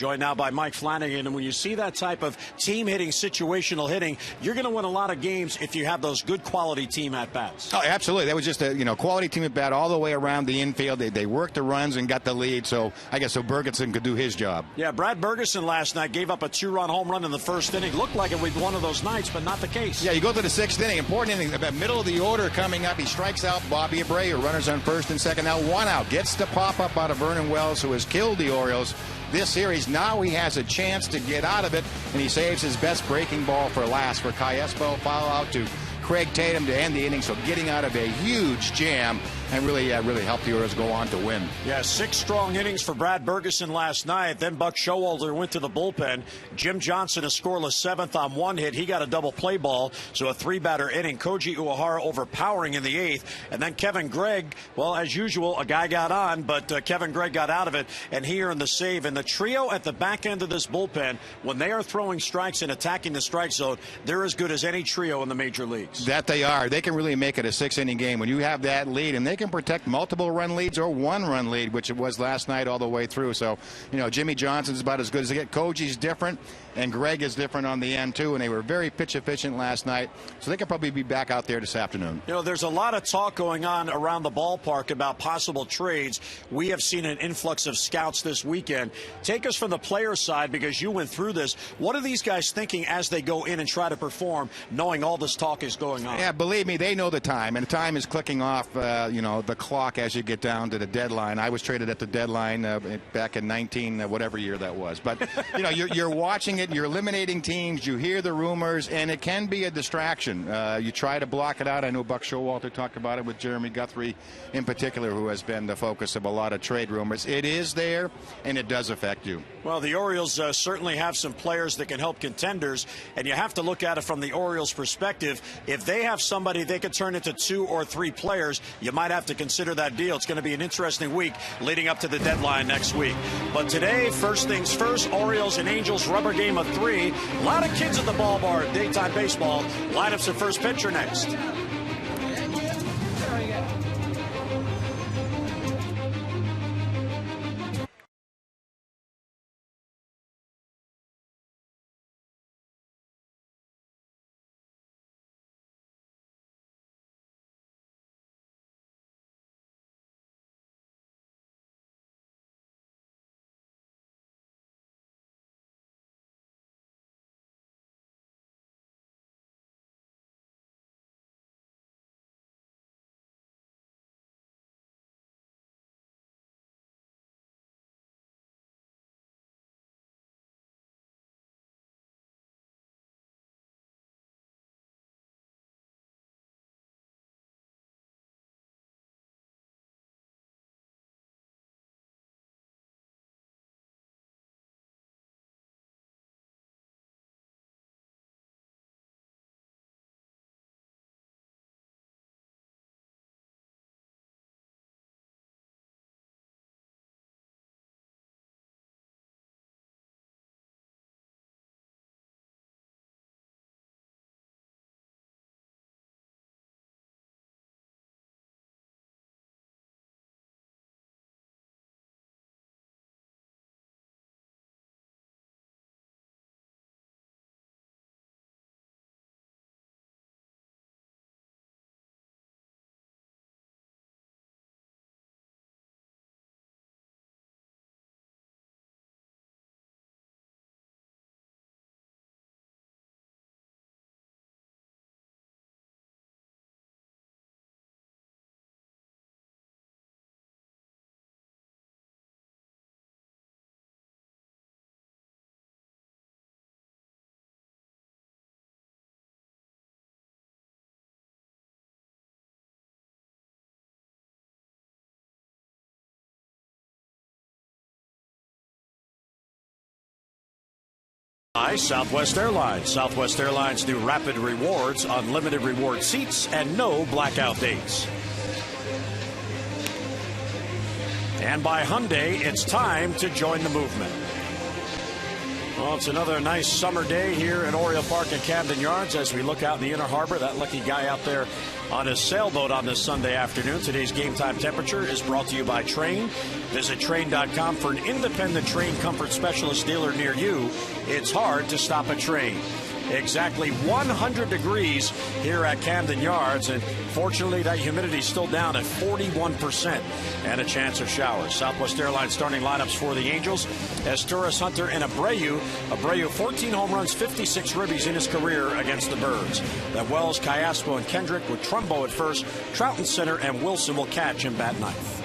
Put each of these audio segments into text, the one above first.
Joined now by Mike Flanagan, and when you see that type of team hitting, situational hitting, you're going to win a lot of games if you have those good quality team at bats. Oh, absolutely. That was just a quality team at bat all the way around the infield. They worked the runs and got the lead, so I guess Bergeson could do his job. Yeah, Brad Bergeson last night gave up a 2-run home run in the first inning. Looked like it was one of those nights, but not the case. Yeah, you go to the sixth inning, important inning, about middle of the order coming up. He strikes out Bobby Abreu, runners on first and second. Now 1 out, gets the pop up out of Vernon Wells, who has killed the Orioles this series. Now he has a chance to get out of it, and he saves his best breaking ball for last for CALLASPO. Foul out to Craig Tatum to end the inning, so getting out of a huge jam and really helped the Orioles go on to win. Yeah, 6 strong innings for Brad Bergeson last night. Then Buck Showalter went to the bullpen. Jim Johnson, a scoreless 7th on 1 hit. He got a double play ball, so a 3-batter inning. Koji Uehara overpowering in the 8th. And then Kevin Gregg, well, as usual, a guy got on, but Kevin Gregg got out of it, and he earned the save. And the trio at the back end of this bullpen, when they are throwing strikes and attacking the strike zone, they're as good as any trio in the major leagues. That they are. They can really make it a 6-inning game when you have that lead, and they can protect multiple run leads or 1-run lead, which it was last night all the way through. So, Jimmy Johnson's about as good as they get. Koji's different, and Greg is different on the end too, and they were very pitch efficient last night, so they can probably be back out there this afternoon. There's a lot of talk going on around the ballpark about possible trades. We have seen an influx of scouts this weekend. Take us from the player side, because you went through this. What are these guys thinking as they go in and try to perform, knowing all this talk is going on? Yeah, believe me, they know the time, and the time is clicking off, the clock as you get down to the deadline. I was traded at the deadline back in whatever year that was. But, you're watching it, you're eliminating teams, you hear the rumors, and it can be a distraction. You try to block it out. I know Buck Showalter talked about it with Jeremy Guthrie in particular, who has been the focus of a lot of trade rumors. It is there, and it does affect you. Well, the Orioles certainly have some players that can help contenders, and you have to look at it from the Orioles' perspective. If they have somebody they could turn into 2 or 3 players, you might have to consider that deal. It's going to be an interesting week leading up to the deadline next week. But today, first things first, Orioles and Angels rubber game of 3. A lot of kids at the ballpark, daytime baseball. Lineups at first pitcher next. Southwest Airlines. Southwest Airlines do rapid rewards, unlimited reward seats, and no blackout dates. And by Hyundai, it's time to join the movement. Well, Well, it's another nice summer day here at Oriole Park at Camden Yards as we look out in the Inner Harbor. That lucky guy out there on his sailboat on this Sunday afternoon. Today's game time temperature is brought to you by Trane. Visit Trane.com for an independent Trane comfort specialist dealer near you. It's hard to stop a Trane. Exactly 100 degrees here at Camden Yards, and fortunately that humidity is still down at 41% and a chance of showers. Southwest Airlines starting lineups for the Angels: IZTURIS, Hunter, and Abreu. Abreu 14 home runs, 56 ribbies in his career against the Birds. Then Wells, CALLASPO, and Kendrick with Trumbo at first, Trout in center, and Wilson will catch and bat ninth.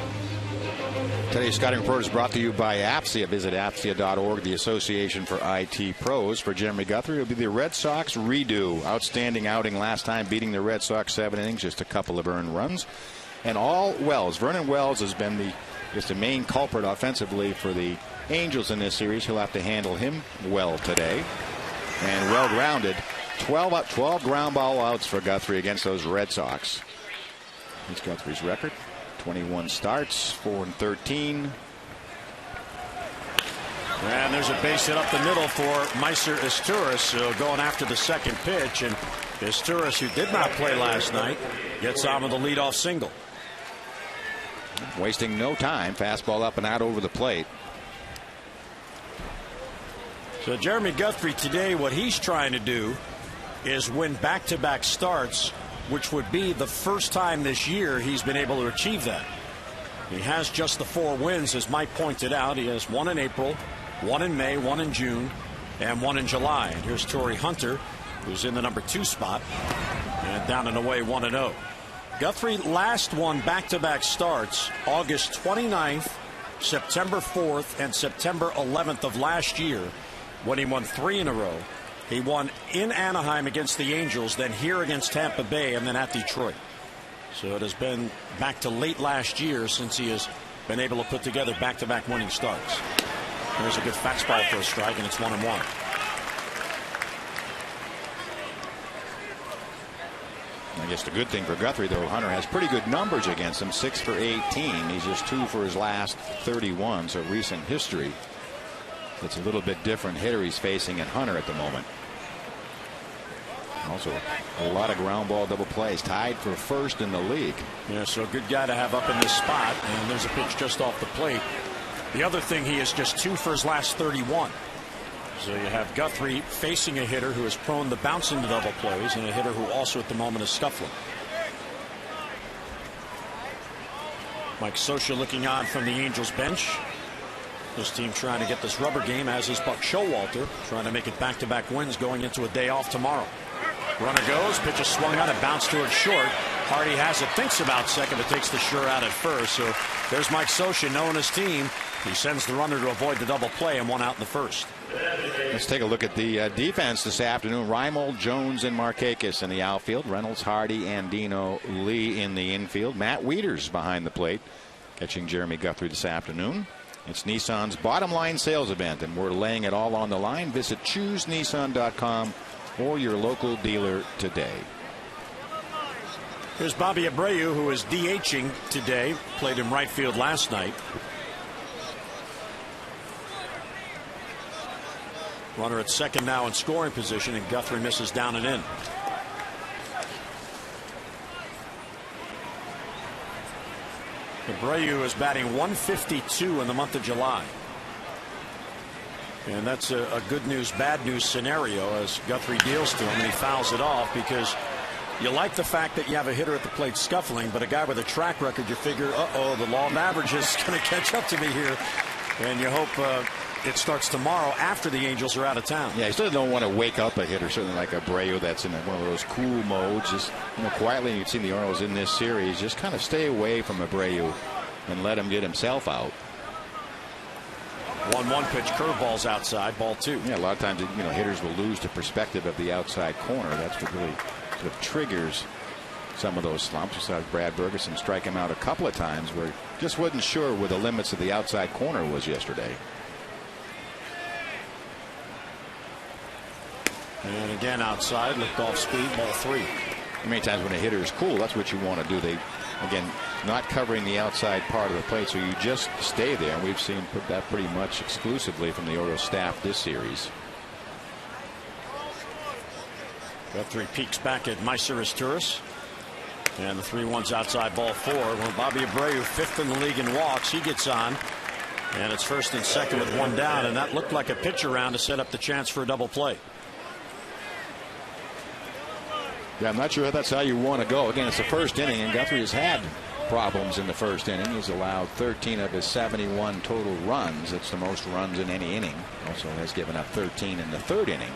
Today's scouting report is brought to you by AFCIA. Visit AFCIA.org, the Association for IT Pros. For Jeremy Guthrie, it'll be the Red Sox redo. Outstanding outing last time, beating the Red Sox 7 innings, just a couple of earned runs. And all Wells. Vernon Wells has been the main culprit offensively for the Angels in this series. He'll have to handle him well today. And well grounded. 12 ground ball outs for Guthrie against those Red Sox. Here's Guthrie's record. 21 starts, 4-13. And there's a base hit up the middle for MAICER IZTURIS, so going after the second pitch. And IZTURIS, who did not play last night, gets on with a leadoff single. Wasting no time. Fastball up and out over the plate. So Jeremy Guthrie today, what he's trying to do is win back-to-back starts, which would be the first time this year he's been able to achieve that. He has just the 4 wins, as Mike pointed out. He has 1 in April, 1 in May, 1 in June, and 1 in July. And here's TORII Hunter, who's in the number 2 spot, and down and away 1-0. Guthrie last won back-to-back starts August 29th, September 4th, and September 11th of last year, when he won 3 in a row. He won in Anaheim against the Angels, then here against Tampa Bay, and then at Detroit. So it has been back to late last year since he has been able to put together back-to-back winning starts. There's a good fastball for a strike, and it's 1-1. I guess the good thing for Guthrie, though, Hunter has pretty good numbers against him. 6 for 18. He's just 2 for his last 31, so recent history. It's a little bit different hitter he's facing at Hunter at the moment. Also a lot of ground ball double plays, tied for first in the league. Yeah, so a good guy to have up in this spot, and there's a pitch just off the plate. The other thing, he is just 2 for his last 31. So you have Guthrie facing a hitter who is prone to bounce into double plays, and a hitter who also at the moment is scuffling. Mike Scioscia looking on from the Angels bench. This team trying to get this rubber game, as is Buck Showalter, trying to make it back-to-back wins going into a day off tomorrow. Runner goes, pitch is swung on and bounced towards short. Hardy has it, thinks about second, but takes the sure out at first. So there's Mike Scioscia knowing his team. He sends the runner to avoid the double play and 1 out in the first. Let's take a look at the defense this afternoon. REYNOLDS, Jones, and Markakis in the outfield. Reynolds, Hardy, and Dino Lee in the infield. Matt Wieters behind the plate, catching Jeremy Guthrie this afternoon. It's Nissan's bottom line sales event, and we're laying it all on the line. Visit ChooseNissan.com or your local dealer today. Here's Bobby Abreu, who is DHing today. Played in right field last night. Runner at second now in scoring position, and Guthrie misses down and in. Abreu is batting .152 in the month of July. And that's a good news, bad news scenario as Guthrie deals to him and he fouls it off, because you like the fact that you have a hitter at the plate scuffling, but a guy with a track record, you figure, the law of averages is going to catch up to me here. And you hope it starts tomorrow after the Angels are out of town. Yeah, you still don't want to wake up a hitter, certainly like Abreu, that's in one of those cool modes. Just quietly, you've seen the Orioles in this series. Just kind of stay away from Abreu and let him get himself out. 1-1 pitch, curveballs outside, ball 2. Yeah, a lot of times hitters will lose the perspective of the outside corner. That's what really sort of triggers some of those slumps. We saw Brad Bergeson strike him out a couple of times where he just wasn't sure where the limits of the outside corner was yesterday. And again outside, lift off speed, ball 3. Many times when a hitter is cool, that's what you want to do. They, again, not covering the outside part of the plate, so you just stay there. And we've seen that pretty much exclusively from the Orioles staff this series. Guthrie peeks back at MAICER IZTURIS. And the 3-1's outside ball 4. Well, Bobby ABREU, 5th in the league in walks. He gets on. And it's 1st and 2nd with 1 down. And that looked like a pitch around to set up the chance for a double play. Yeah, I'm not sure that's how you want to go. Again, it's the 1st inning, and Guthrie has had problems in the 1st inning. He's allowed 13 of his 71 total runs. It's the most runs in any inning. Also has given up 13 in the 3rd inning.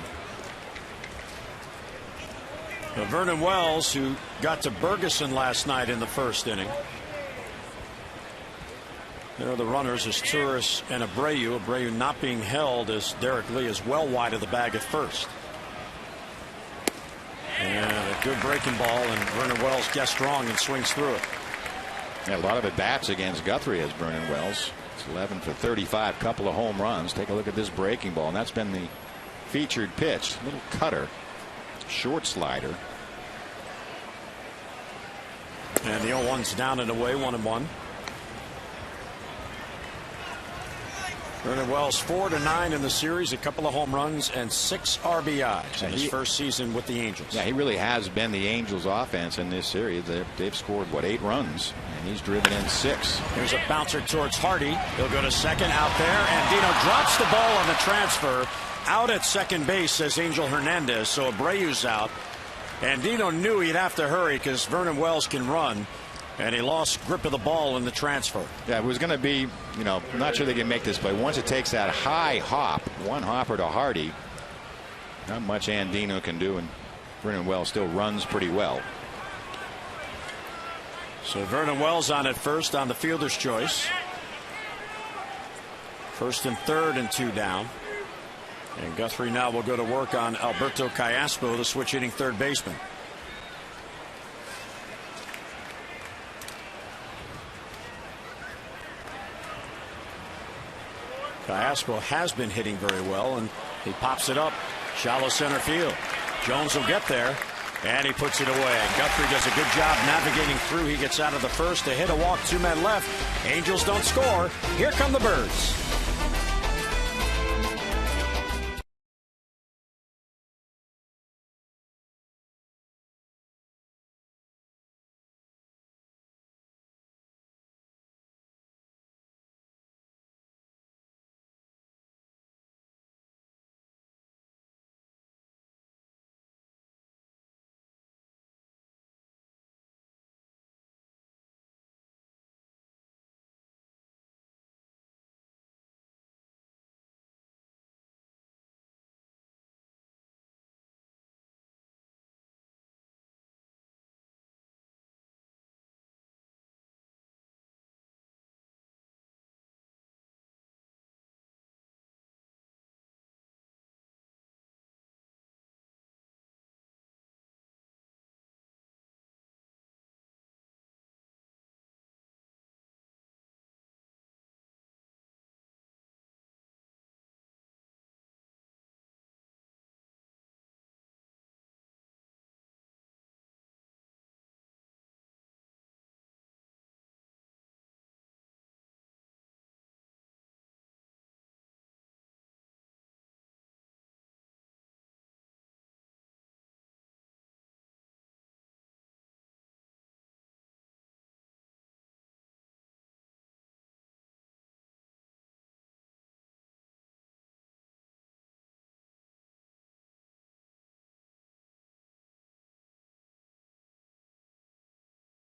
Vernon Wells, who got to Bergeson last night in the 1st inning. There are the runners, IZTURIS and ABREU. ABREU not being held as Derek Lee is well wide of the bag at 1st. And a good breaking ball, and Vernon Wells guessed wrong and swings through it. Yeah, a lot of at-bats against Guthrie as Vernon Wells. It's 11 for 35, couple of home runs. Take a look at this breaking ball, and that's been the featured pitch. Little cutter, short slider. And the 0-1's down and away, 1-1. Vernon Wells 4-9 in the series, a couple of home runs and 6 RBIs in his first season with the Angels. Yeah, he really has been the Angels offense in this series. They've scored, what, 8 runs, and he's driven in 6. Here's a bouncer towards Hardy. He'll go to second out there, and Dino drops the ball on the transfer. Out at second base, says Angel Hernandez, so Abreu's out. And Dino knew he'd have to hurry because Vernon Wells can run. And he lost grip of the ball in the transfer. Yeah, it was going to be, you know, I'm not sure they can make this play. Once it takes that high hop, one hopper to Hardy, not much Andino can do, and Vernon Wells still runs pretty well. So Vernon Wells on at first on the fielder's choice. 1st and 3rd and 2 down. And Guthrie now will go to work on Alberto CALLASPO, the switch hitting 3rd baseman. CALLASPO has been hitting very well, and he pops it up shallow center field. Jones will get there, and he puts it away. Guthrie does a good job navigating through. He gets out of the 1st to hit a walk, 2 men left. Angels don't score. Here come the Birds.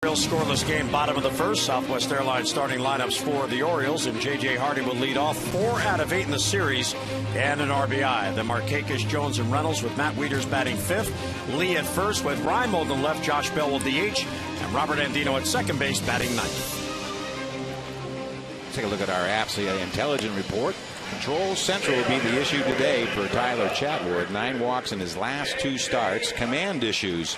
Scoreless game, bottom of the 1st. Southwest Airlines starting lineups for the Orioles, and J.J. Hardy will lead off 4 out of 8 in the series and an RBI. Then Markakis, Jones, and Reynolds with Matt Wieters batting 5th. Lee at 1st with REIMOLD in left. Josh Bell will DH, and Robert Andino at 2nd base batting 9th. Take a look at our APSI Intelligent Report. Control Central will be the issue today for Tyler Chatwood. 9 walks in his last 2 starts. Command issues.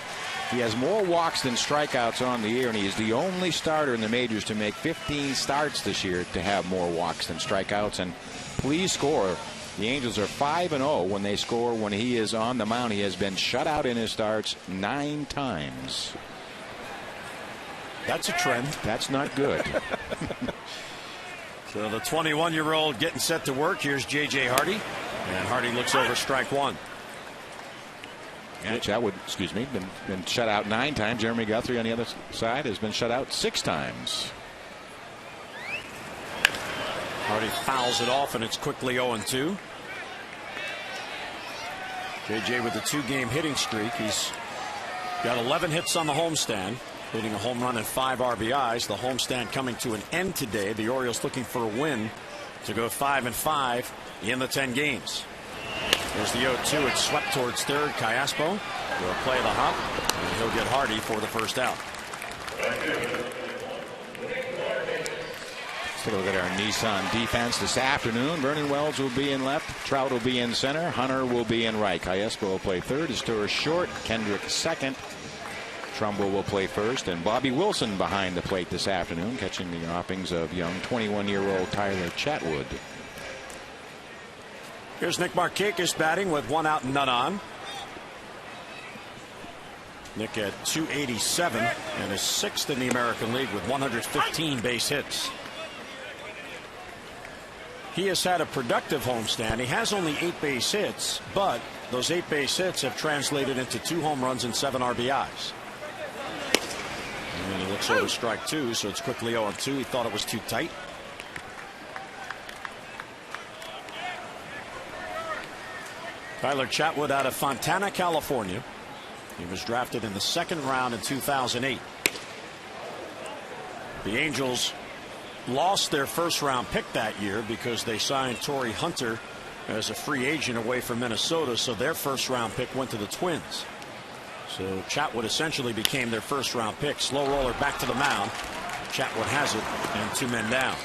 He has more walks than strikeouts on the year, and he is the only starter in the majors to make 15 starts this year to have more walks than strikeouts. And please score. The Angels are 5-0 when they score when he is on the mound. He has been shut out in his starts 9 times. That's a trend. That's not good. So the 21-year-old getting set to work. Here's J.J. Hardy. And Hardy looks over strike 1. Yeah, Chatwood, excuse me, been shut out 9 times. Jeremy Guthrie on the other side has been shut out 6 times. Hardy fouls it off, and it's quickly 0-2. JJ with the 2-game hitting streak. He's got 11 hits on the homestand, hitting a home run and 5 RBIs. The homestand coming to an end today. The Orioles looking for a win to go 5-5 in the 10 games. There's the 0-2. It's swept towards third. CALLASPO will play the hop, and he'll get Hardy for the first out. Let's take a look at our Nissan defense this afternoon. Vernon Wells will be in left. Trout will be in center. Hunter will be in right. CALLASPO will play third. IZTURIS short. Kendrick second. TRUMBO will play first. And Bobby Wilson behind the plate this afternoon, catching the offings of young 21-year-old Tyler Chatwood. Here's Nick Markakis batting with 1 out and none on. Nick at 287 and is 6th in the American League with 115 base hits. He has had a productive homestand. He has only 8 base hits, but those 8 base hits have translated into 2 home runs and 7 RBIs. And he looks over strike 2, so it's quickly 0-2. He thought it was too tight. Tyler Chatwood out of Fontana, California. He was drafted in the 2nd round in 2008. The Angels lost their 1st round pick that year because they signed TORII Hunter as a free agent away from Minnesota, so their 1st round pick went to the Twins. So Chatwood essentially became their 1st round pick. Slow roller back to the mound. Chatwood has it, and 2 men down.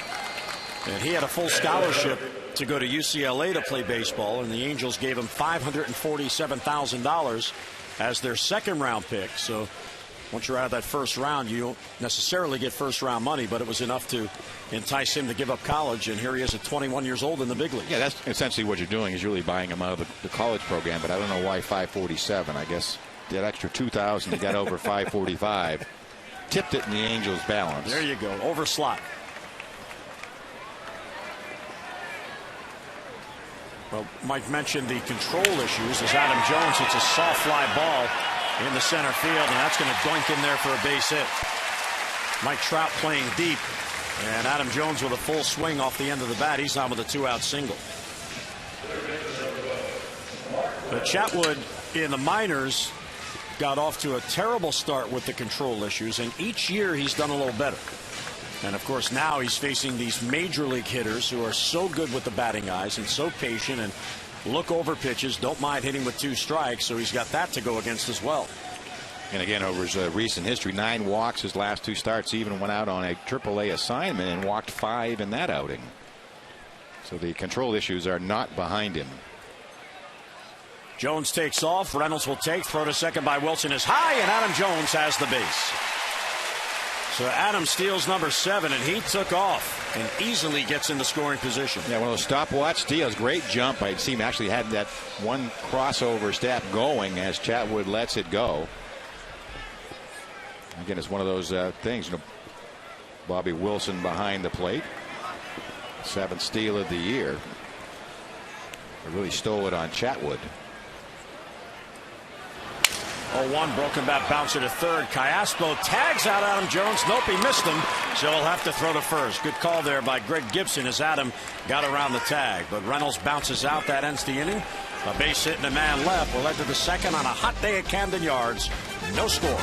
And he had a full scholarship to go to UCLA to play baseball, and the Angels gave him $547,000 as their 2nd round pick. So once you're out of that 1st round, you don't necessarily get 1st round money, but it was enough to entice him to give up college, and here he is at 21 years old in the big league. Yeah, that's essentially what you're doing, is really buying him out of the college program, but I don't know why 547. I guess that extra 2,000 he got over 545 tipped it in the Angels' balance. There you go, over slot. Well, Mike mentioned the control issues as Adam Jones hits a soft fly ball in the center field, and that's going to doink in there for a base hit. Mike Trout playing deep, and Adam Jones with a full swing off the end of the bat. He's on with a 2-out single. But Chatwood in the minors got off to a terrible start with the control issues, and each year he's done a little better. And of course now he's facing these major league hitters who are so good with the batting eyes and so patient and look over pitches, don't mind hitting with 2 strikes, so he's got that to go against as well. And again, over his recent history, 9 walks his last 2 starts. Even went out on a AAA assignment and walked 5 in that outing. So the control issues are not behind him. Jones takes off. Reynolds will take. Throw to second by Wilson is high, and Adam Jones has the base. So Adam steals number 7, and he took off and easily gets into scoring position. Yeah, one of those stopwatch steals. Great jump. I see him actually had that one crossover step going as Chatwood lets it go. Again, it's one of those things. You know, Bobby Wilson behind the plate. 7th steal of the year. They really stole it on Chatwood. 0-1, broken bat bouncer to third. CALLASPO tags out Adam Jones. Nope, he missed him, so he'll have to throw to first. Good call there by Greg Gibson as Adam got around the tag. But Reynolds bounces out. That ends the inning. A base hit and a man left. We're led to the 2nd on a hot day at Camden Yards. No score.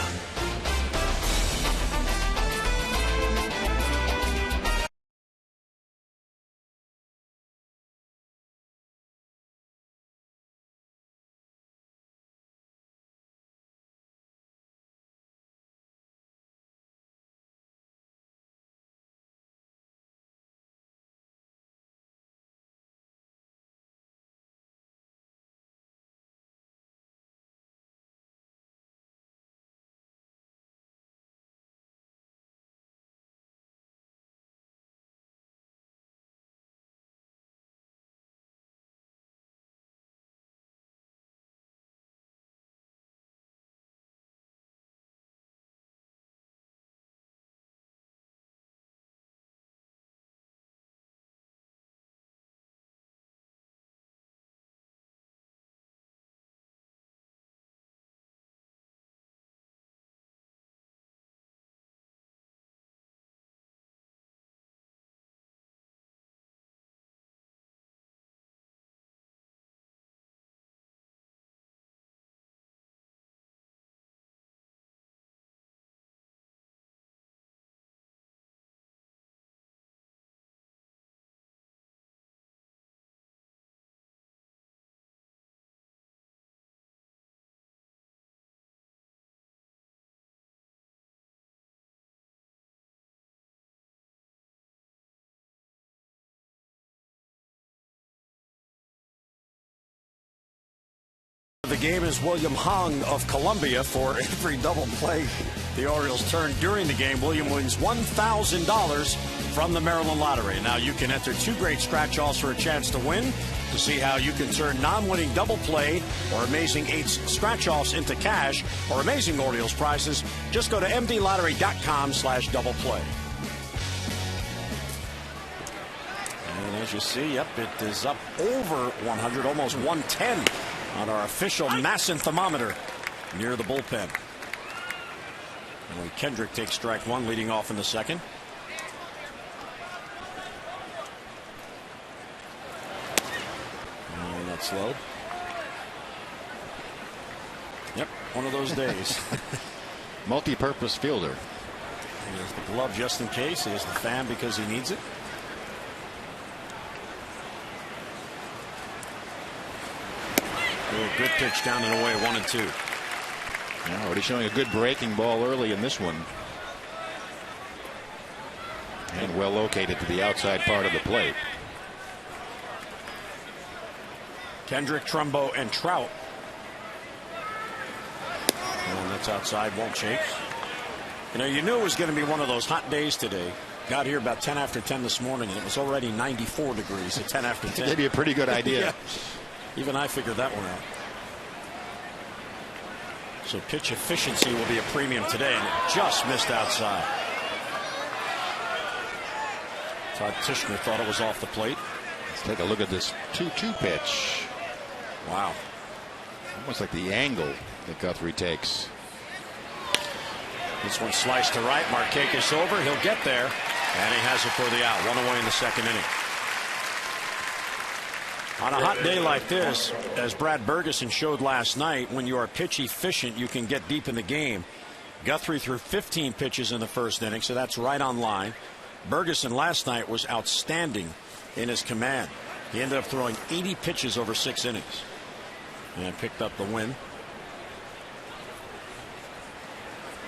game is William Hung of Columbia. For every double play the Orioles turn during the game, William wins $1,000 from the Maryland Lottery. Now you can enter 2 great scratch-offs for a chance to win. To see how you can turn non-winning double play or amazing 8s scratch-offs into cash or amazing Orioles prizes, just go to mdlottery.com/double play. And as you see, yep, it is up over 100, almost 110 on our official Masson thermometer near the bullpen. And Kendrick takes strike 1, leading off in the second. And that's low. Yep, one of those days. Multi-purpose fielder. He has the glove just in case. He has the fan because he needs it. Good pitch down and away, 1-2. Yeah, already showing a good breaking ball early in this one. And well located to the outside part of the plate. Kendrick, Trumbo, and Trout. And that's outside, won't shake. You know, you knew it was going to be one of those hot days today. Got here about 10 after 10 this morning, and it was already 94 degrees at 10 after 10. Gave you a pretty good idea. Yeah. Even I figured that one out. So pitch efficiency will be a premium today, and it just missed outside. Todd Tishner thought it was off the plate. Let's take a look at this 2-2 pitch. Wow. Almost like the angle that Guthrie takes. This one sliced to right. Markakis over. He'll get there. And he has it for the out. 1 away in the second inning. On a hot day like this, as Brad Bergeson showed last night, when you are pitch efficient, you can get deep in the game. Guthrie threw 15 pitches in the first inning, so that's right on line. Bergeson last night was outstanding in his command. He ended up throwing 80 pitches over 6 innings and picked up the win.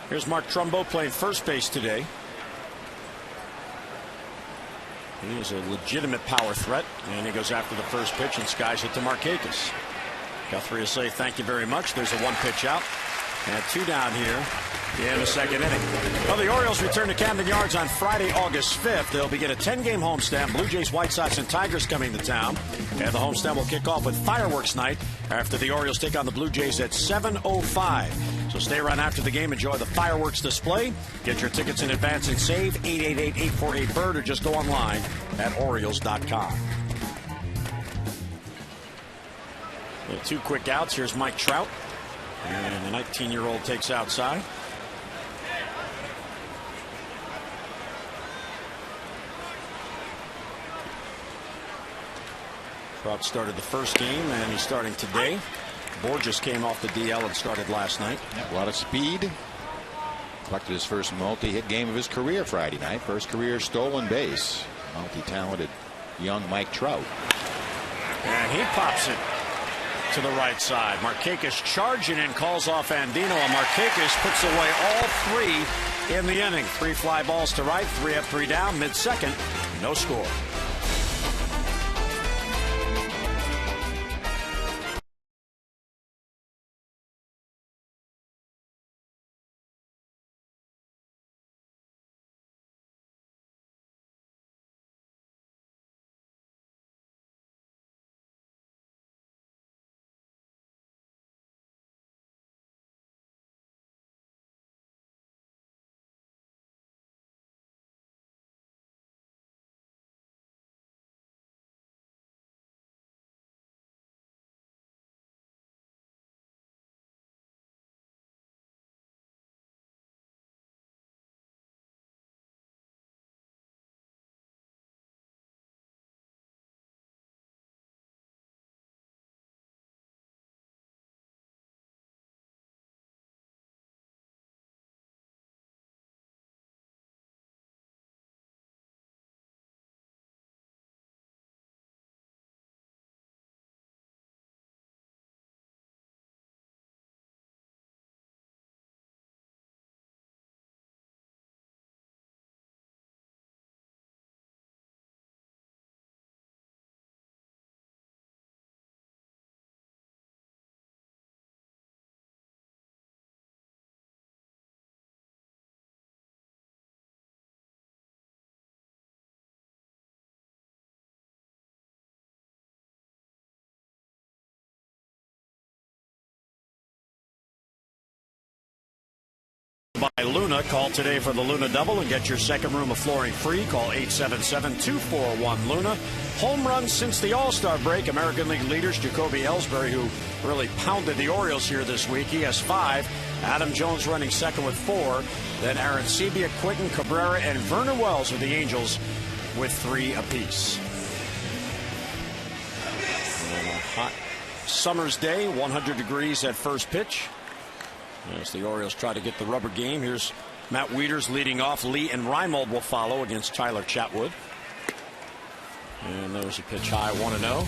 Here's Mark Trumbo playing first base today. He is a legitimate power threat, and he goes after the first pitch and skies it to Markakis. Guthrie will say thank you very much. There's a 1 pitch out and 2 down here in the second inning. Well, the Orioles return to Camden Yards on Friday, August 5th. They'll begin a 10-game homestand. Blue Jays, White Sox, and Tigers coming to town. And the homestand will kick off with fireworks night after the Orioles take on the Blue Jays at 7:05. So stay around after the game. Enjoy the fireworks display. Get your tickets in advance and save 888-848-BIRD, or just go online at Orioles.com. 2 quick outs. Here's Mike Trout. And the 19-year-old takes outside. Trout started the first game, and he's starting today. Borges came off the DL and started last night. A lot of speed. Collected his first multi-hit game of his career Friday night. First career stolen base. Multi-talented young Mike Trout. And he pops it to the right side. Markakis charging and calls off Andino. And Markakis puts away all 3 in the inning. 3 fly balls to right, 3 up, 3 down, mid-second. No score. by Luna. Call today for the Luna Double and get your second room of flooring free. Call 877-241-LUNA. Home runs since the All-Star break. American League leaders Jacoby Ellsbury, who really pounded the Orioles here this week. He has 5. Adam Jones running second with 4. Then Aaron Sebia, Quinton Cabrera, and Vernon Wells with the Angels with 3 apiece. And a hot summer's day, 100 degrees at first pitch. As the Orioles try to get the rubber game. Here's Matt Wieters leading off. Lee and REYNOLDS will follow against Tyler Chatwood. And there's a pitch high, 1-0.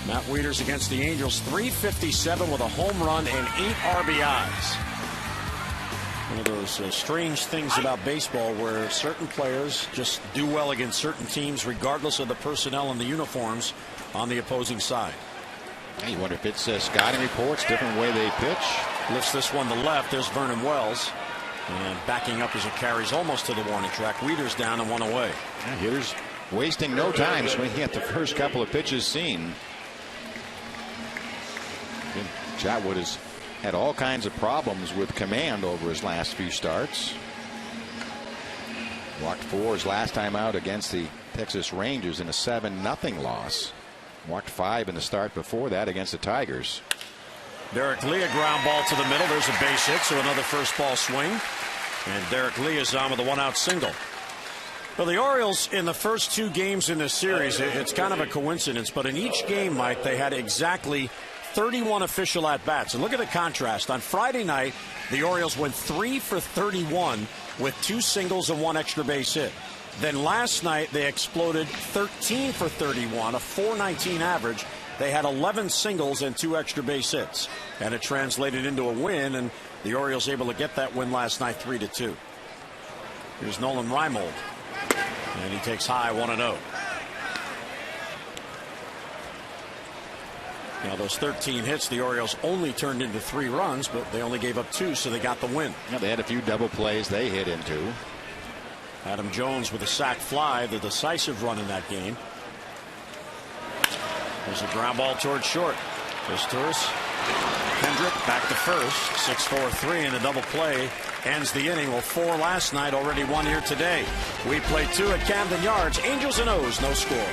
Matt Wieters against the Angels, 357 with a home run and 8 RBIs. One of those strange things about baseball where certain players just do well against certain teams regardless of the personnel and the uniforms on the opposing side. You wonder if it's scouting reports, different way they pitch. Lifts this one to left. There's Vernon Wells. And backing up as it carries almost to the warning track. Wieters down and 1 away. Yeah, hitters wasting no time swinging at the first couple of pitches seen. Chatwood has had all kinds of problems with command over his last few starts. Walked 4 his last time out against the Texas Rangers in a 7-0 loss. Walked 5 in the start before that against the Tigers. Derek Lee, a ground ball to the middle. There's a base hit, so another first ball swing. And Derek Lee is on with a 1-out single. Well, the Orioles in the first 2 games in this series, it's kind of a coincidence, but in each game, Mike, they had exactly 31 official at-bats. And look at the contrast. On Friday night, the Orioles went 3 for 31 with 2 singles and 1 extra base hit. Then last night, they exploded 13 for 31, a .419 average. They had 11 singles and 2 extra base hits. And it translated into a win, and the Orioles able to get that win last night 3-2. Here's Nolan REIMOLD. And he takes high, 1-0. Now, those 13 hits, the Orioles only turned into 3 runs, but they only gave up 2, so they got the win. Yeah, they had a few double plays they hit into. Adam Jones with a sac fly, the decisive run in that game. There's a ground ball towards short. IZTURIS. Kendrick back to first. 6-4-3, and the double play ends the inning. Well, 4 last night, already 1 here today. We play 2 at Camden Yards. Angels and O's, no score.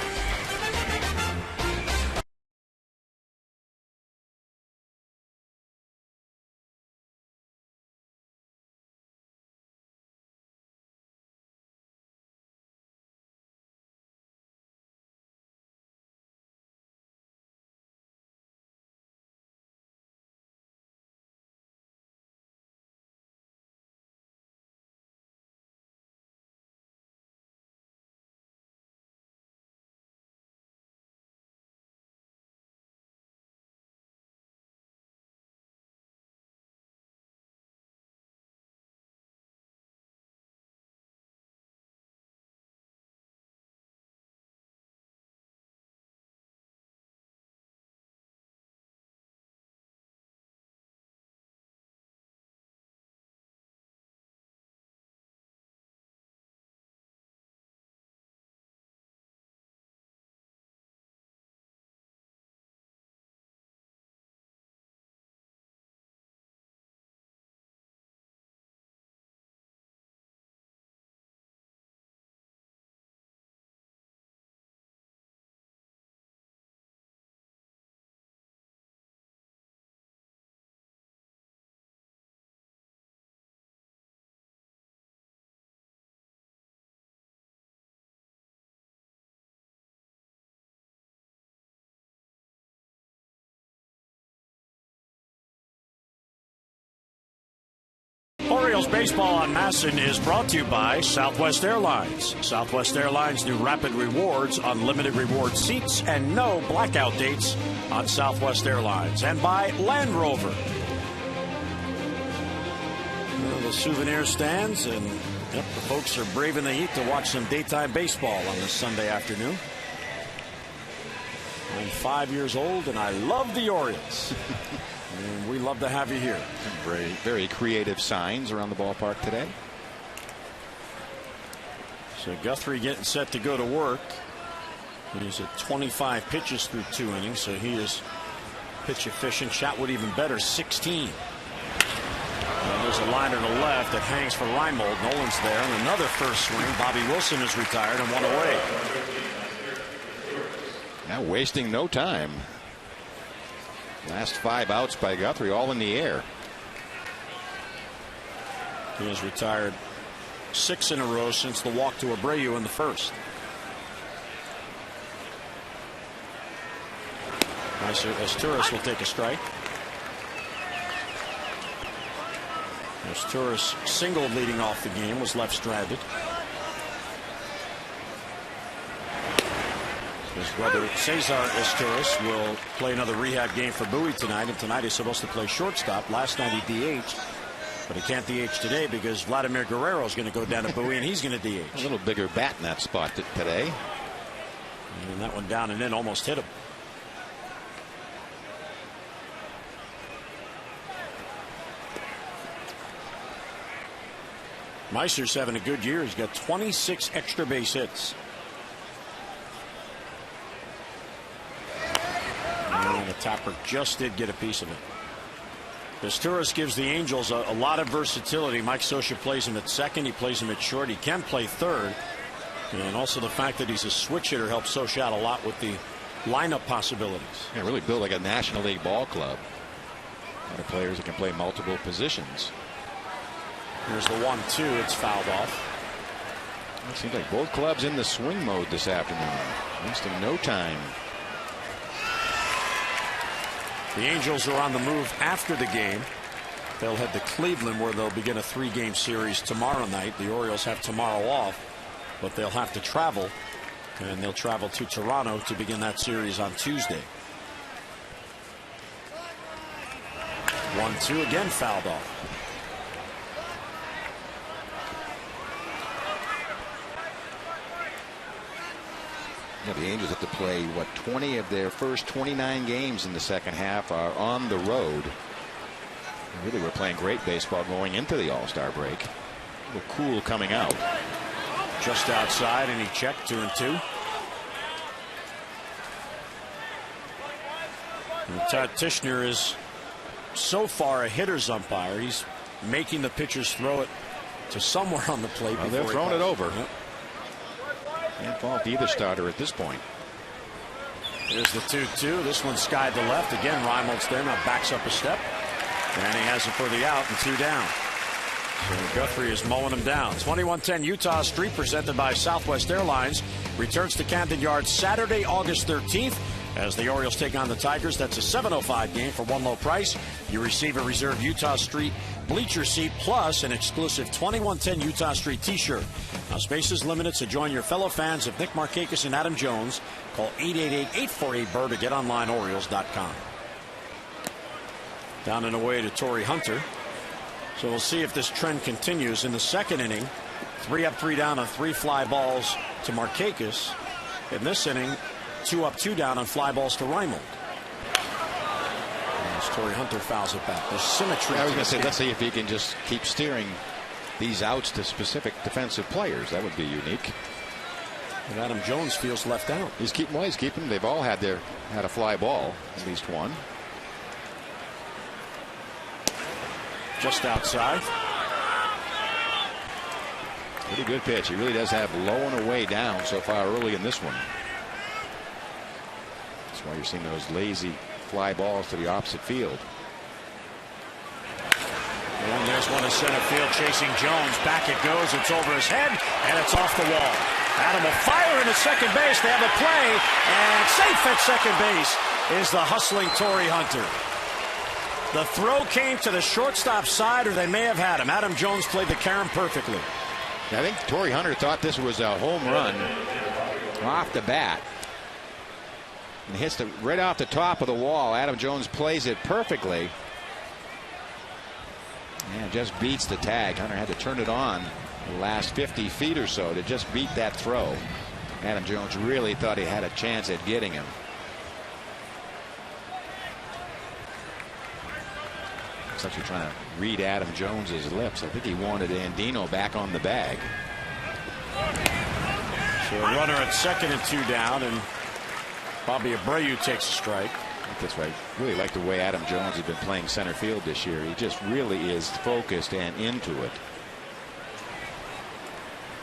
Orioles baseball on MAICER is brought to you by Southwest Airlines. Southwest Airlines new Rapid Rewards, unlimited reward seats, and no blackout dates on Southwest Airlines. And by Land Rover. Well, the souvenir stands, and the folks are braving the heat to watch some daytime baseball on this Sunday afternoon. I'm 5 years old, and I love the Orioles. And we love to have you here. Very, very creative signs around the ballpark today. So Guthrie getting set to go to work. He's at 25 pitches through 2 innings, so he is pitch efficient. Chatwood even better, 16. And there's a liner to left that hangs for REYNOLDS. Nolan's there, and another first swing. Bobby Wilson is retired and 1 away. Now wasting no time. Last 5 outs by Guthrie, all in the air. He has retired 6 in a row since the walk to ABREU in the first. IZTURIS will take a strike. IZTURIS single leading off the game, was left stranded. His brother Cesar IZTURIS will play another rehab game for Bowie tonight, and tonight he's supposed to play shortstop. Last night he DH'd, but he can't DH today because Vladimir Guerrero is going to go down to Bowie and he's going to DH. A little bigger bat in that spot today. And that one down and in almost hit him. MAICER's having a good year. He's got 26 extra base hits. And the Tapper just did get a piece of it. IZTURIS gives the Angels a lot of versatility. Mike Scioscia plays him at second. He plays him at short. He can play third. And also the fact that he's a switch hitter helps Scioscia out a lot with the lineup possibilities. Yeah, really built like a National League ball club. A lot of players that can play multiple positions. Here's the 1-2. It's fouled off. It seems like both clubs in the swing mode this afternoon. Wasting no time. The Angels are on the move after the game. They'll head to Cleveland, where they'll begin a 3-game series tomorrow night. The Orioles have tomorrow off, but they'll have to travel, and they'll travel to Toronto to begin that series on Tuesday. 1-2 again, fouled off. Yeah, the Angels have to play, what, 20 of their first 29 games in the second half are on the road. They really were playing great baseball going into the All-Star break. A little cool coming out. Just outside, and he checked 2-2. And Todd Tichenor is so far a hitter's umpire. He's making the pitchers throw it to somewhere on the plate. Well, they're throwing it over. Yep. Can't fault either starter at this point. There's the 2-2. This one skied to left. Again, REIMOLDS there. Now backs up a step. And he has it for the out and 2 down. So Guthrie is mowing him down. 2110 Utah Street, presented by Southwest Airlines, returns to Camden Yards Saturday, August 13th. As the Orioles take on the Tigers. That's a 7:05 game for one low price. You receive a reserved Utah Street bleacher seat plus an exclusive 2110 Utah Street t-shirt. Now, space is limited, so join your fellow fans of Nick Markakis and Adam Jones. Call 888-848-BIRD to GetOnlineOrioles.com. Down and away to Torii Hunter. So we'll see if this trend continues in the second inning. 3 up, 3 down on 3 fly balls to Markakis. In this inning, 2 up, 2 down on fly balls to REIMOLD. As Torii Hunter fouls it back. There's symmetry. I was going to say, let's see if he can just keep steering these outs to specific defensive players. That would be unique. And Adam Jones feels left out. He's keeping. They've all had a fly ball, at least one. Just outside. Pretty good pitch. He really does have low and away down so far early in this one. That's why you're seeing those lazy fly balls to the opposite field. And there's one in center field chasing Jones. Back it goes. It's over his head, and it's off the wall. Adam will fire into second base. They have a play, and safe at second base is the hustling Torii Hunter. The throw came to the shortstop side, or they may have had him. Adam Jones played the carom perfectly. I think Torii Hunter thought this was a home run off the bat. And hits it right off the top of the wall. Adam Jones plays it perfectly. And just beats the tag. Hunter had to turn it on the last 50 feet or so to just beat that throw. Adam Jones really thought he had a chance at getting him. Looks like you're trying to read Adam Jones's lips. I think he wanted Andino back on the bag. So a runner at second and 2 down, and Bobby ABREU takes a strike. That's right. Really like the way Adam Jones has been playing center field this year. He just really is focused and into it.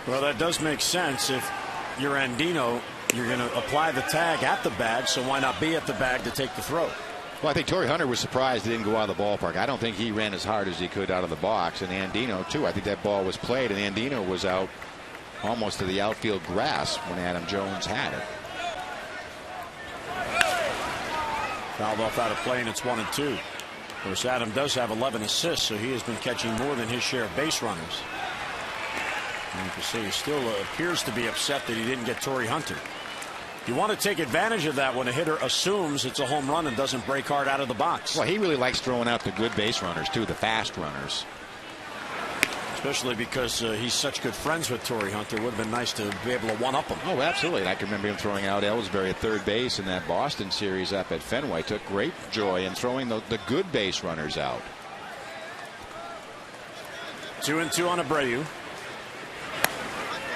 Well, that does make sense. If you're Andino, you're going to apply the tag at the bag, so why not be at the bag to take the throw? Well, I think Torii Hunter was surprised he didn't go out of the ballpark. I don't think he ran as hard as he could out of the box, and Andino too. I think that ball was played, and Andino was out almost to the outfield grass when Adam Jones had it. Fouled off out of play, and it's 1-2. Of course, Adam does have 11 assists, so he has been catching more than his share of base runners. And you can see he still appears to be upset that he didn't get Torii Hunter. You want to take advantage of that when a hitter assumes it's a home run and doesn't break hard out of the box. Well, he really likes throwing out the good base runners too, the fast runners. Especially because he's such good friends with Torii Hunter. Would have been nice to be able to one-up him. Oh, absolutely. And I can remember him throwing out Ellsbury at third base in that Boston series up at Fenway. Took great joy in throwing the good base runners out. 2-2 on Abreu.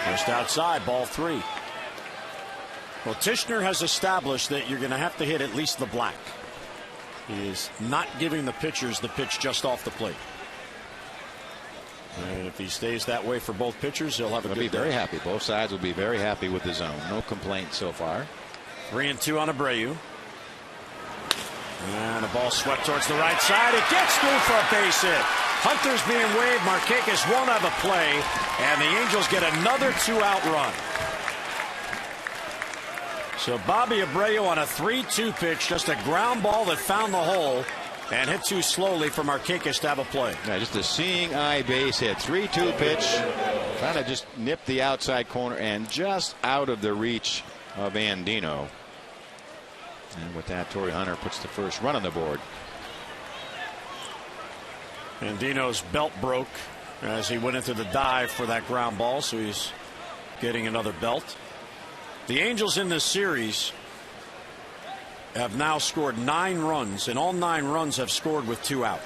Just outside, ball 3. Well, Tishner has established that you're going to have to hit at least the black. He is not giving the pitchers the pitch just off the plate. And if he stays that way for both pitchers, he'll have a good day. Be very happy. Both sides will be very happy with the zone. No complaints so far. 3-2 on Abreu. And the ball swept towards the right side. It gets through for a base hit. Hunter's being waved. Markakis won't have a play. And the Angels get another 2-out run. So Bobby Abreu on a 3-2 pitch, just a ground ball that found the hole and hit too slowly for Markakis to have a play. Yeah, just a seeing eye base hit. 3-2 pitch. Trying to just nip the outside corner and just out of the reach of Andino. And with that, Torii Hunter puts the first run on the board. Andino's belt broke as he went into the dive for that ground ball, so he's getting another belt. The Angels in this series have now scored 9 runs, and all 9 runs have scored with 2 out.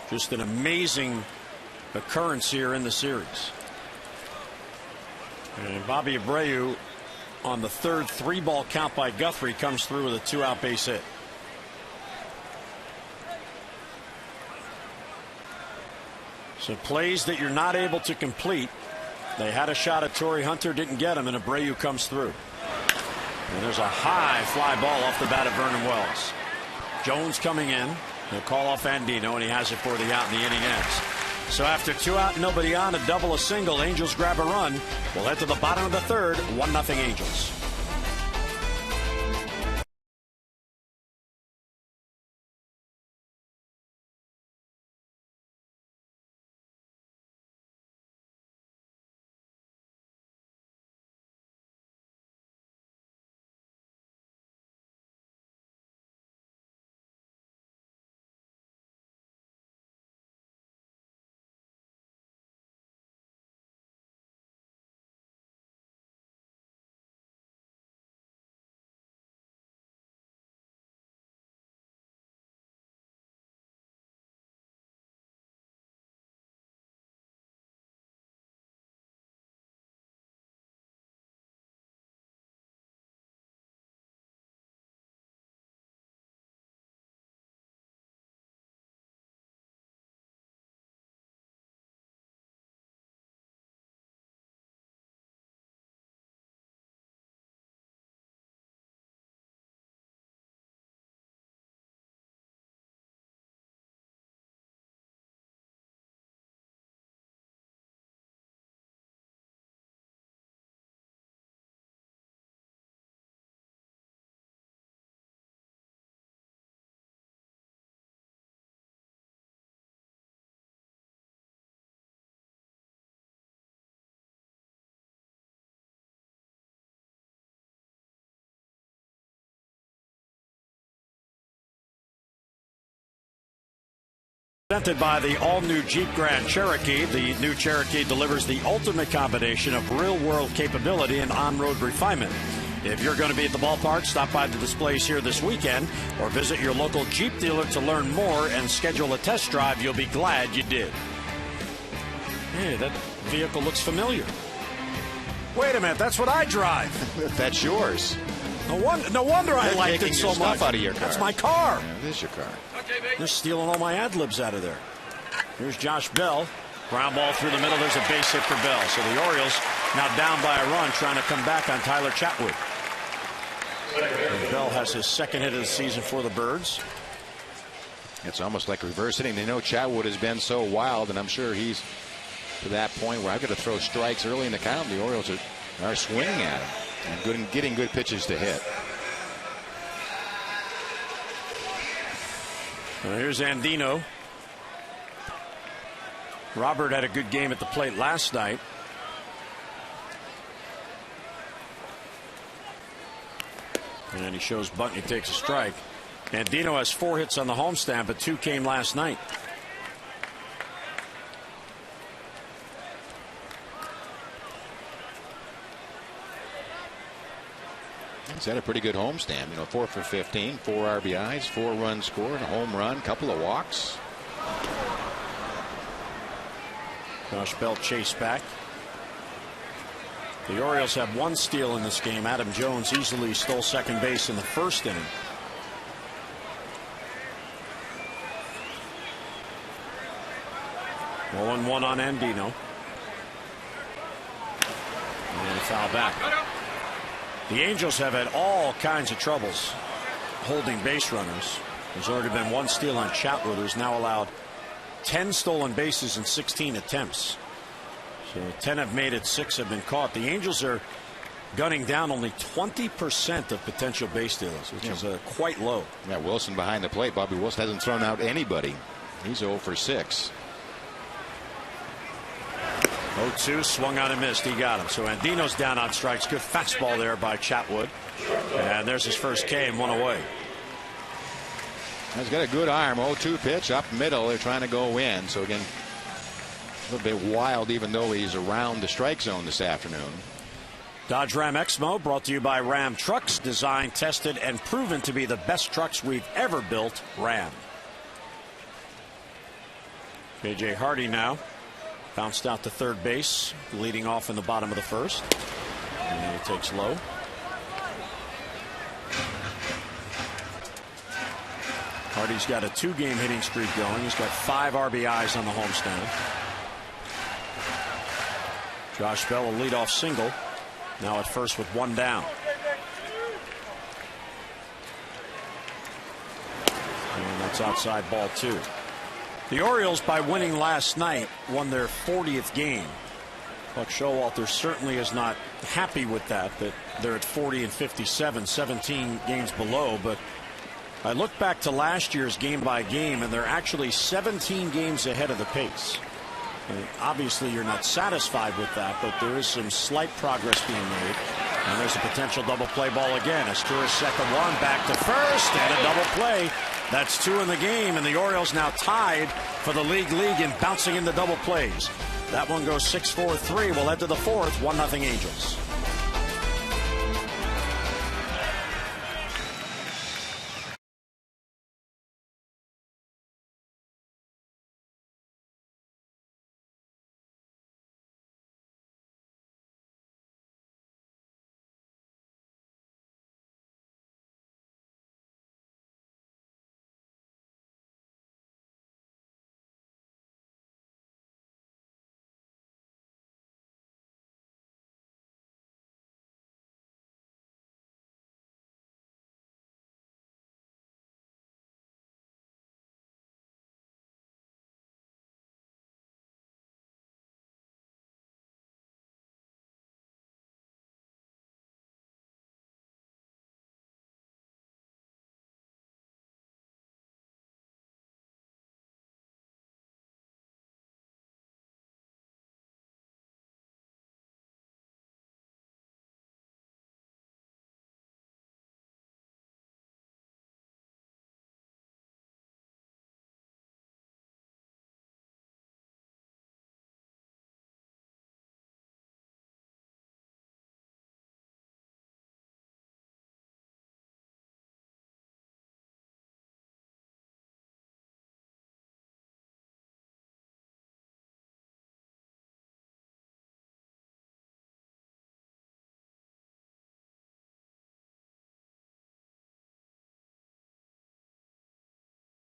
Just an amazing occurrence here in the series. And Bobby Abreu on the third 3-ball count by Guthrie comes through with a 2-out base hit. So plays that you're not able to complete. They had a shot at Torii Hunter, didn't get him, and Abreu comes through. And there's a high fly ball off the bat of Vernon Wells. Jones coming in. He'll call off Andino, and he has it for the out, and the inning ends. So after 2 out, nobody on, a double, a single, Angels grab a run. We'll head to the bottom of the third, 1-0 Angels. Presented by the all-new Jeep Grand Cherokee. The new Cherokee delivers the ultimate combination of real-world capability and on-road refinement. If you're going to be at the ballpark, stop by the displays here this weekend or visit your local Jeep dealer to learn more and schedule a test drive. You'll be glad you did. Hey, that vehicle looks familiar. Wait a minute, that's what I drive. That's yours. No wonder I liked it so much. Stuff out of your car. That's my car. Yeah, it is your car. They're stealing all my ad-libs out of there. Here's Josh Bell. Ground ball through the middle. There's a base hit for Bell. So the Orioles now down by a run, trying to come back on Tyler Chatwood. And Bell has his second hit of the season for the Birds. It's almost like reverse hitting. They know Chatwood has been so wild, and I'm sure he's to that point where I've got to throw strikes early in the count. The Orioles are swinging at him and getting good pitches to hit. Well, here's Andino. Robert had a good game at the plate last night. And he shows Bunting, he takes a strike. Andino has 4 hits on the homestand, but 2 came last night. He's had a pretty good homestand. 4 for 15, 4 RBIs, 4 runs scored, a home run, couple of walks. Josh Bell chased back. The Orioles have 1 steal in this game. Adam Jones easily stole second base in the first inning. Well, 1-1 on Andino. And a foul back. The Angels have had all kinds of troubles holding base runners. There's already been 1 steal on Chatwood, who's now allowed 10 stolen bases in 16 attempts. So 10 have made it, 6 have been caught. The Angels are gunning down only 20% of potential base steals, which is quite low. Yeah, Wilson behind the plate. Bobby Wilson hasn't thrown out anybody. He's 0 for 6. 0-2, swung on and missed. He got him. So Andino's down on strikes. Good fastball there by Chatwood. And there's his first K and 1 away. He's got a good arm. 0-2 pitch up middle. They're trying to go in. So again, a little bit wild, even though he's around the strike zone this afternoon. Dodge Ram Exmo brought to you by Ram Trucks, designed, tested, and proven to be the best trucks we've ever built. Ram. J.J. Hardy now bounced out to third base, leading off in the bottom of the first. And he takes low. Hardy's got a 2-game hitting streak going. He's got 5 RBIs on the homestand. Josh Bell, a leadoff single. Now at first with 1 down. And that's outside ball 2. The Orioles, by winning last night, won their 40th game. Buck Showalter certainly is not happy with that they're at 40 and 57, 17 games below. But I look back to last year's game by game, and they're actually 17 games ahead of the pace. And obviously, you're not satisfied with that, but there is some slight progress being made. And there's a potential double play ball again. IZTURIS second one, back to first, and a double play. That's 2 in the game, and the Orioles now tied for the league in bouncing into double plays. That one goes 6-4-3. We'll head to the 4th, 1-0 Angels.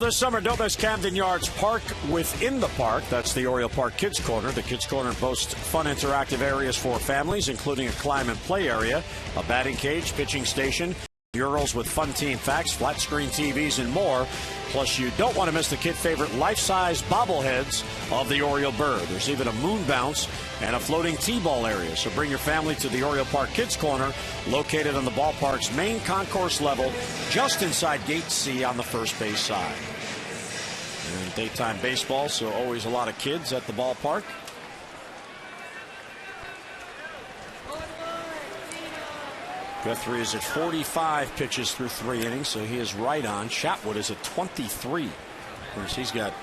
This summer, don't miss Camden Yards Park within the park. That's the Oriole Park Kids Corner. The Kids Corner boasts fun interactive areas for families, including a climb and play area, a batting cage, pitching station, murals with fun team facts, flat screen TVs, and more. Plus, you don't want to miss the kid favorite life-size bobbleheads of the Oriole bird. There's even a moon bounce and a floating T-ball area. So bring your family to the Oriole Park Kids Corner, located on the ballpark's main concourse level, just inside Gate C on the first base side. And daytime baseball, so always a lot of kids at the ballpark. Guthrie is at 45 pitches through 3 innings, so he is right on. Chatwood is at 23. Of course, he's got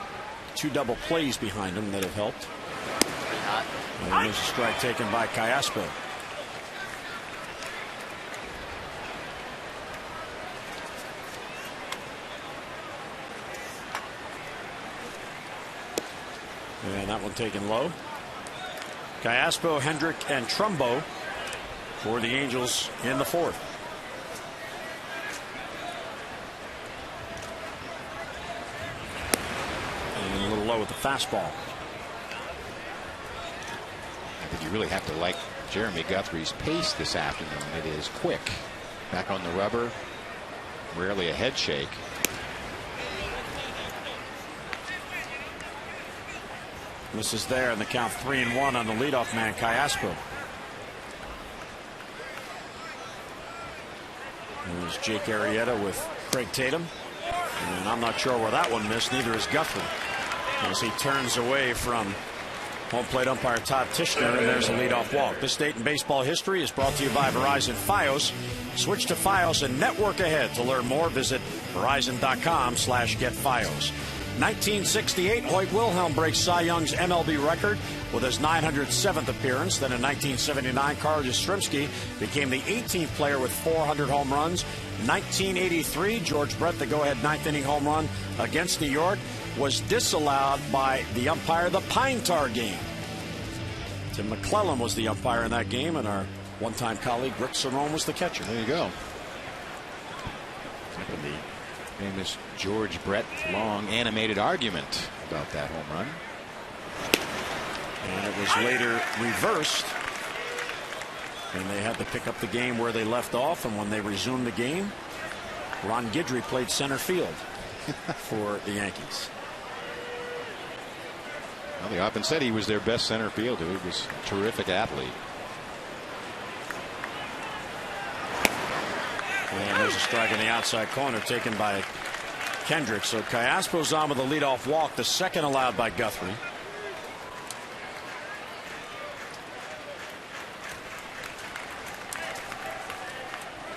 2 double plays behind him that have helped. And there's a strike taken by CALLASPO. And that one taken low. CALLASPO, Hendrick, and Trumbo for the Angels in the 4th. And a little low with the fastball. I think you really have to like Jeremy Guthrie's pace this afternoon. It is quick. Back on the rubber. Rarely a head shake. This is there, and the count 3-1 on the leadoff man, CALLASPO. There's Jake Arrieta with Craig Tatum. And I'm not sure where that one missed. Neither is Guthrie. As he turns away from home plate umpire Todd Tishner, and there's a leadoff walk. This date in baseball history is brought to you by Verizon Fios. Switch to Fios and network ahead. To learn more, visit Verizon.com/getFios. 1968, Hoyt Wilhelm breaks Cy Young's MLB record with his 907th appearance. Then in 1979, Carl Yastrzemski became the 18th player with 400 home runs. 1983, George Brett, the go-ahead 9th inning home run against New York, was disallowed by the umpire, the Pine Tar game. Tim McClellan was the umpire in that game, and our one-time colleague Rick Cerrone was the catcher. There you go. The famous George Brett long animated argument about that home run. And it was later reversed. And they had to pick up the game where they left off. And when they resumed the game, Ron Guidry played center field for the Yankees. Well, they often said he was their best center fielder. He was a terrific athlete. And there's a strike in the outside corner taken by Kendrick. So CALLASPO's on with a leadoff walk, the second allowed by Guthrie.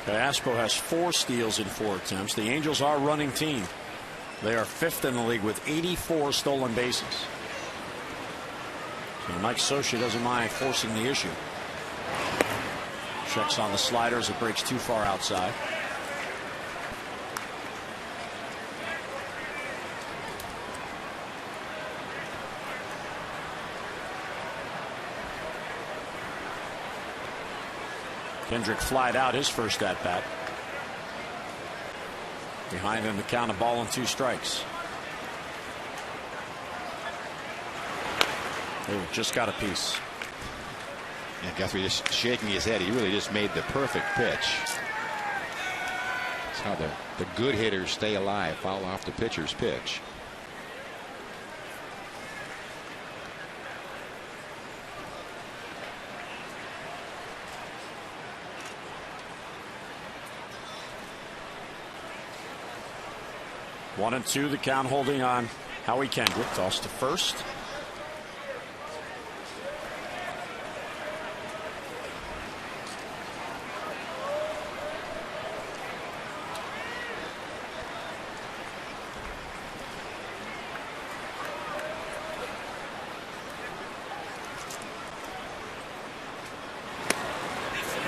CALLASPO has 4 steals in 4 attempts. The Angels are a running team. They are 5th in the league with 84 stolen bases. So Mike Socia doesn't mind forcing the issue. Checks on the slider as it breaks too far outside. Kendrick flied out his first at bat. Behind him, the count of 1-2 strikes. Oh, just got a piece. And Guthrie just shaking his head. He really just made the perfect pitch. That's how the good hitters stay alive, foul off the pitcher's pitch. One and two, the count holding on Howie Kendrick. Toss to first.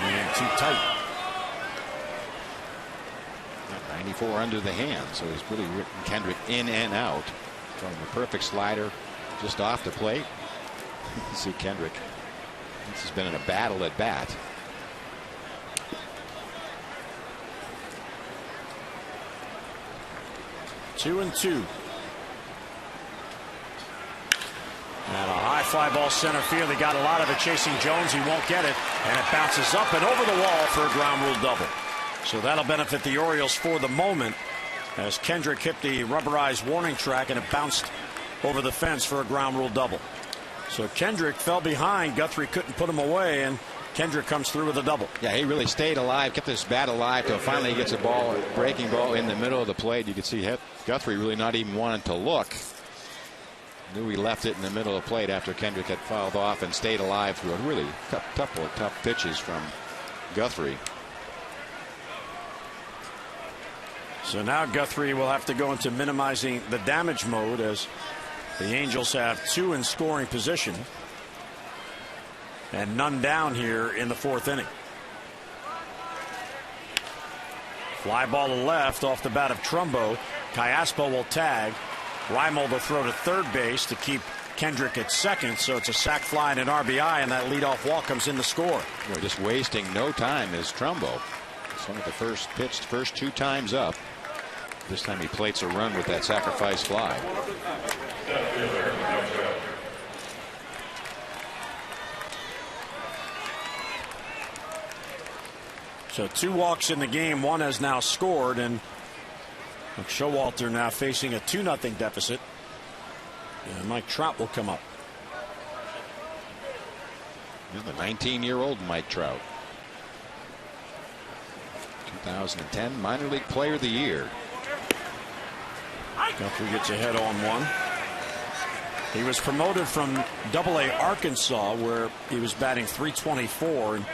And too tight. 94 under the hand, so he's really written Kendrick in and out. Throwing the perfect slider just off the plate. You see Kendrick. This has been in a battle at bat. 2-2. And a high fly ball center field. He got a lot of it chasing Jones. He won't get it. And it bounces up and over the wall for a ground rule double. So that'll benefit the Orioles for the moment, as Kendrick hit the rubberized warning track and it bounced over the fence for a ground rule double. So Kendrick fell behind. Guthrie couldn't put him away, and Kendrick comes through with a double. Yeah, he really stayed alive, kept this bat alive till finally he gets a ball, breaking ball in the middle of the plate. You could see Guthrie really not even wanting to look. Knew he left it in the middle of the plate after Kendrick had fouled off, and stayed alive through a really tough pitches from Guthrie. So now Guthrie will have to go into minimizing the damage mode, as the Angels have 2 in scoring position and none down here in the 4th inning. Fly ball to left off the bat of Trumbo. CALLASPO will tag. REIMOLD will throw to third base to keep Kendrick at second. So it's a sac fly and an RBI, and that leadoff walk comes in to score. We're just wasting no time is Trumbo. It's only the first pitch, first 2 times up. This time he plates a run with that sacrifice fly. So 2 walks in the game. 1 has now scored, and Showalter now facing a 2-0 deficit. And Mike Trout will come up. The 19-year-old Mike Trout. 2010 minor league player of the year. Guthrie gets ahead on 1. He was promoted from AA Arkansas, where he was batting .324, and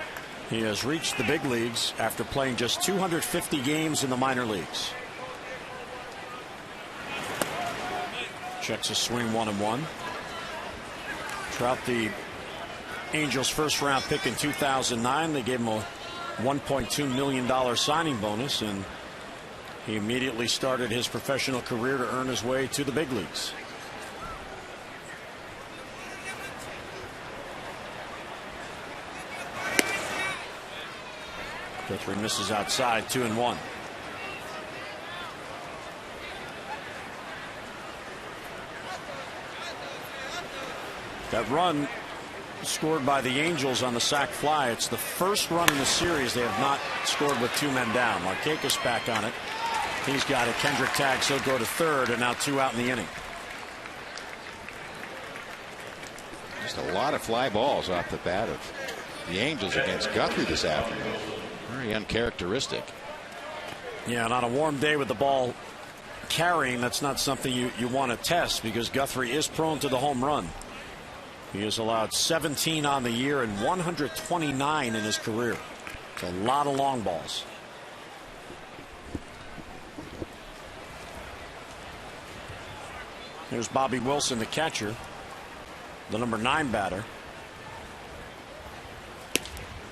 he has reached the big leagues after playing just 250 games in the minor leagues. Checks a swing 1-1. Trout, the Angels' first-round pick in 2009. They gave him a $1.2 million signing bonus, and he immediately started his professional career to earn his way to the big leagues. Guthrie misses outside, 2-1. That run scored by the Angels on the sac fly. It's the first run in the series they have not scored with 2 men down. Markakis back on it. He's got it. Kendrick tags. He'll go to third, and now 2 out in the inning. Just a lot of fly balls off the bat of the Angels against Guthrie this afternoon. Very uncharacteristic. Yeah, and on a warm day with the ball carrying, that's not something you want to test, because Guthrie is prone to the home run. He has allowed 17 on the year and 129 in his career. It's a lot of long balls. Here's Bobby Wilson, the catcher, the number 9 batter.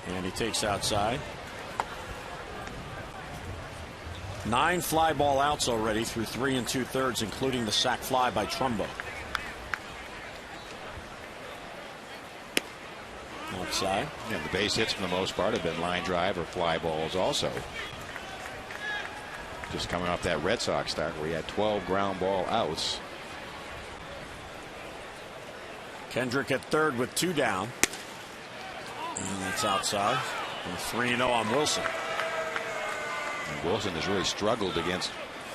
And he takes outside. 9 fly ball outs already through 3 2/3, including the sac fly by Trumbo. Outside. Yeah, the base hits for the most part have been line drive or fly balls also. Just coming off that Red Sox start where he had 12 ground ball outs. Kendrick at third with 2 down. And that's outside. And 3-0 on Wilson. And Wilson has really struggled against,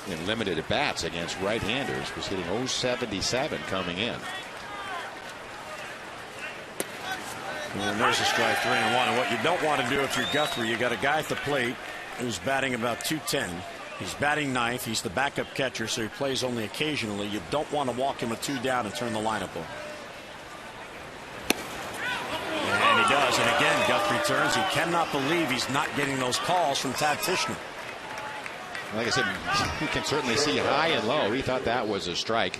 in limited at bats against right-handers. Was hitting .077 coming in. And there's a strike, 3-1. And what you don't want to do if you're Guthrie, you got a guy at the plate who's batting about 210. He's batting 9th. He's the backup catcher, so he plays only occasionally. You don't want to walk him with 2 down and turn the lineup over. And he does. And again, Guthrie turns. He cannot believe he's not getting those calls from Tad Tishner. Like I said, you can certainly see high and low. He thought that was a strike.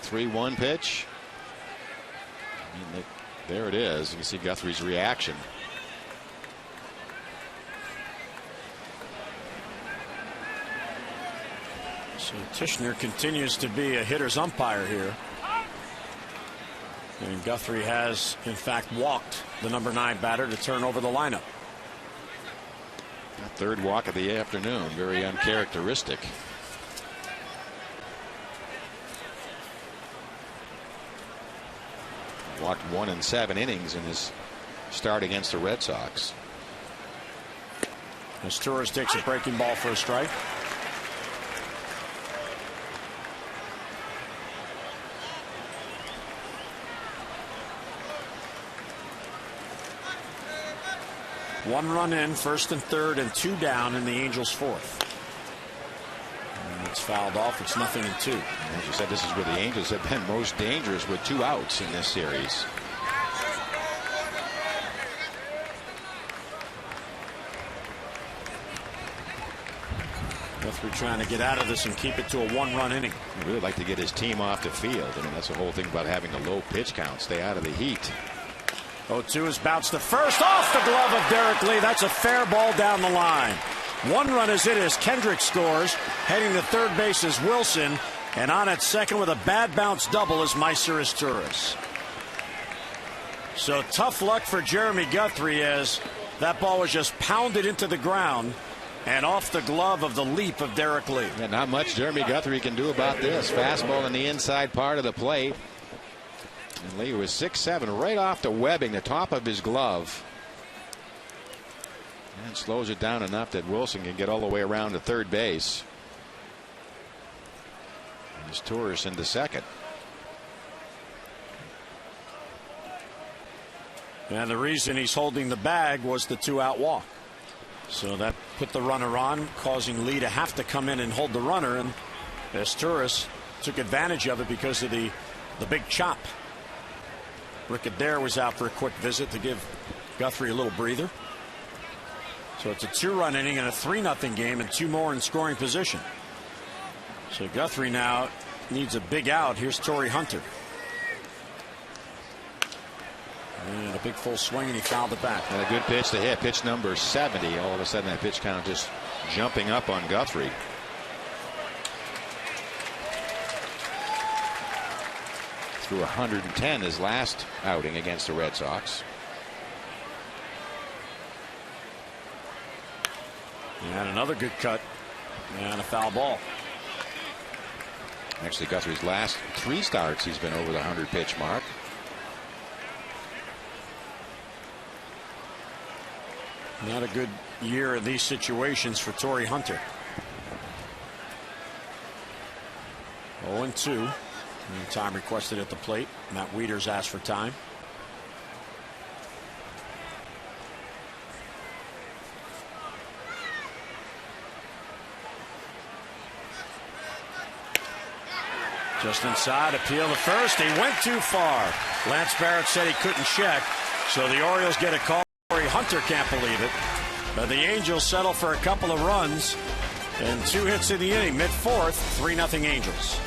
3-1 pitch. I mean, there it is. You can see Guthrie's reaction. So Tishner continues to be a hitter's umpire here. And Guthrie has, in fact, walked the number 9 batter to turn over the lineup. That third walk of the afternoon, very uncharacteristic. Walked 1 in 7 innings in his start against the Red Sox. IZTURIS takes a breaking ball for a strike. One run in, first and third, and 2 down in the Angels' 4th. And it's fouled off. It's 0-2. As you said, this is where the Angels have been most dangerous with 2 outs in this series. Guthrie trying to get out of this and keep it to a 1-run inning. He'd really like to get his team off the field. I mean, that's the whole thing about having a low pitch count. Stay out of the heat. 0-2 is bounced to first, off the glove of Derek Lee. That's a fair ball down the line. 1 run is in as KENDRICK scores. Heading to third base is Wilson. And on at second with a bad bounce double is MAICER IZTURIS. So tough luck for Jeremy Guthrie as that ball was just pounded into the ground and off the glove of the leap of Derek Lee. Yeah, not much Jeremy Guthrie can do about this. Fastball in the inside part of the plate. And Lee was 6'7", right off the webbing, the top of his glove. And slows it down enough that Wilson can get all the way around to third base. And IZTURIS into second. And the reason he's holding the bag was the 2-out walk. So that put the runner on, causing Lee to have to come in and hold the runner. And IZTURIS took advantage of it because of the big chop. Rick Adair was out for a quick visit to give Guthrie a little breather. So it's a 2-run inning and a 3-0 game and 2 more in scoring position. So Guthrie now needs a big out. Here's Torii Hunter. And a big full swing, and he fouled it back. And a good pitch to hit. Pitch number 70. All of a sudden that pitch count just jumping up on Guthrie. Threw 110 his last outing against the Red Sox. And another good cut and a foul ball. Actually, Guthrie's last 3 starts, he's been over the 100 pitch mark. Not a good year in these situations for Torii Hunter. 0-2. Time requested at the plate. Matt Wieters asked for time. Just inside, appeal to first. He went too far. Lance Barrett said he couldn't check, so the Orioles get a call. Torii Hunter can't believe it. But the Angels settle for a couple of runs and 2 hits in the inning. Mid-4th, 3-0 Angels.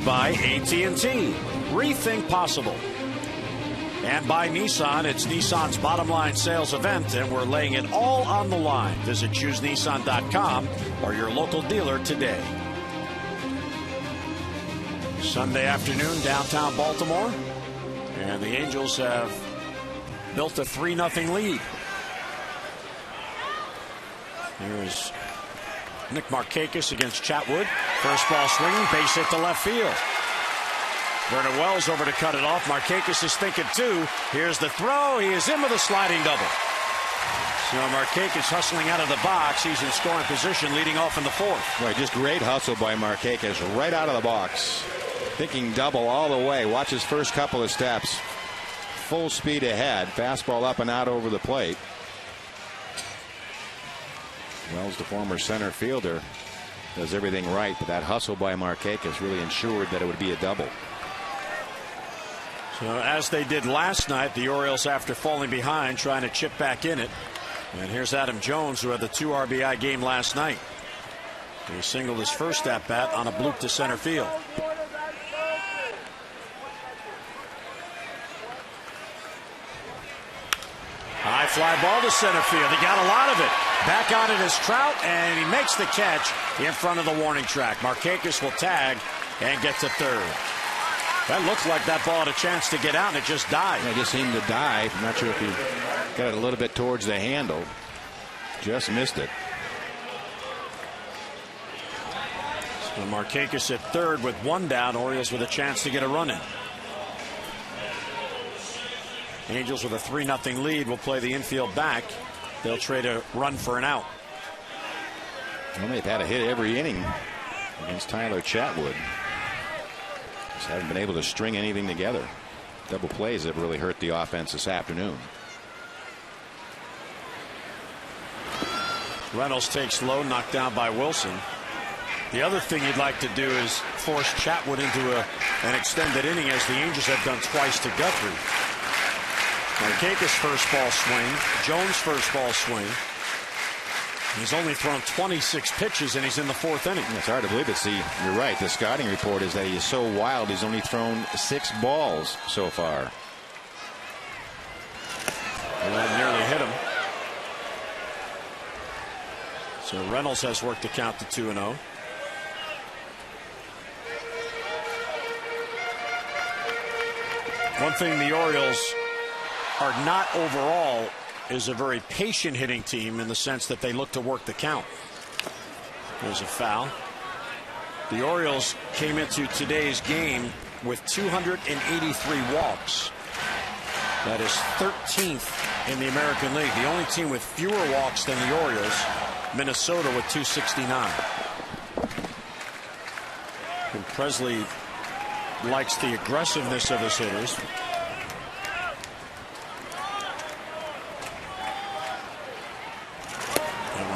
By AT&T. Rethink possible. And by Nissan, it's Nissan's bottom line sales event, and we're laying it all on the line. Visit ChooseNissan.com or your local dealer today. Sunday afternoon, downtown Baltimore, and the Angels have built a 3-0 lead. Here's Nick Markakis against Chatwood. First ball swinging, base hit to left field. Vernon Wells over to cut it off. Markakis is thinking too. Here's the throw. He is in with a sliding double. So Markakis hustling out of the box. He's in scoring position, leading off in the fourth. Right, just great hustle by Markakis right out of the box. Thinking double all the way. Watch his first couple of steps. Full speed ahead. Fastball up and out over the plate. Wells, the former center fielder, does everything right, but that hustle by Markakis really ensured that it would be a double. So as they did last night, the Orioles, after falling behind, trying to chip back in it. And here's Adam Jones, who had the 2 RBI game last night. He singled his first at bat on a bloop to center field. High fly ball to center field. He got a lot of it. Back on it is Trout, and he makes the catch in front of the warning track. Markakis will tag and get to third. That looks like that ball had a chance to get out, and it just died. Yeah, it just seemed to die. I'm not sure if he got it a little bit towards the handle. Just missed it. So Markakis at third with 1 down. Orioles with a chance to get a run in. Angels with a 3-0 lead will play the infield back. They'll trade a run for an out. Well, they've had a hit every inning against Tyler Chatwood. Just haven't been able to string anything together. Double plays have really hurt the offense this afternoon. Reynolds takes low, knocked down by Wilson. The other thing you'd like to do is force Chatwood into an extended inning, as the Angels have done twice to Guthrie. Markakis' first ball swing, Jones' first ball swing. He's only thrown 26 pitches, and he's in the 4th inning. It's hard to believe it. See, you're right. The scouting report is that he is so wild, he's only thrown 6 balls so far. And that nearly hit him. So Reynolds has worked the count to 2-0. One thing the Orioles are not overall is a very patient hitting team, in the sense that they look to work the count. There's a foul. The Orioles came into today's game with 283 walks. That is 13th in the American League. The only team with fewer walks than the Orioles, Minnesota, with 269. And Presley likes the aggressiveness of his hitters.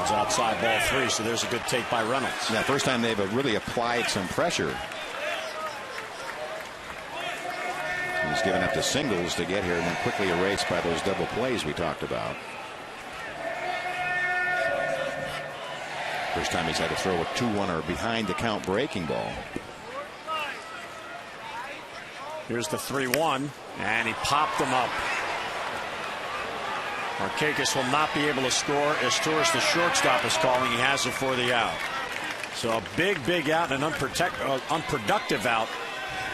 Outside ball 3, so there's a good take by Reynolds. Yeah, first time they've really applied some pressure. He's given up the singles to get here, and then quickly erased by those double plays we talked about. First time he's had to throw a 2-1 or behind the count breaking ball. Here's the 3-1, and he popped him up. Markakis will not be able to score. IZTURIS, the shortstop, is calling. He has it for the out. So a big out, and an unproductive out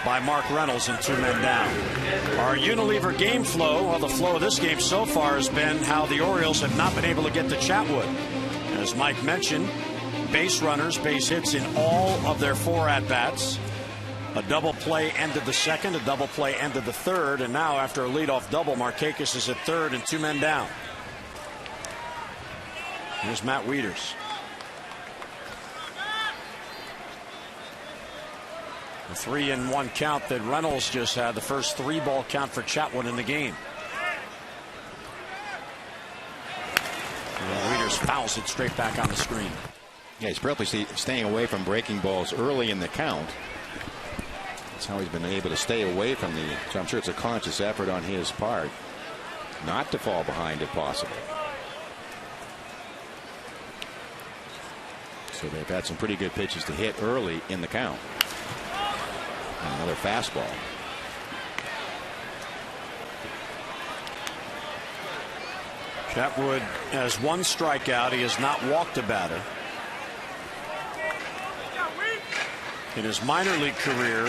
by Mark Reynolds, and 2 men down. Our Unilever game flow, well, the flow of this game so far has been how the Orioles have not been able to get to Chatwood. As Mike mentioned, base runners, base hits in all of their 4 at-bats. A double play ended the second, a double play ended the third, and now after a leadoff double, Markakis is at third and 2 men down. Here's Matt Wieters. The 3-1 count that Reynolds just had, the first 3-ball count for Chatwood in the game. And Wieters fouls it straight back on the screen. Yeah, he's probably staying away from breaking balls early in the count. That's how he's been able to stay away from the. So I'm sure it's a conscious effort on his part not to fall behind if possible. So they've had some pretty good pitches to hit early in the count. And another fastball. Chatwood has 1 strikeout. He has not walked a batter. In his minor league career,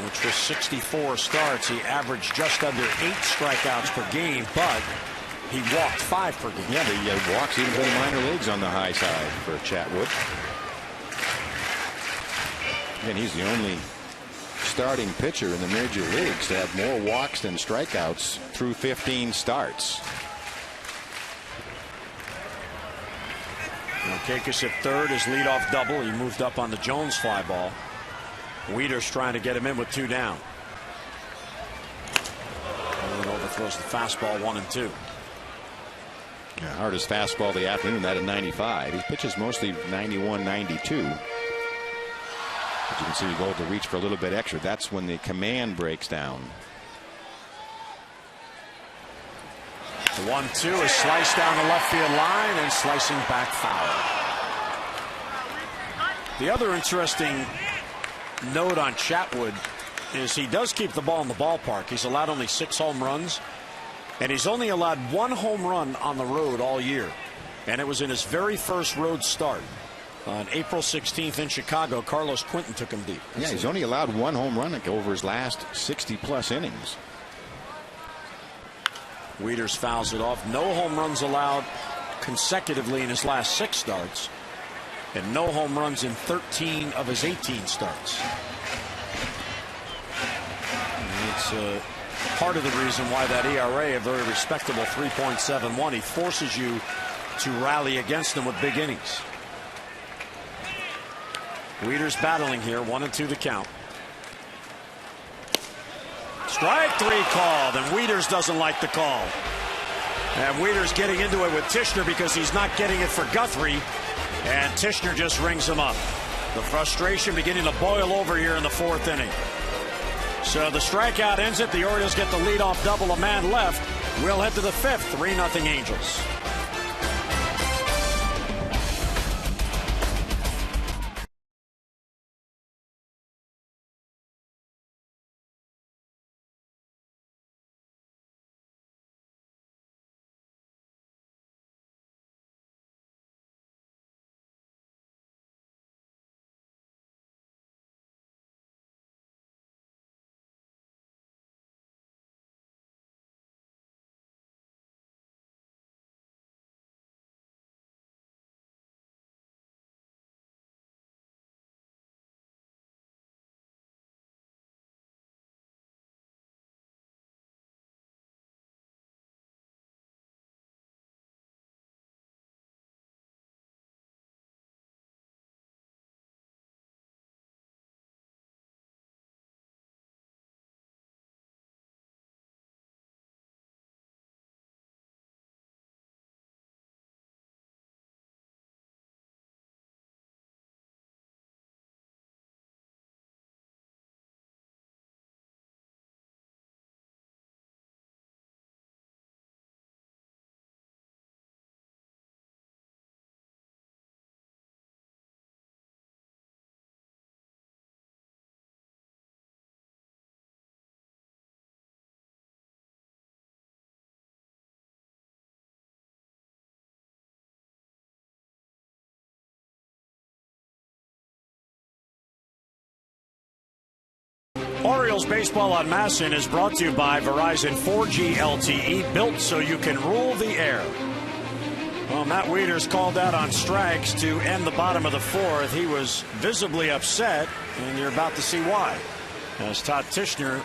which was 64 starts, he averaged just under 8 strikeouts per game, but he walked 5 per game. Yeah, the walks even in the minor leagues on the high side for Chatwood. And he's the only starting pitcher in the major leagues to have more walks than strikeouts through 15 starts. Kakis at third, his leadoff double. He moved up on the Jones fly ball. WIETERSC trying to get him in with 2 down. And overthrows the fastball 1-2. Yeah, hardest fastball of the afternoon, that at 95. He pitches mostly 91, 92. But you can see he goes to reach for a little bit extra. That's when the command breaks down. The 1-2 is sliced down the left field line and slicing back foul. The other interesting note on Chatwood is he does keep the ball in the ballpark. He's allowed only 6 home runs, and he's only allowed 1 home run on the road all year, and it was in his very first road start on April 16th in Chicago. Carlos Quinton took him deep. Yeah, he's only allowed 1 home run over his last 60+ innings. WIETERSC fouls it off. No home runs allowed consecutively in his last 6 starts, and no home runs in 13 of his 18 starts. And it's part of the reason why that ERA, a very respectable 3.71, he forces you to rally against him with big innings. WIETERSC battling here, 1-2 the count. Strike 3 called, and WIETERSC doesn't like the call. And WIETERSC getting into it with Tichenor because he's not getting it for Guthrie, and Tichenor just rings him up. The frustration beginning to boil over here in the 4th inning. So the strikeout ends it. The Orioles get the leadoff double, a man left. We'll head to the 5th, 3-0 Angels. Orioles Baseball on MASN is brought to you by Verizon 4G LTE, built so you can rule the air. Well, Matt WIETERSC called out on strikes to end the bottom of the 4th. He was visibly upset, and you're about to see why, as Todd Tichenor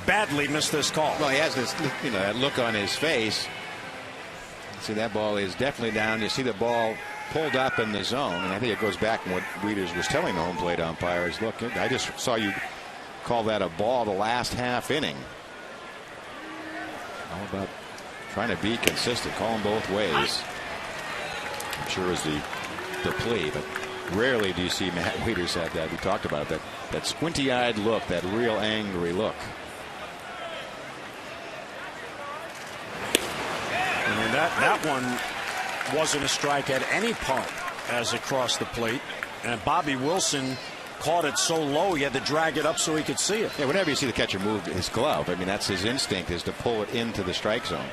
badly missed this call. Well, he has this, that look on his face. See, that ball is definitely down. You see the ball pulled up in the zone, and I think it goes back to what WIETERSC was telling the home plate umpires. Look, I just saw you call that a ball the last half inning. All about trying to be consistent, call them both ways. I'm sure is the plea, but rarely do you see Matt WIETERSC have that. We talked about it, that squinty-eyed look, that real angry look. And that one wasn't a strike at any part as it crossed the plate, and Bobby Wilson caught it so low he had to drag it up so he could see it. Yeah, whenever you see the catcher move his glove, I mean, that's his instinct, is to pull it into the strike zone.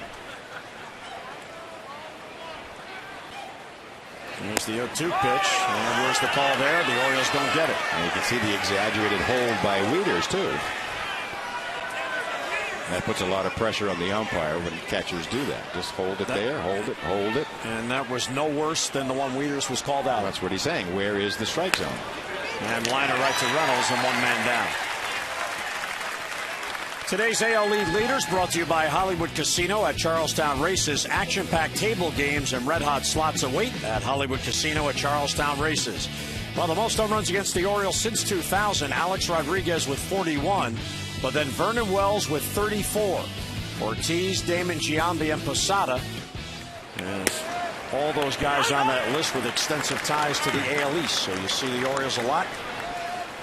There's the 0-2 pitch, and where's the call there? The Orioles don't get it. And you can see the exaggerated hold by Wieters, too. That puts a lot of pressure on the umpire when catchers do that. Just hold it there, hold it, hold it. And that was no worse than the one Wieters was called out. That's what he's saying. Where is the strike zone? And liner right to Reynolds and 1 man down. Today's AL League leaders brought to you by Hollywood Casino at Charlestown Races. Action-packed table games and red-hot slots await at Hollywood Casino at Charlestown Races. Well, the most home runs against the Orioles since 2000, Alex Rodriguez with 41, but then Vernon Wells with 34. Ortiz, Damon, Giambi, and Posada. And all those guys on that list with extensive ties to the AL East. So you see the Orioles a lot.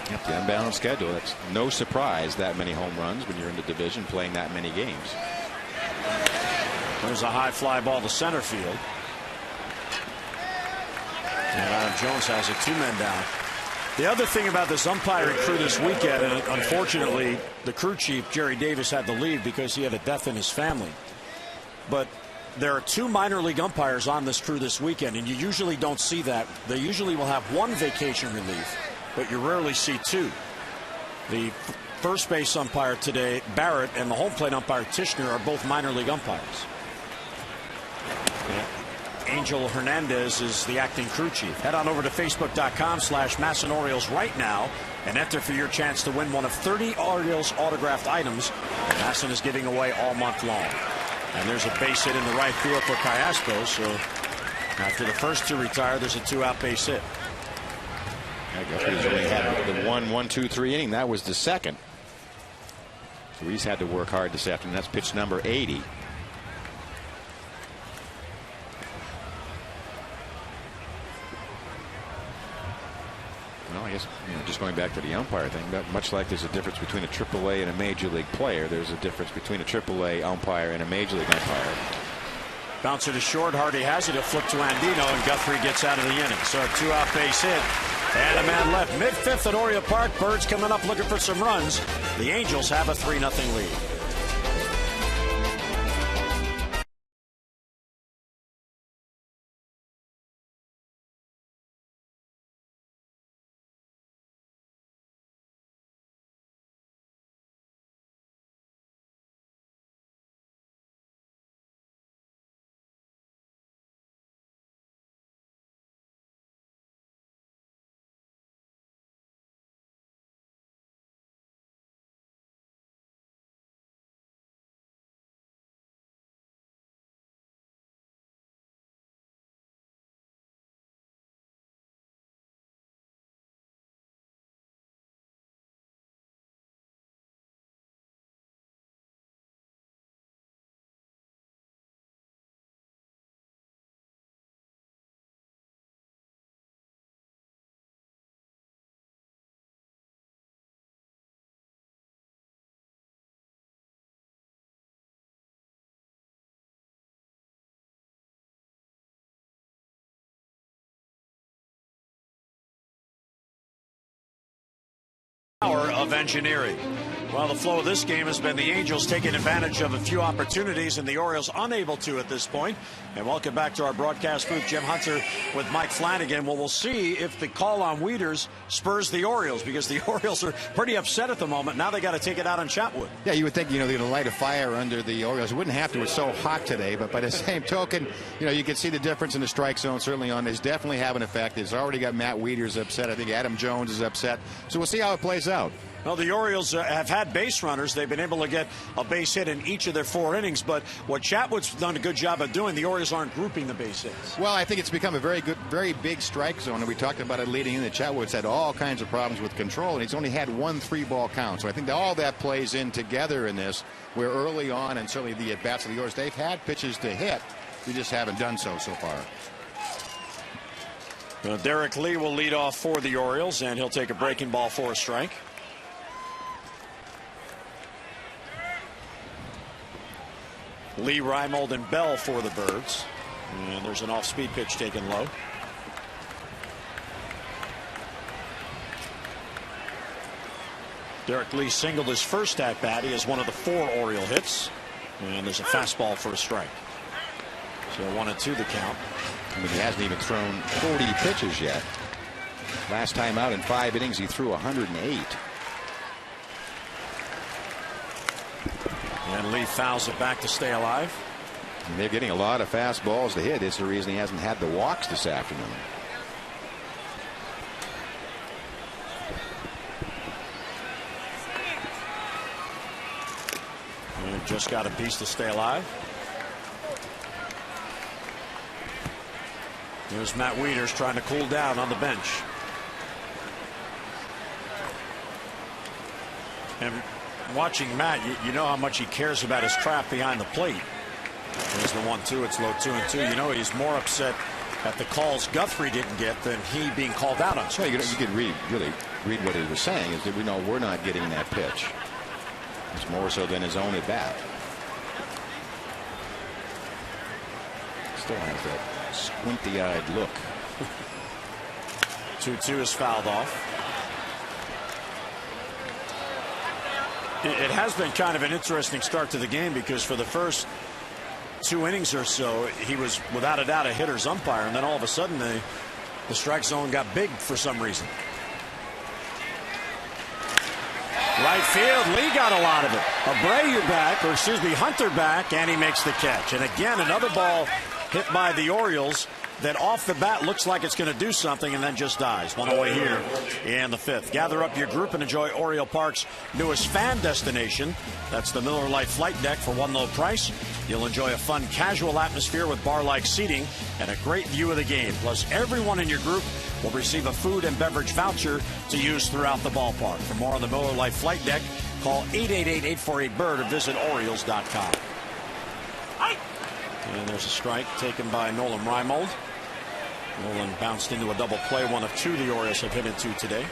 Yep, the unbalanced schedule. That's no surprise, that many home runs when you're in the division playing that many games. There's a high fly ball to center field. And Adam Jones has it, 2 men down. The other thing about this umpiring crew this weekend, and unfortunately the crew chief Jerry Davis had to leave because he had a death in his family, but there are 2 minor league umpires on this crew this weekend, and you usually don't see that. They usually will have 1 vacation relief, but you rarely see 2. The first base umpire today, Barrett, and the home plate umpire, Tishner, are both minor league umpires. Angel Hernandez is the acting crew chief. Head on over to Facebook.com/Masson Orioles right now and enter for your chance to win one of 30 Orioles autographed items that Masson is giving away all month long. And there's a base hit in the right field for CALLASPO, so after the first 2 retire, there's a 2-out base hit. Guthrie's only had the 1-2-3 inning. That was the second. So he's had to work hard this afternoon. That's pitch number 80. Well, I guess just going back to the umpire thing, but much like there's a difference between a AAA and a major league player, there's a difference between a AAA umpire and a major league umpire. Bouncer to short. Hardy has it. A flip to Andino, and Guthrie gets out of the inning. So a 2-out base hit. And a man left. Mid-5th at Oriole Park. Birds coming up looking for some runs. The Angels have a 3-0 lead. Power of engineering. Well, the flow of this game has been the Angels taking advantage of a few opportunities and the Orioles unable to at this point. And welcome back to our broadcast booth. Jim Hunter with Mike Flanagan. Well, we'll see if the call on Wieters spurs the Orioles, because the Orioles are pretty upset at the moment. Now they got to take it out on Chatwood. Yeah, you would think, they're going to light a fire under the Orioles. It wouldn't have to. It's so hot today. But by the same token, you can see the difference in the strike zone certainly on this. Definitely have an effect. It's already got Matt Wieters upset. I think Adam Jones is upset. So we'll see how it plays out. Well, the Orioles have had base runners. They've been able to get a base hit in each of their 4 innings. But what Chatwood's done a good job of doing, the Orioles aren't grouping the base hits. Well, I think it's become a very big strike zone. And we talked about it leading in. The Chatwood's had all kinds of problems with control, and he's only had 1 3-ball count. So I think that all that plays in together in this, where early on, and certainly the at-bats of the Orioles, they've had pitches to hit. We just haven't done so far. Derek Lee will lead off for the Orioles, and he'll take a breaking ball for a strike. Lee, REIMOLD, and Bell for the Birds. And there's an off-speed pitch taken low. Derek Lee singled his first at-bat. He has one of the 4 Oriole hits. And there's a fastball for a strike. So 1-2 the count. I mean, he hasn't even thrown 40 pitches yet. Last time out in 5 innings, he threw 108. And Lee fouls it back to stay alive. And they're getting a lot of fast balls to hit. It's the reason he hasn't had the walks this afternoon. And just got a piece to stay alive. Here's Matt Wieters trying to cool down on the bench. And watching Matt, you know how much he cares about his craft behind the plate. There's the 1-2. It's low 2-2. You know he's more upset at the calls Guthrie didn't get than he being called out on. So you could really read what he was saying is that we know we're not getting that pitch. It's more so than his own at bat. Still has that squinty-eyed look. 2-2 is fouled off. It has been kind of an interesting start to the game because for the first 2 innings or so, he was without a doubt a hitter's umpire, and then all of a sudden the strike zone got big for some reason. Right field, Lee got a lot of it. ABREU back, or excuse me, Hunter back, and he makes the catch. And again, another ball hit by the Orioles that off the bat looks like it's going to do something and then just dies. One away here in the 5th. Gather up your group and enjoy Oriole Park's newest fan destination. That's the Miller Lite Flight Deck for one low price. You'll enjoy a fun, casual atmosphere with bar-like seating and a great view of the game. Plus, everyone in your group will receive a food and beverage voucher to use throughout the ballpark. For more on the Miller Lite Flight Deck, call 888-848-BIRD or visit Orioles.com. And there's a strike taken by Nolan REIMOLD. Nolan bounced into a double play, one of 2 the Orioles have hit into today.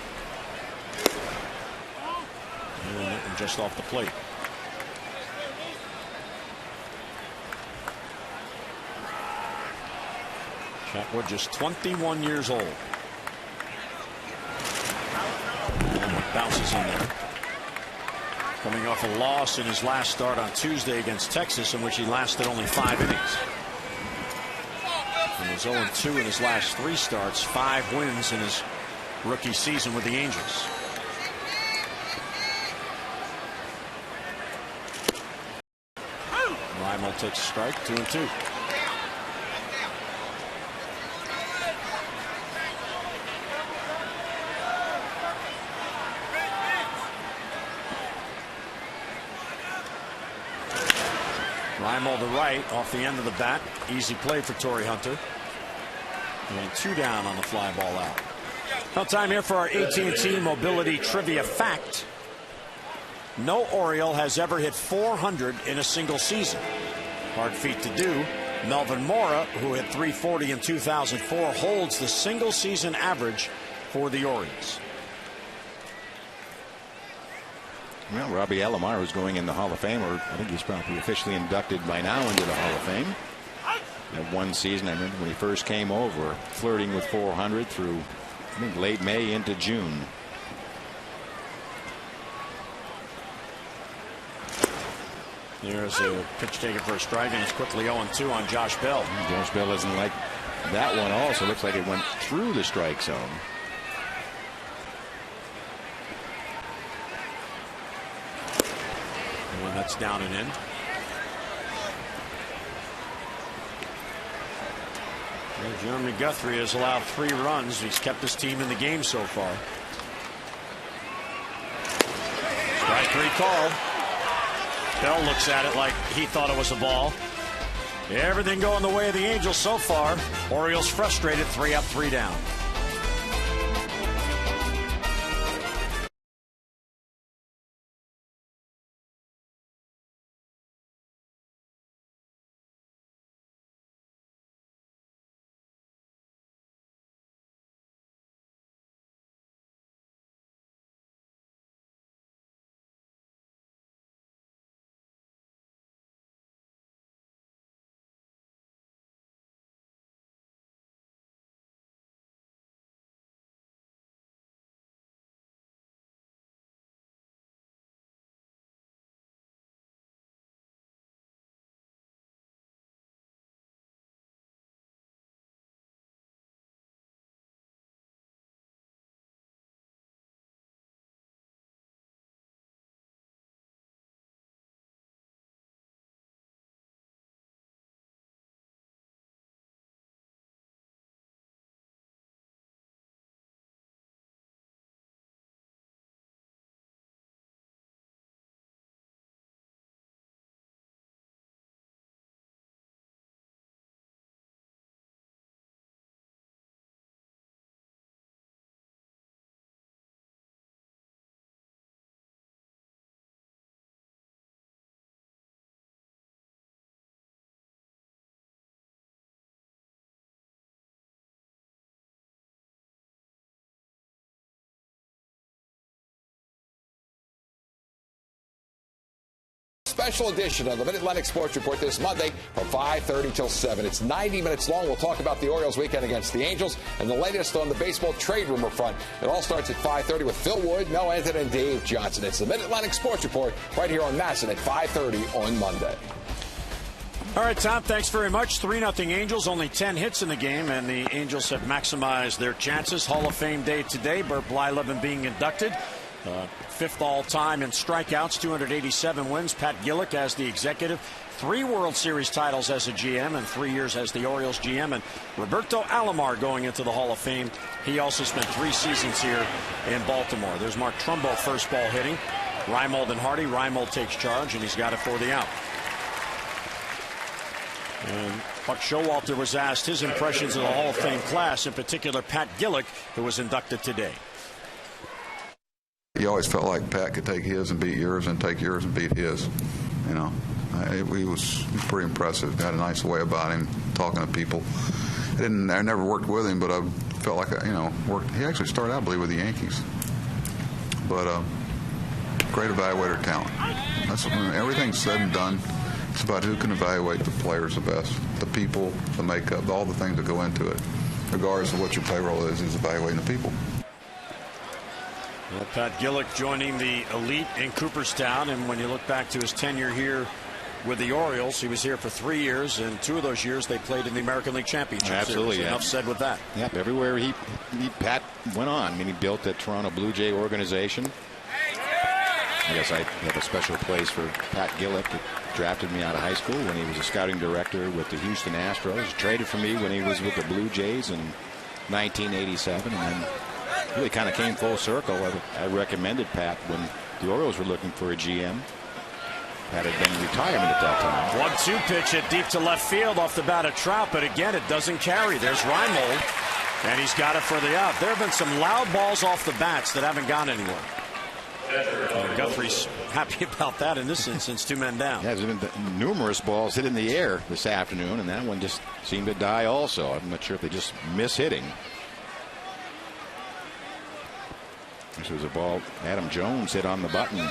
And just off the plate. Chatwood just 21 years old. And bounces in there. Coming off a loss in his last start on Tuesday against Texas, in which he lasted only 5 innings. And he's 0-2 in his last 3 starts, 5 wins in his rookie season with the Angels. REIMOLD takes a strike, 2-2. REIMOLD to right off the end of the bat. Easy play for Torii Hunter. And 2 down on the fly ball out. Well, time here for our AT&T Mobility Trivia Fact. No Oriole has ever hit 400 in a single season. Hard feat to do. Melvin Mora, who hit 340 in 2004, holds the single season average for the Orioles. Well, Robbie Alomar, who's going in the Hall of Fame, or I think he's probably officially inducted by now into the Hall of Fame. That one season, I remember when he first came over, flirting with 400 through, I think, late May into June. There's a pitch taken for a strike, and it's quickly 0-2 on Josh Bell. Josh Bell doesn't like that one also. Looks like it went through the strike zone. And that's down and in. Well, Jeremy Guthrie has allowed 3 runs. He's kept his team in the game so far. Strike 3 call. Bell looks at it like he thought it was a ball. Everything going the way of the Angels so far. Orioles frustrated, 3 up, 3 down. special edition of the Mid-Atlantic Sports Report this Monday from 5:30 till 7. It's 90 minutes long. We'll talk about the Orioles weekend against the Angels and the latest on the baseball trade rumor front. It all starts at 5:30 with Phil Wood, Mel Anthony, and Dave Johnson. It's the Mid-Atlantic Sports Report right here on MASN at 5:30 on Monday. All right, Tom, thanks very much. 3-0 Angels, only 10 hits in the game, and the Angels have maximized their chances. Hall of Fame day today. Bert Blyleven being inducted. Fifth all-time in strikeouts, 287 wins. Pat Gillick as the executive. 3 World Series titles as a GM and 3 years as the Orioles GM. And Roberto Alomar going into the Hall of Fame. He also spent 3 seasons here in Baltimore. There's Mark Trumbo first ball hitting. REYNOLDS and Hardy. REYMOLD takes charge, and he's got it for the out. And Buck Showalter was asked his impressions of the Hall of Fame class, in particular Pat Gillick, who was inducted today. You always felt like Pat could take his and beat yours and take yours and beat his. You know, he was pretty impressive. Got a nice way about him, talking to people. I never worked with him, but I felt like he actually started out, I believe, with the Yankees. But great evaluator talent. That's when everything's said and done. It's about who can evaluate the players the best, the people, the makeup, all the things that go into it. Regardless of what your payroll is evaluating the people. Well, Pat Gillick joining the elite in Cooperstown, and when you look back to his tenure here with the Orioles, he was here for 3 years, and 2 of those years they played in the American League Championship. Absolutely, Series. yeah. Enough said with that. Yep, everywhere Pat went on. I mean, he built the Toronto Blue Jay organization. I guess I have a special place for Pat Gillick, who drafted me out of high school when he was a scouting director with the Houston Astros. Traded for me when he was with the Blue Jays in 1987, and then really kind of came full circle. I recommended Pat when the Orioles were looking for a GM. Pat had been in retirement at that time. 1-2 pitch hit deep to left field off the bat of Trout, but again, it doesn't carry. There's REIMOLD, and he's got it for the out. There have been some loud balls off the bats that haven't gone anywhere. Guthrie's happy about that in this instance. 2 men down. Yeah, there's been numerous balls hit in the air this afternoon, and that one just seemed to die also. I'm not sure if they just miss hitting. This was a ball Adam Jones hit on the button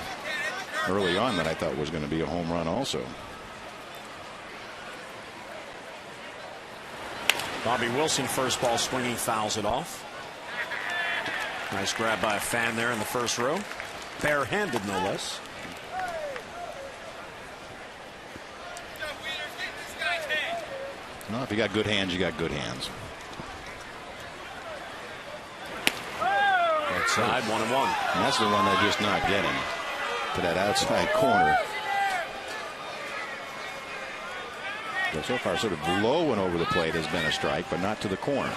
early on that I thought was going to be a home run also. Bobby Wilson, first ball swinging, fouls it off. Nice grab by a fan there in the first row. Barehanded, no less. Well, if you got good hands, you got good hands. Outside, 1-1. And that's the one they're just not getting to that outside corner. So far, sort of low and over the plate has been a strike, but not to the corner.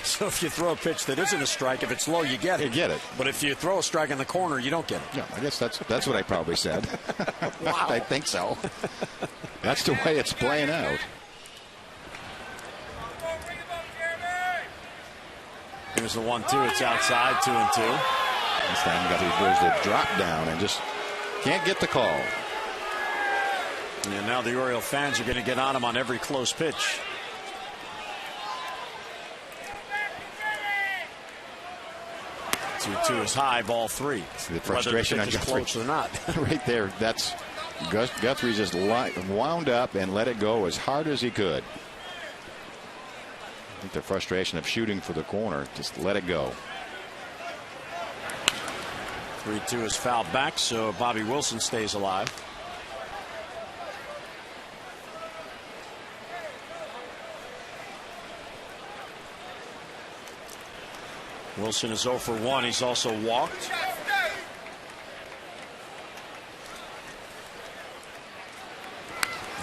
So if you throw a pitch that isn't a strike, if it's low, you get it. You get it. But if you throw a strike in the corner, you don't get it. Yeah, I guess that's what I probably said. Wow. I think so. That's the way it's playing out. Here's the 1-2. It's outside, 2-2. This time there's the drop down and just can't get the call. And now the Oriole fans are going to get on him on every close pitch. 2-2 is high, ball 3. The frustration on Guthrie. Close or not. Right there. That's Guthrie just wound up and let it go as hard as he could. I think the frustration of shooting for the corner, just let it go. 3-2 is fouled back, so Bobby Wilson stays alive. Wilson is 0 for 1. He's also walked.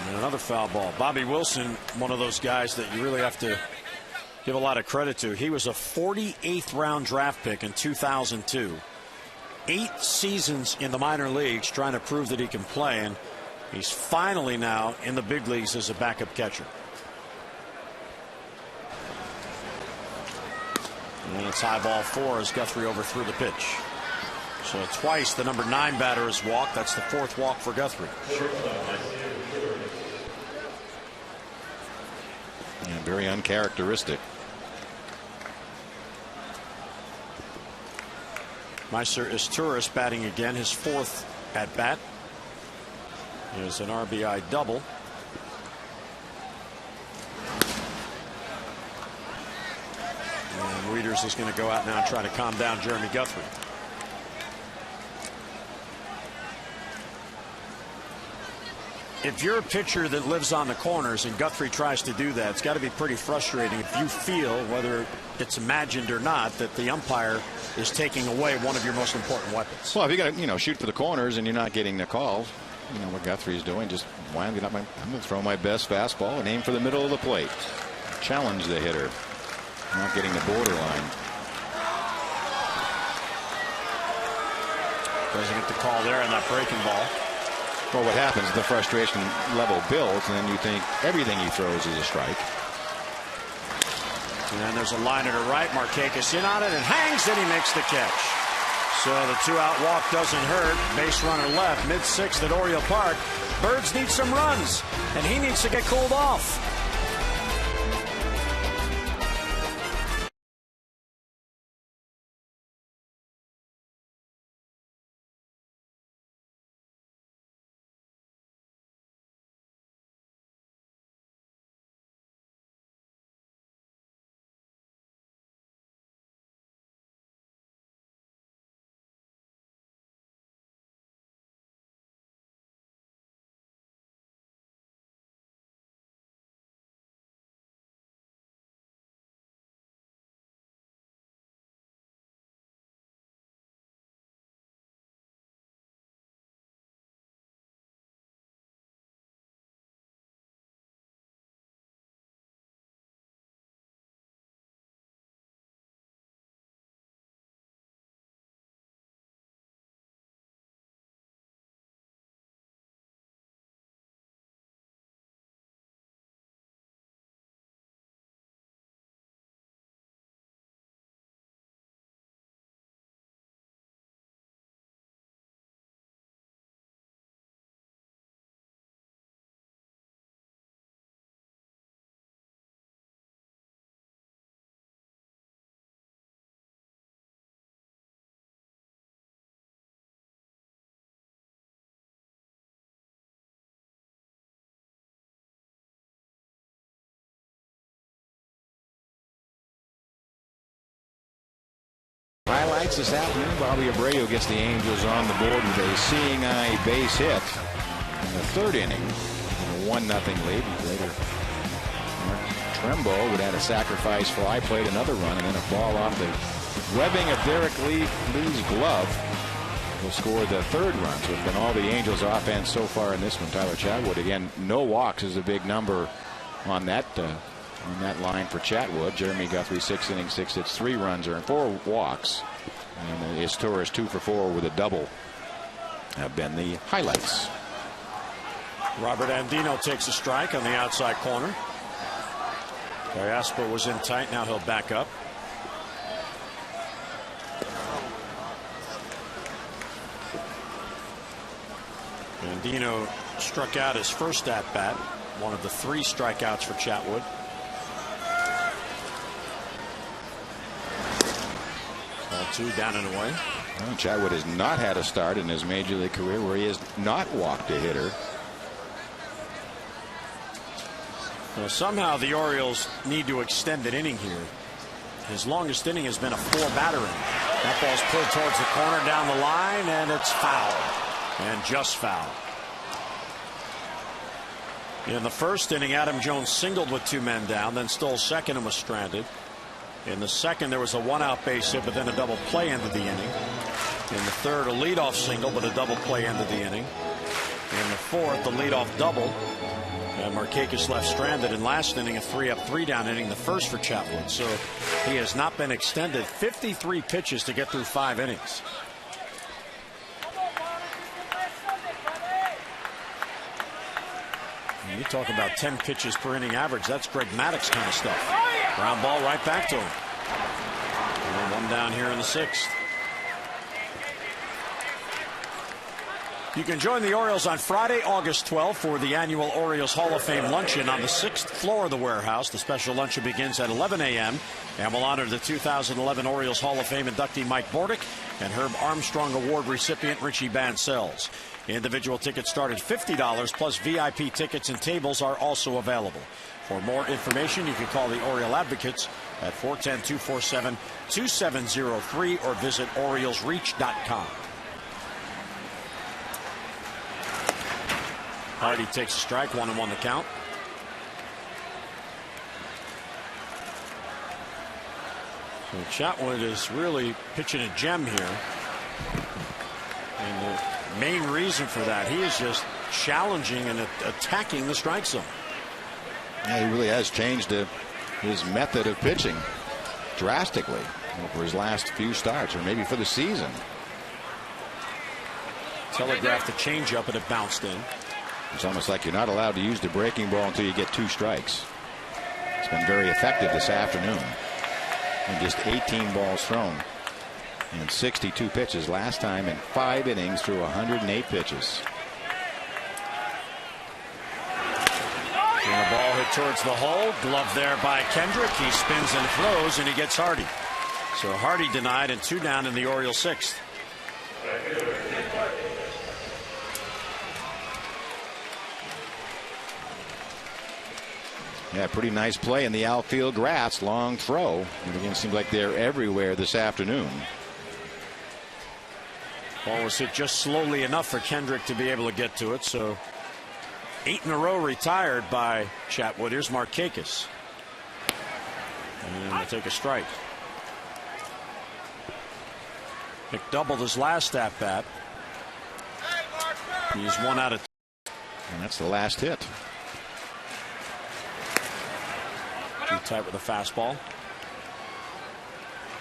And another foul ball. Bobby Wilson, one of those guys that you really have to give a lot of credit to. He was a 48th round draft pick in 2002. 8 seasons in the minor leagues trying to prove that he can play, and he's finally now in the big leagues as a backup catcher. And it's high ball 4 as Guthrie overthrew the pitch. So twice the number 9 batter has walked. That's the 4th walk for Guthrie. Yeah, very uncharacteristic. MAICER IZTURIS batting again, his 4th at bat. There's an RBI double. And Wieters is going to go out now and try to calm down Jeremy Guthrie. If you're a pitcher that lives on the corners and Guthrie tries to do that, it's got to be pretty frustrating if you feel, whether it's imagined or not, that the umpire is taking away one of your most important weapons. Well, if you got to, shoot for the corners and you're not getting the call, what Guthrie's doing, just winding up. I'm going to throw my best fastball and aim for the middle of the plate. Challenge the hitter. Not getting the borderline. Doesn't get the call there on that breaking ball. Well, what happens is the frustration level builds, and then you think everything he throws is a strike. And there's a liner to right. Markakis in on it and hangs, and he makes the catch. So the 2-out walk doesn't hurt. Base runner left, mid-6th at Oriole Park. Birds need some runs, and he needs to get cooled off. Highlights this afternoon. Bobby Abreu gets the Angels on the board with a seeing eye base hit in the 3rd inning. A 1-0 lead. Later, TRUMBO would add a sacrifice fly, played another run, and then a ball off the webbing of Derek Lee's glove will score the 3rd run. So it's been all the Angels offense so far in this one. Tyler Chatwood, again, no walks is a big number on that line for Chatwood. Jeremy Guthrie, 6 innings, 6 hits, 3 runs, earned 4 walks. And IZTURIS 2 for 4 with a double have been the highlights. Robert Andino takes a strike on the outside corner. CALLASPO was in tight. Now he'll back up. Andino struck out his first at bat, one of the 3 strikeouts for Chatwood. Ball 2 down and away. Well, Chatwood has not had a start in his major league career where he has not walked a hitter. Well, somehow the Orioles need to extend an inning here. His longest inning has been a 4-batter inning. That ball's pulled towards the corner down the line, and it's foul. And just foul. In the first inning, Adam Jones singled with 2 men down, then stole second and was stranded. In the second, there was a 1-out base hit, but then a double play ended the inning. In the third, a leadoff single, but a double play ended the inning. In the fourth, the leadoff double. And Markakis left stranded. In last inning, a 3-up, 3-down inning, the first for Chatwood. So he has not been extended. 53 pitches to get through 5 innings. And you talk about 10 pitches per inning average. That's Greg Maddux kind of stuff. Ground ball right back to him. And 1 down here in the 6th. You can join the Orioles on Friday, August 12th for the annual Orioles Hall of Fame luncheon on the 6th floor of the warehouse. The special luncheon begins at 11 a.m. and will honor the 2011 Orioles Hall of Fame inductee Mike Bordick and Herb Armstrong Award recipient Richie Bancells. Individual tickets start at $50, plus VIP tickets and tables are also available. For more information, you can call the Oriole Advocates at 410-247-2703 or visit OriolesReach.com. Hardy takes a strike, 1-1 the count. So Chatwood is really pitching a gem here. And the main reason for that, he is just challenging and attacking the strike zone. Yeah, he really has changed his method of pitching drastically over his last few starts, or maybe for the season. Telegraphed the changeup and it bounced in. It's almost like you're not allowed to use the breaking ball until you get 2 strikes. It's been very effective this afternoon. And just 18 balls thrown and 62 pitches. Last time in 5 innings through 108 pitches. And the ball hit towards the hole. Glove there by Kendrick. He spins and throws, and he gets Hardy. So Hardy denied and 2 down in the Orioles 6th. Yeah, pretty nice play in the outfield grass. Long throw. And again, seems like they're everywhere this afternoon. Ball was hit just slowly enough for Kendrick to be able to get to it. So 8 in a row retired by Chatwood. Here's Markakis. And we'll take a strike. Nick doubled his last at bat. He's 1 out of 2. And that's the last hit. Too tight with a fastball.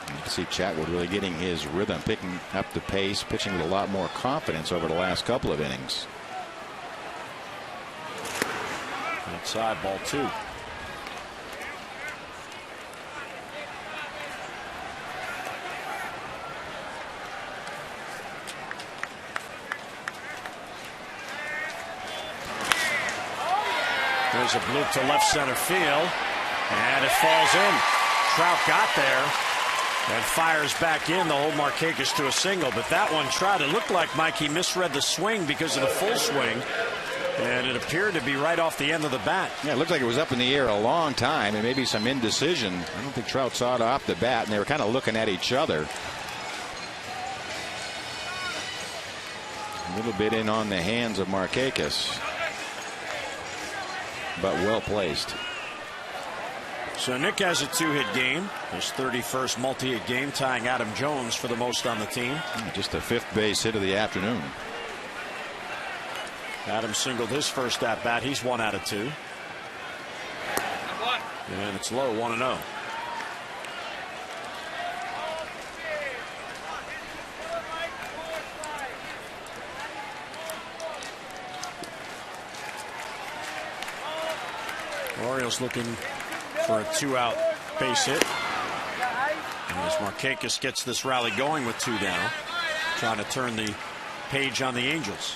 You can see Chatwood really getting his rhythm, picking up the pace, pitching with a lot more confidence over the last couple of innings. Outside, ball 2. There's a bloop to left center field. And it falls in. Trout got there and fires back in to hold Markakis to a single. But that one, Trout, it looked like, Mike, he misread the swing because of the full swing. And it appeared to be right off the end of the bat. Yeah, it looked like it was up in the air a long time, and maybe some indecision. I don't think Trout saw it off the bat, and they were kind of looking at each other. A little bit in on the hands of Markakis, but well placed. So Nick has a 2-hit game, his 31st multi-hit game, tying Adam Jones for the most on the team. Just the 5th base hit of the afternoon. Adam singled his first at bat. He's 1 out of 2. And it's low, 1-0. Orioles looking for a 2-out base hit. And as Markakis gets this rally going with 2 down, trying to turn the page on the Angels.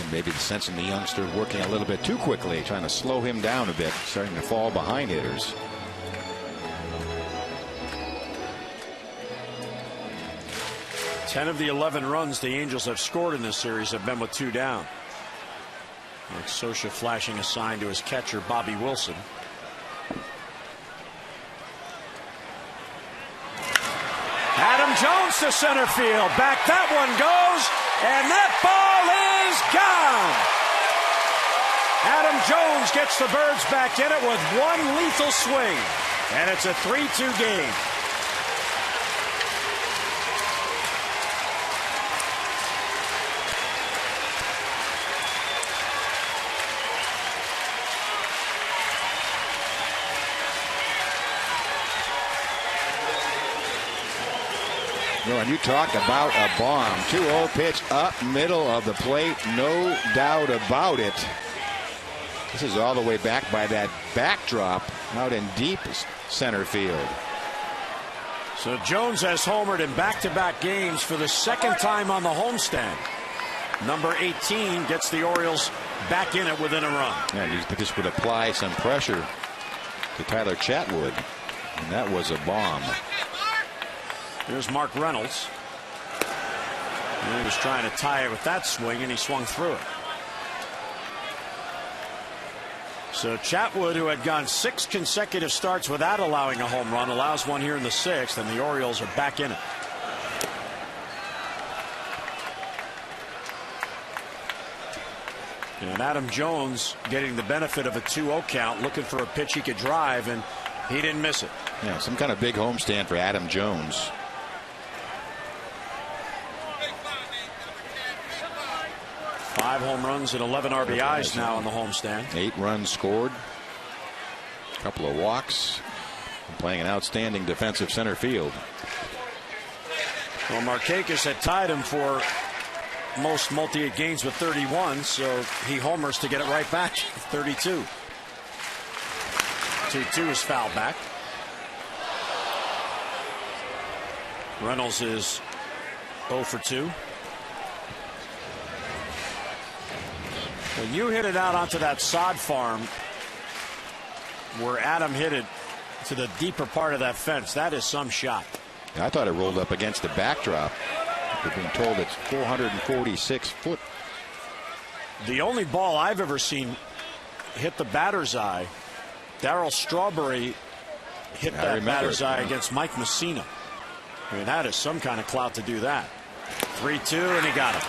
And maybe the sense in the youngster working a little bit too quickly, trying to slow him down a bit, starting to fall behind hitters. Ten of the 11 runs the Angels have scored in this series have been with 2 down. Like Sosha flashing a sign to his catcher, Bobby Wilson. Adam Jones to center field. Back that one goes, and that ball is gone. Adam Jones gets the Birds back in it with 1 lethal swing, and it's a 3-2 game. Well, and you talk about a bomb. 2-0 pitch up middle of the plate. No doubt about it. This is all the way back by that backdrop out in deep center field. So Jones has homered in back-to-back games for the second time on the homestand. Number 18 gets the Orioles back in it within a run. Yeah, this would apply some pressure to Tyler Chatwood, and that was a bomb. Here's Mark Reynolds. And he was trying to tie it with that swing, and he swung through it. So Chatwood, who had gone 6 consecutive starts without allowing a home run, allows one here in the 6th, and the Orioles are back in it. And Adam Jones getting the benefit of a 2-0 count, looking for a pitch he could drive, and he didn't miss it. Yeah, some kind of big homestand for Adam Jones. 5 home runs and 11 RBIs now on the homestand. 8 runs scored. A couple of walks. Playing an outstanding defensive center field. Well, Markakis had tied him for most multi-hit games with 31, so he homers to get it right back. 32. 2-2 is foul back. Reynolds is 0 for 2. When you hit it out onto that sod farm where Adam hit it to the deeper part of that fence, that is some shot. I thought it rolled up against the backdrop. We've been told it's 446 foot. The only ball I've ever seen hit the batter's eye, Darryl Strawberry hit that batter's eye against Mike Messina. I mean, that is some kind of clout to do that. 3-2, and he got it.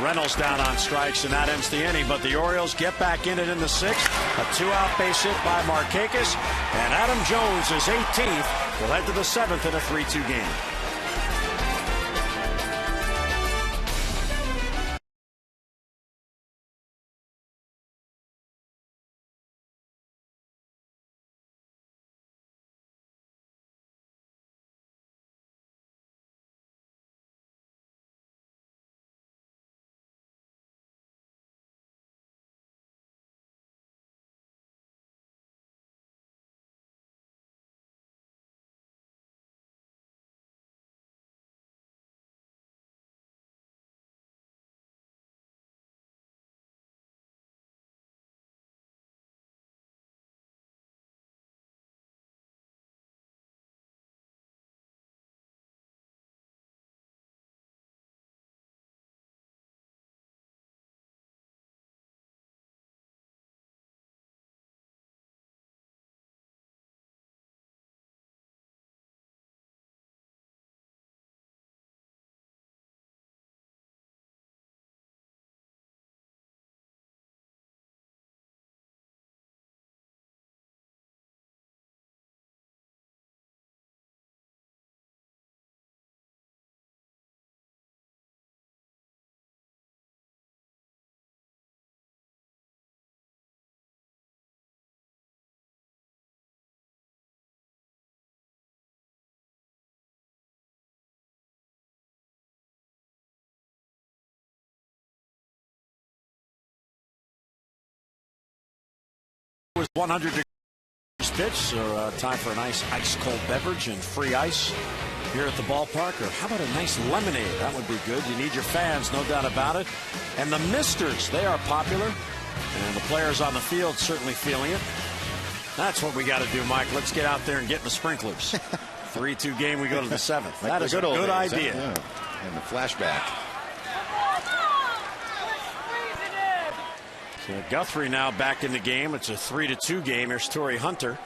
Reynolds down on strikes, and that ends the inning. But the Orioles get back in it in the 6th. A 2-out base hit by Markakis, and Adam Jones is 18th. Will head to the 7th in a 3-2 game. Was 100 degrees pitch, so time for a nice ice-cold beverage and free ice here at the ballpark. Or how about a nice lemonade? That would be good. You need your fans, no doubt about it. And the Misters, they are popular. And the players on the field certainly feeling it. That's what we got to do, Mike. Let's get out there and get the sprinklers. 3-2 game, we go to the 7th. That is a good idea. Yeah. And the flashback. So Guthrie now back in the game. It's a 3-2 game. Here's Torrey Hunter.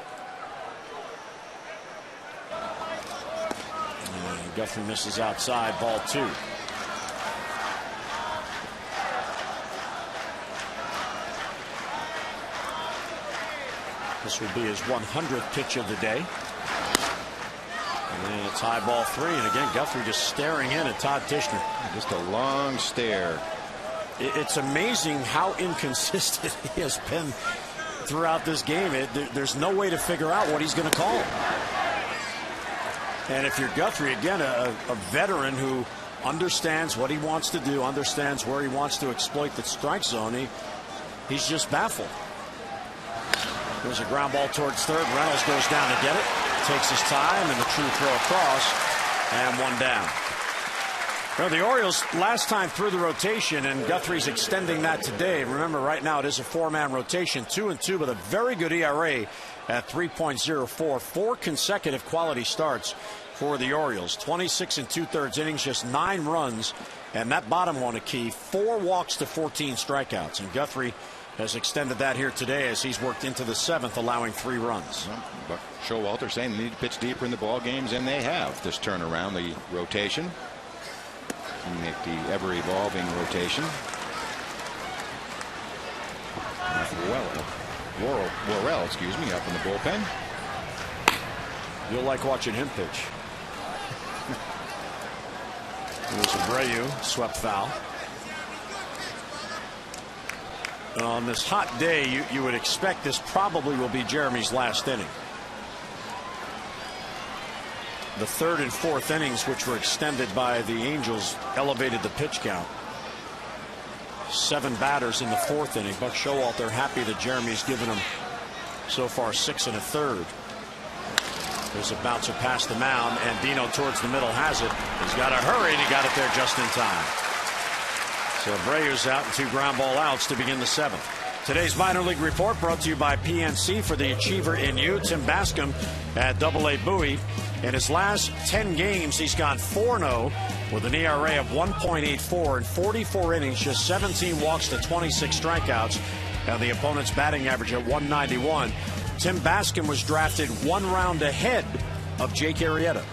And Guthrie misses outside, ball 2. This will be his 100th pitch of the day. And it's high, ball 3. And again, Guthrie just staring in at Todd Tishner. Just a long stare. It's amazing how inconsistent he has been throughout this game. There's no way to figure out what he's going to call. And if you're Guthrie, again, a veteran who understands what he wants to do, understands where he wants to exploit the strike zone, he's just baffled. There's a ground ball towards third. Reynolds goes down to get it. takes his time, and the true throw across, and one down. Well, the Orioles last time through the rotation, and Guthrie's extending that today. Remember, right now it is a 4-man rotation, 2-2, but a very good ERA at 3.04. 4 consecutive quality starts for the Orioles. 26 2/3 innings, just 9 runs, and that bottom one a key. 4 walks to 14 strikeouts, and Guthrie has extended that here today as he's worked into the 7th, allowing 3 runs. But Showalter saying they need to pitch deeper in the ball games, and they have this turn around the rotation. Make the ever-evolving rotation. Worrell, excuse me, up in the bullpen. You'll like watching him pitch. It was ABREU, swept foul. On this hot day, you would expect this probably will be Jeremy's last inning. The 3rd and 4th innings, which were extended by the Angels, elevated the pitch count. 7 batters in the 4th inning. Buck Showalter happy that Jeremy's given him so far 6 1/3. There's a bouncer past the mound, and Dino towards the middle has it. He's got to hurry, and he got it there just in time. So ABREU's out and 2 ground ball outs to begin the 7th. Today's minor league report brought to you by PNC for the achiever in you, Tim Bascom at AA Bowie. In his last 10 games, he's gone 4-0 with an ERA of 1.84 in 44 innings, just 17 walks to 26 strikeouts, and the opponent's batting average at 191. Tim Bascom was drafted 1 round ahead of Jake Arrieta.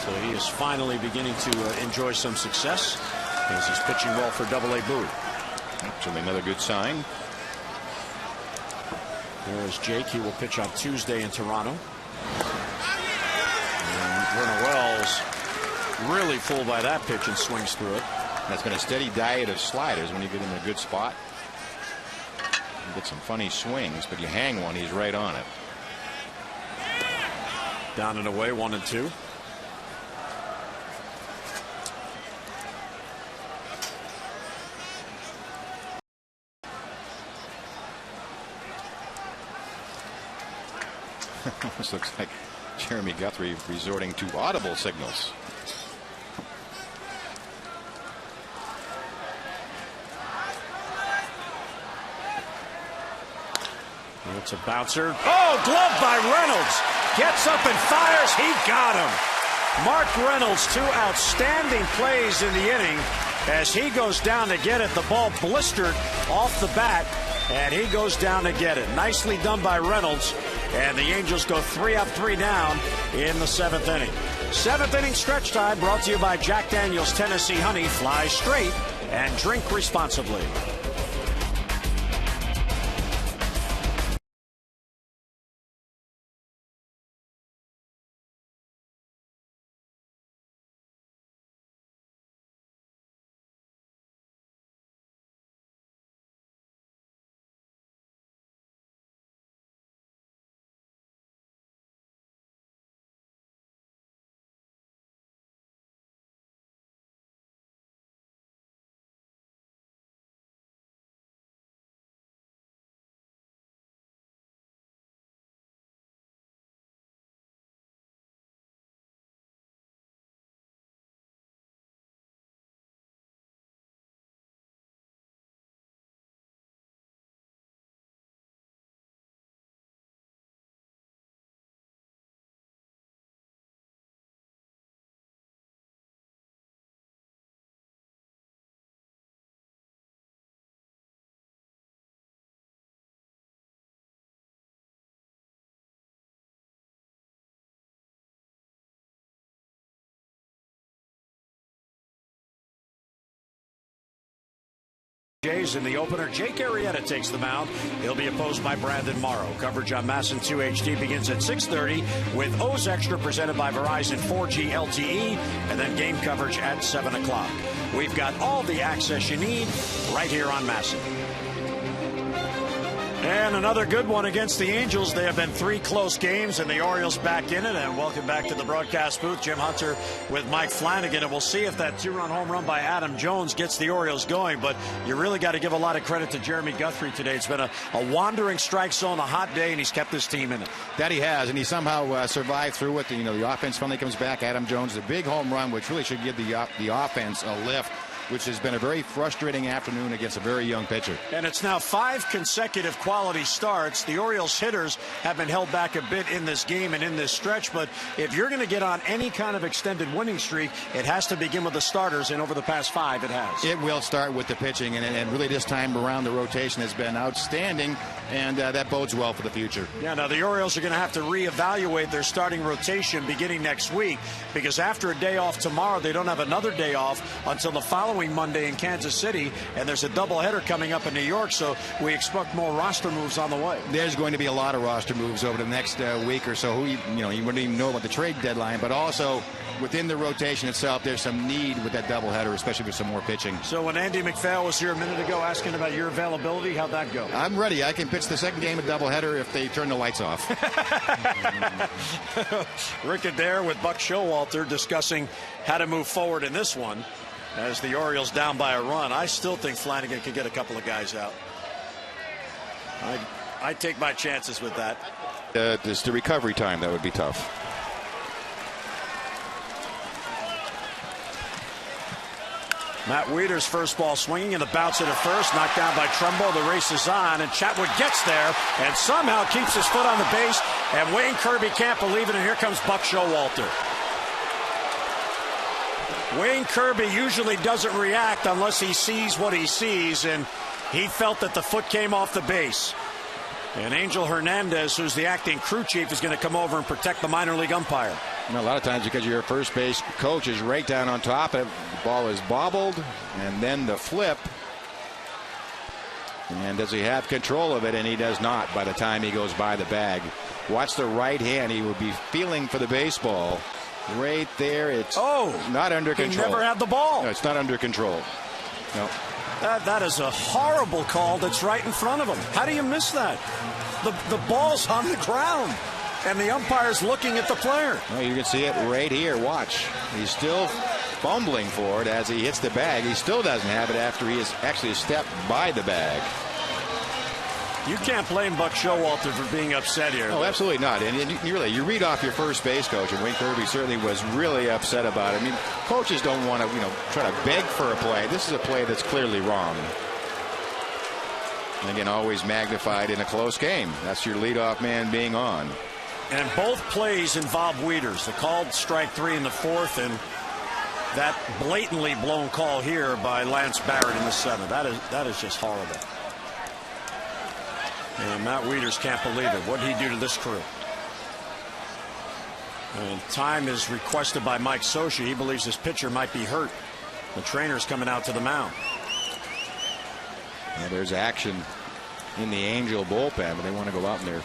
So he is finally beginning to enjoy some success as he's pitching well for AA Bowie. Certainly another good sign. There's Jake. He will pitch on Tuesday in Toronto. And Vernon Wells really fooled by that pitch and swings through it. That's been a steady diet of sliders when you get him in a good spot. You get some funny swings, but you hang one, he's right on it. Down and away, 1-2. This looks like Jeremy Guthrie resorting to audible signals. It's a bouncer. Oh, glove by Reynolds. Gets up and fires. He got him. Mark Reynolds, 2 outstanding plays in the inning as he goes down to get it. The ball blistered off the bat, and he goes down to get it. Nicely done by Reynolds. And the Angels go 3 up, 3 down in the 7th inning. 7th inning stretch time brought to you by Jack Daniel's Tennessee Honey. Fly straight and drink responsibly. Jays in the opener. Jake Arrieta takes the mound. He'll be opposed by Brandon Morrow. Coverage on MASN 2 HD begins at 6:30 with O's Extra presented by Verizon 4G LTE, and then game coverage at 7 o'clock. We've got all the access you need right here on MASN. And another good one against the Angels. They have been 3 close games, and the Orioles back in it. And welcome back to the broadcast booth. Jim Hunter with Mike Flanagan. And we'll see if that 2-run home run by Adam Jones gets the Orioles going. But you really got to give a lot of credit to Jeremy Guthrie today. It's been a wandering strike zone, a hot day, and he's kept his team in it. That he has, and he somehow survived through it. The offense finally comes back. Adam Jones, the big home run, which really should give the offense a lift, which has been a very frustrating afternoon against a very young pitcher. And it's now 5 consecutive quality starts. The Orioles hitters have been held back a bit in this game and in this stretch, but if you're going to get on any kind of extended winning streak, it has to begin with the starters, and over the past 5 it has. It will start with the pitching, and really this time around the rotation has been outstanding, and that bodes well for the future. Yeah, now the Orioles are going to have to reevaluate their starting rotation beginning next week, because after a day off tomorrow, they don't have another day off until the following Monday in Kansas City, and there's a doubleheader coming up in New York, so we expect more roster moves on the way. There's going to be a lot of roster moves over the next week or so. You wouldn't even know about the trade deadline, but also within the rotation itself, there's some need with that doubleheader, especially with some more pitching. So when Andy McPhail was here a minute ago asking about your availability, how'd that go? I'm ready. I can pitch the second game of doubleheader if they turn the lights off. Rick Adair with Buck Showalter discussing how to move forward in this one as the Orioles down by a run. I still think Flanagan could get a couple of guys out. I take my chances with that. Just the recovery time, that would be tough. Matt Wieters' first ball swinging, and the bounce at first, knocked down by Trumbo. The race is on, and Chatwood gets there and somehow keeps his foot on the base, and Wayne Kirby can't believe it, and here comes Buck Showalter. Wayne Kirby usually doesn't react unless he sees what he sees, and he felt that the foot came off the base. And Angel Hernandez, who's the acting crew chief, is going to come over and protect the minor league umpire. A lot of times, because your first base coach is right down on top of it, the ball is bobbled, and then the flip. And does he have control of it? And he does not by the time he goes by the bag. Watch the right hand. He would be feeling for the baseball. Right there, it's not under control. He never had the ball. No, it's not under control. No. That is a horrible call that's right in front of him. How do you miss that? The ball's on the ground, and the umpire's looking at the player. Well, you can see it right here. Watch. He's still fumbling for it as he hits the bag. He still doesn't have it after he has actually stepped by the bag. You can't blame Buck Showalter for being upset here. Oh, absolutely not. And you read off your first base coach, and Wayne Kirby certainly was really upset about it. I mean, coaches don't want to, try to beg for a play. This is a play that's clearly wrong. And again, always magnified in a close game. That's your leadoff man being on. And both plays involve Wieters. The called strike 3 in the 4th, and that blatantly blown call here by Lance Barrett in the 7th. That is just horrible. And Matt Wieters can't believe it. What did he do to this crew? And time is requested by Mike Scioscia. He believes this pitcher might be hurt. The trainer's coming out to the mound. Well, there's action in the Angel bullpen, but they want to go out in there.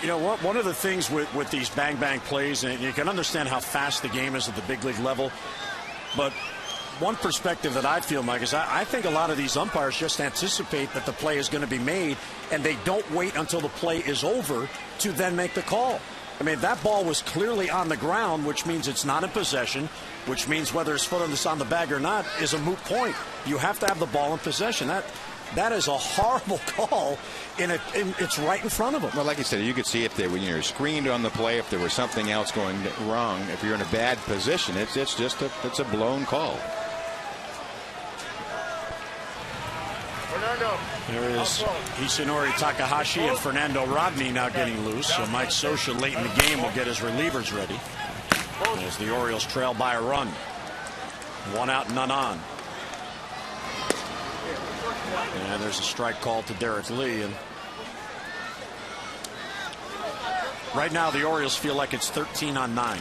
You know what? One of the things with these bang-bang plays, and you can understand how fast the game is at the big league level, but one perspective that I feel, Mike, is I think a lot of these umpires just anticipate that the play is going to be made, and they don't wait until the play is over to then make the call. I mean, that ball was clearly on the ground, which means it's not in possession, which means whether his foot is on the bag or not is a moot point. You have to have the ball in possession. That is a horrible call, and it's right in front of him. Well, like I said, you could see if when you're screened on the play, if there was something else going wrong, if you're in a bad position, it's a blown call. There is Hisanori Takahashi and Fernando Rodney now getting loose. So Mike Scioscia late in the game will get his relievers ready as the Orioles trail by a run. 1 out, none on. And there's a strike call to Derek Lee. And right now the Orioles feel like it's 13-9.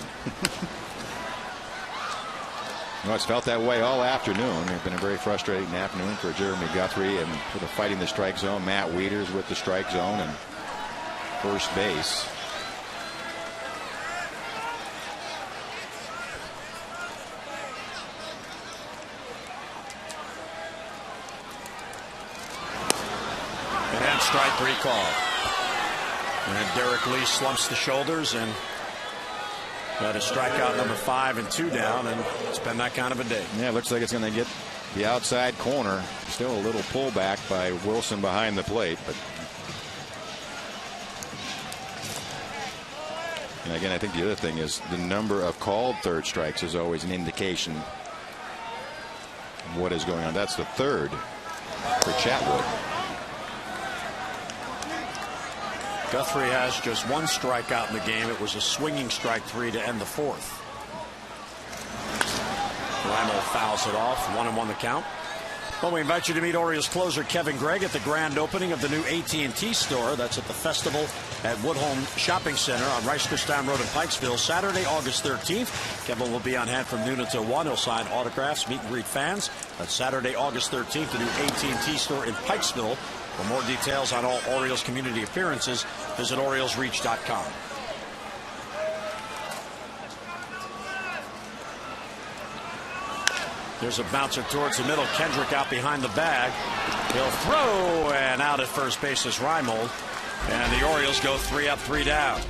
Well, it's felt that way all afternoon. It's been a very frustrating afternoon for Jeremy Guthrie and sort of fighting the strike zone. Matt Wieters with the strike zone and first base. And And strike 3 called. And Derek Lee slumps the shoulders and got a strikeout number 5 and 2 down, and it's been that kind of a day. Yeah, it looks like it's going to get the outside corner. Still a little pullback by Wilson behind the plate, but. And again, I think the other thing is the number of called third strikes is always an indication of what is going on. That's the third for Chatwood. Guthrie has just 1 strikeout in the game. It was a swinging strike 3 to end the 4th. REYNOLDS fouls it off. 1-1 the count. Well, we invite you to meet Orioles closer Kevin Gregg at the grand opening of the new AT&T store. That's at the Festival at Woodholm Shopping Center on Rice Christown Road in Pikesville, Saturday, August 13th. Kevin will be on hand from noon until 1. He'll sign autographs, meet and greet fans. That's Saturday, August 13th, the new AT&T store in Pikesville. For more details on all Orioles community appearances, visit OriolesReach.com. There's a bouncer towards the middle. Kendrick out behind the bag. He'll throw, and out at first base is REIMOLD. And the Orioles go 3 up, 3 down.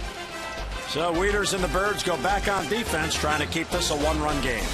So Wieters and the Birds go back on defense, trying to keep this a 1-run game.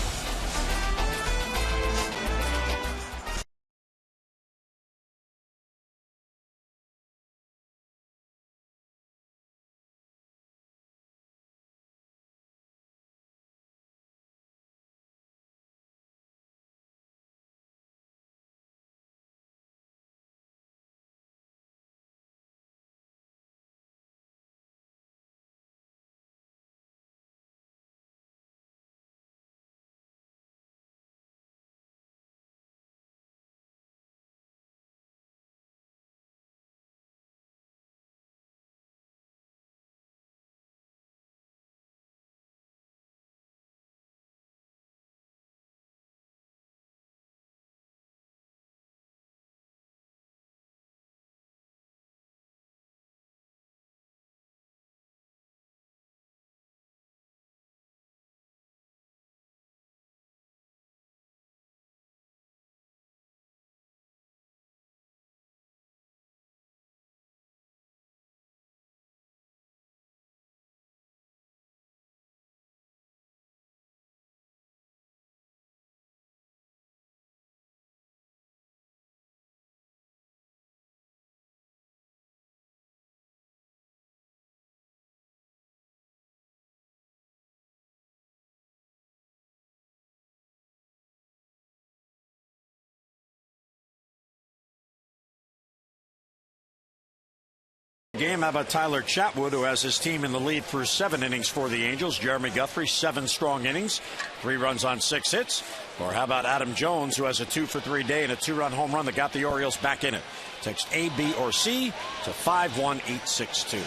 Game. How about Tyler Chatwood, who has his team in the lead through 7 innings for the Angels? Jeremy Guthrie, 7 strong innings, 3 runs on 6 hits. Or how about Adam Jones, who has a 2-for-3 day and a 2-run home run that got the Orioles back in it? Text A, B, or C to 51862.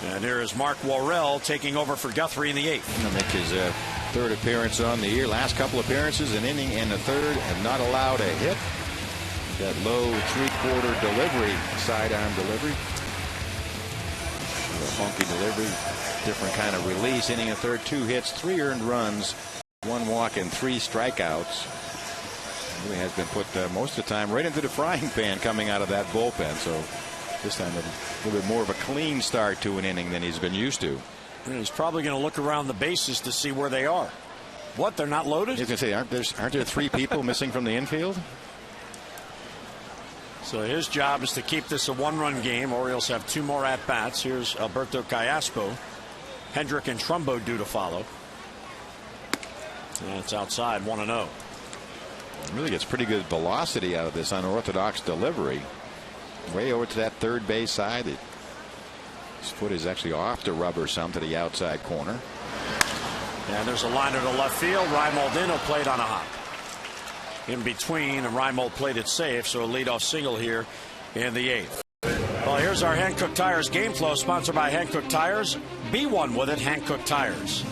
And here is Mark Worrell taking over for Guthrie in the 8th. He'll make his 3rd appearance on the year. Last couple appearances, an inning and a 3rd, have not allowed a hit. That low 3/4 delivery, sidearm delivery. A funky delivery, different kind of release. Inning and 3rd, 2 hits, 3 earned runs, 1 walk, and 3 strikeouts. Really has been put most of the time right into the frying pan coming out of that bullpen. So this time a little bit more of a clean start to an inning than he's been used to. And he's probably going to look around the bases to see where they are. What? They're not loaded? He's going to say, aren't there 3 people missing from the infield? So his job is to keep this a 1-run game. Orioles have 2 more at-bats. Here's Alberto CALLASPO. Hendrick and Trumbo due to follow. And it's outside, 1-0. Really gets pretty good velocity out of this unorthodox delivery. Way over to that 3rd base side. His foot is actually off the rubber some to the outside corner. And there's a liner to left field. REIMOLD in, played on a hop. In between, and REIMOLD played it safe, so a leadoff single here in the 8th. Well, here's our Hankook Tires game flow, sponsored by Hankook Tires. Be one with it, Hankook Tires.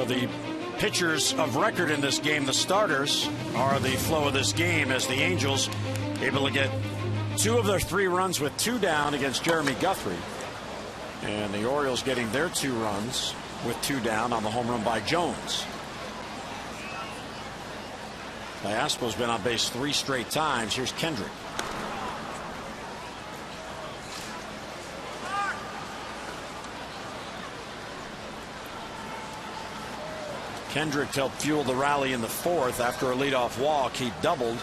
The pitchers of record in this game, the starters, are the flow of this game, as the Angels able to get 2 of their 3 runs with 2 down against Jeremy Guthrie. And the Orioles getting their 2 runs with 2 down on the home run by Jones. CALLASPO's been on base 3 straight times. Here's Kendrick. Kendrick helped fuel the rally in the fourth after a leadoff walk. He doubled.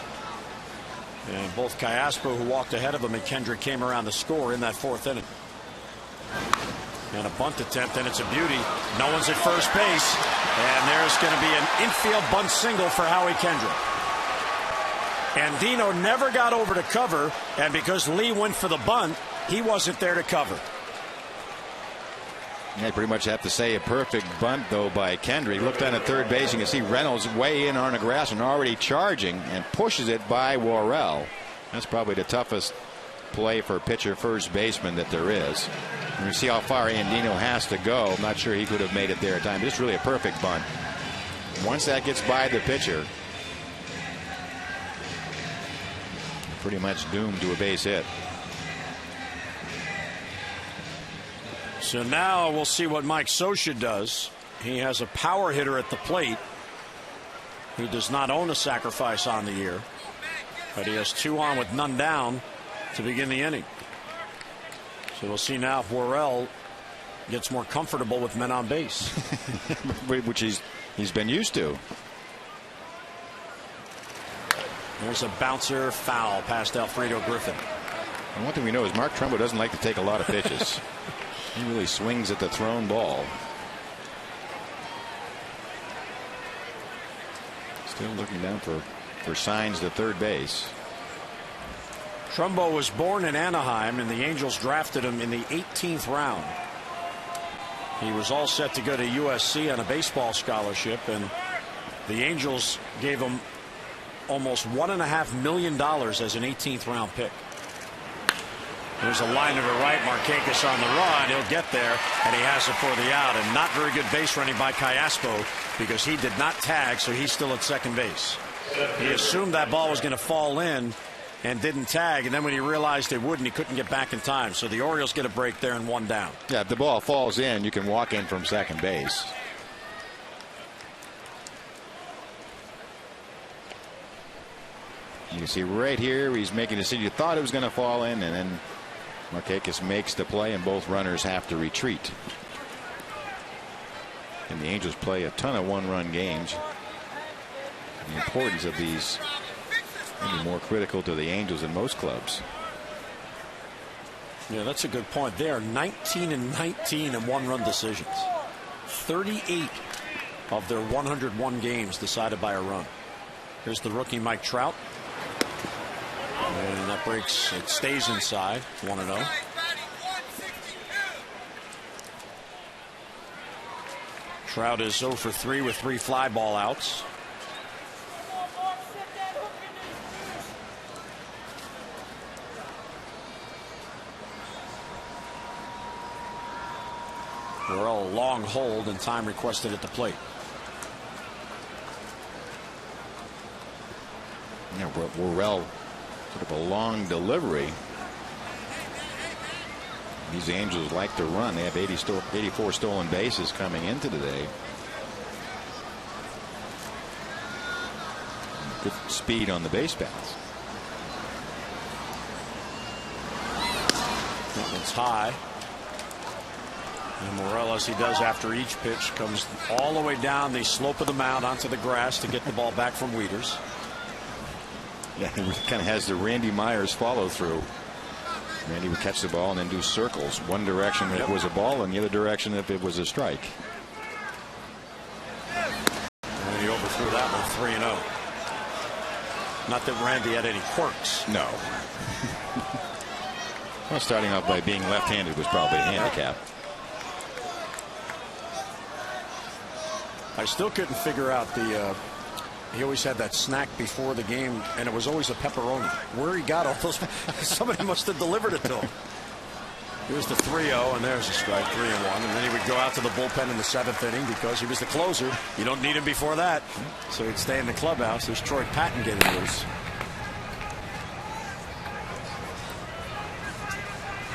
And both CALLASPO, who walked ahead of him, and Kendrick came around to score in that fourth inning. And a bunt attempt, and it's a beauty. No one's at first base. And there's going to be an infield bunt single for Howie Kendrick. Andino never got over to cover, and because Lee went for the bunt, he wasn't there to cover. I pretty much have to say a perfect bunt, though, by Kendrick. Look down at third base, you can see Reynolds way in on the grass and already charging, and pushes it by Worrell. That's probably the toughest play for pitcher first baseman that there is. And you see how far Andino has to go. I'm not sure he could have made it there at time. It's really a perfect bunt. Once that gets by the pitcher, pretty much doomed to a base hit. So now we'll see what Mike Scioscia does. He has a power hitter at the plate. He does not own a sacrifice on the year, but he has 2 on with none down to begin the inning. So we'll see now if Worrell gets more comfortable with men on base. Which he's been used to. There's a bouncer foul past Alfredo Griffin. And one thing we know is Mark Trumbo doesn't like to take a lot of pitches. He really swings at the thrown ball. Still looking down for signs to third base. Trumbo was born in Anaheim, and the Angels drafted him in the 18th round. He was all set to go to USC on a baseball scholarship, and the Angels gave him almost $1.5 million as an 18th round pick. There's a liner to right. Markakis on the run. He'll get there, and he has it for the out. And not very good base running by CALLASPO, because he did not tag, so he's still at second base. He assumed that ball was going to fall in and didn't tag, and then when he realized it wouldn't, he couldn't get back in time. So the Orioles get a break there and 1 down. Yeah, if the ball falls in, you can walk in from second base. You can see right here he's making a decision. You thought it was going to fall in, and then Markakis makes the play, and both runners have to retreat. And the Angels play a ton of one-run games. The importance of these may be more critical to the Angels than most clubs. Yeah, that's a good point. They are 19-19 in one-run decisions. 38 of their 101 games decided by a run. Here's the rookie Mike Trout. And that breaks. It stays inside. 1-0. Trout is 0 for 3 with 3 fly ball outs. Worrell, long hold, and time requested at the plate. Yeah, Worrell, sort of a long delivery. These Angels like to run. They have 84 stolen bases coming into today. Good speed on the base paths. That one's high. And Worrell, as he does after each pitch, comes all the way down the slope of the mound onto the grass to get the ball back from Wieters. Yeah, he kind of has the Randy Myers follow through. Randy would catch the ball and then do circles. One direction if it was a ball, and the other direction if it was a strike. And he overthrew that one 3-0. Not that Randy had any quirks. No. Well, starting off by being left-handed was probably a handicap. I still couldn't figure out the. He always had that snack before the game, and it was always a pepperoni. Where he got all those, somebody must have delivered it to him. Here's the 3-0, and there's a strike, 3-1. And then he would go out to the bullpen in the 7th inning because he was the closer. You don't need him before that. So he'd stay in the clubhouse. There's Troy Patton getting loose.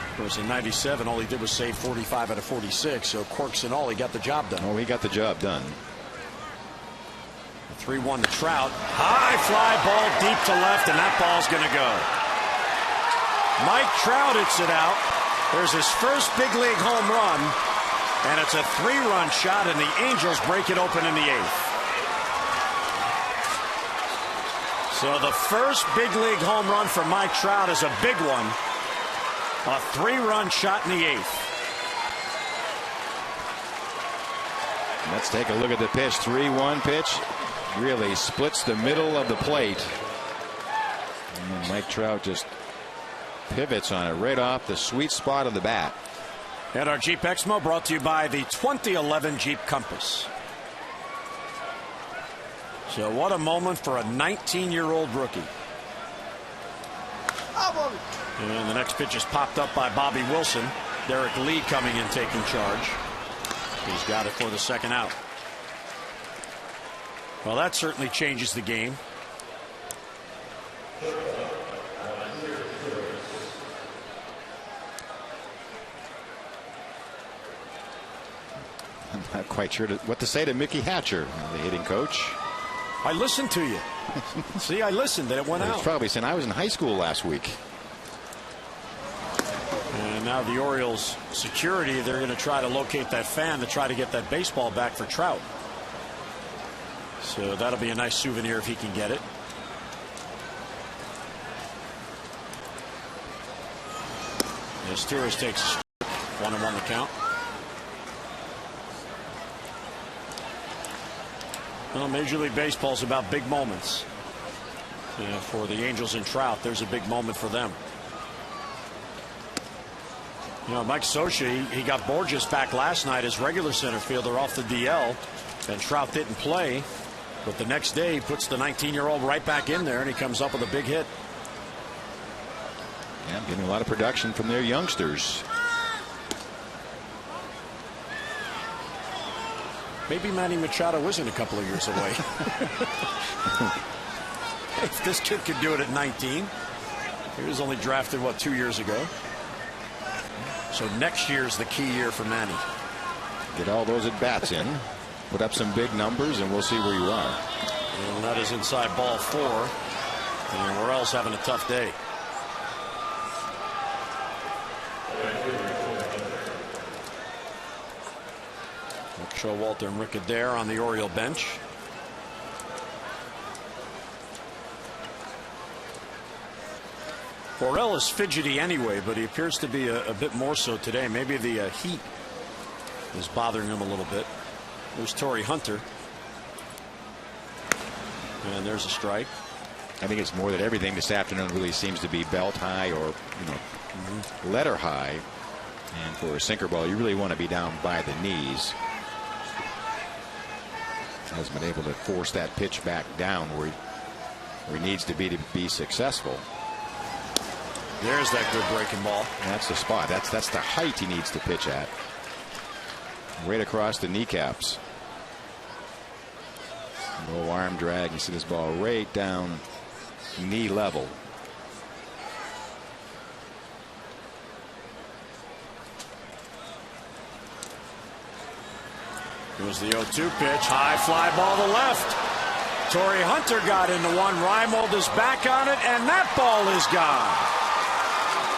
Of course, in '97, all he did was save 45 out of 46. So quirks and all, he got the job done. Oh, he got the job done. 3-1 to Trout. High fly ball deep to left, and that ball's going to go. Mike Trout hits it out. There's his first big league home run, And it's a 3-run shot, and the Angels break it open in the 8th. So the first big league home run for Mike Trout is a big one. A 3-run shot in the 8th. Let's take a look at the pitch. 3-1 pitch. Really splits the middle of the plate. And Mike Trout just pivots on it right off the sweet spot of the bat. And our Jeep Exmo brought to you by the 2011 Jeep Compass. So what a moment for a 19-year-old rookie. And the next pitch is popped up by Bobby Wilson. Derek Lee coming in taking charge. He's got it for the second out. Well, that certainly changes the game. I'm not quite sure what to say to Mickey Hatcher, the hitting coach. I listened to you. See, I listened and it went out. He's probably saying I was in high school last week. And now the Orioles security, they're going to try to locate that fan to try to get that baseball back for Trout. So that'll be a nice souvenir if he can get it. IZTURIS takes a strike. 1-1 the count. Well, Major League Baseball's about big moments. For the Angels and Trout, there's a big moment for them. You know, Mike Scioscia, he got Borges back last night as regular center fielder off the DL, and Trout didn't play. But the next day, he puts the 19-year-old right back in there, and he comes up with a big hit. Yeah, getting a lot of production from their youngsters. Maybe Manny Machado isn't a couple of years away. If this kid could do it at 19, he was only drafted, what, 2 years ago? So next year's the key year for Manny. Get all those at bats in, put up some big numbers, and we'll see where you are. And that is inside ball 4. And Orioles having a tough day. Showalter and Rick Adair on the Oriole bench. Orel is fidgety anyway, but he appears to be a bit more so today. Maybe the heat is bothering him a little bit. There's Torii Hunter. And there's a strike. I think it's more that everything this afternoon really seems to be belt high or, letter high. And for a sinker ball, you really want to be down by the knees. Hasn't been able to force that pitch back down where he needs to be successful. There's that good breaking ball. That's the spot. That's the height he needs to pitch at. Right across the kneecaps. No arm drag. You see this ball right down knee level. Here's the 0-2 pitch. High fly ball to left. Torii Hunter got into one. REYNOLDS is back on it, and that ball is gone.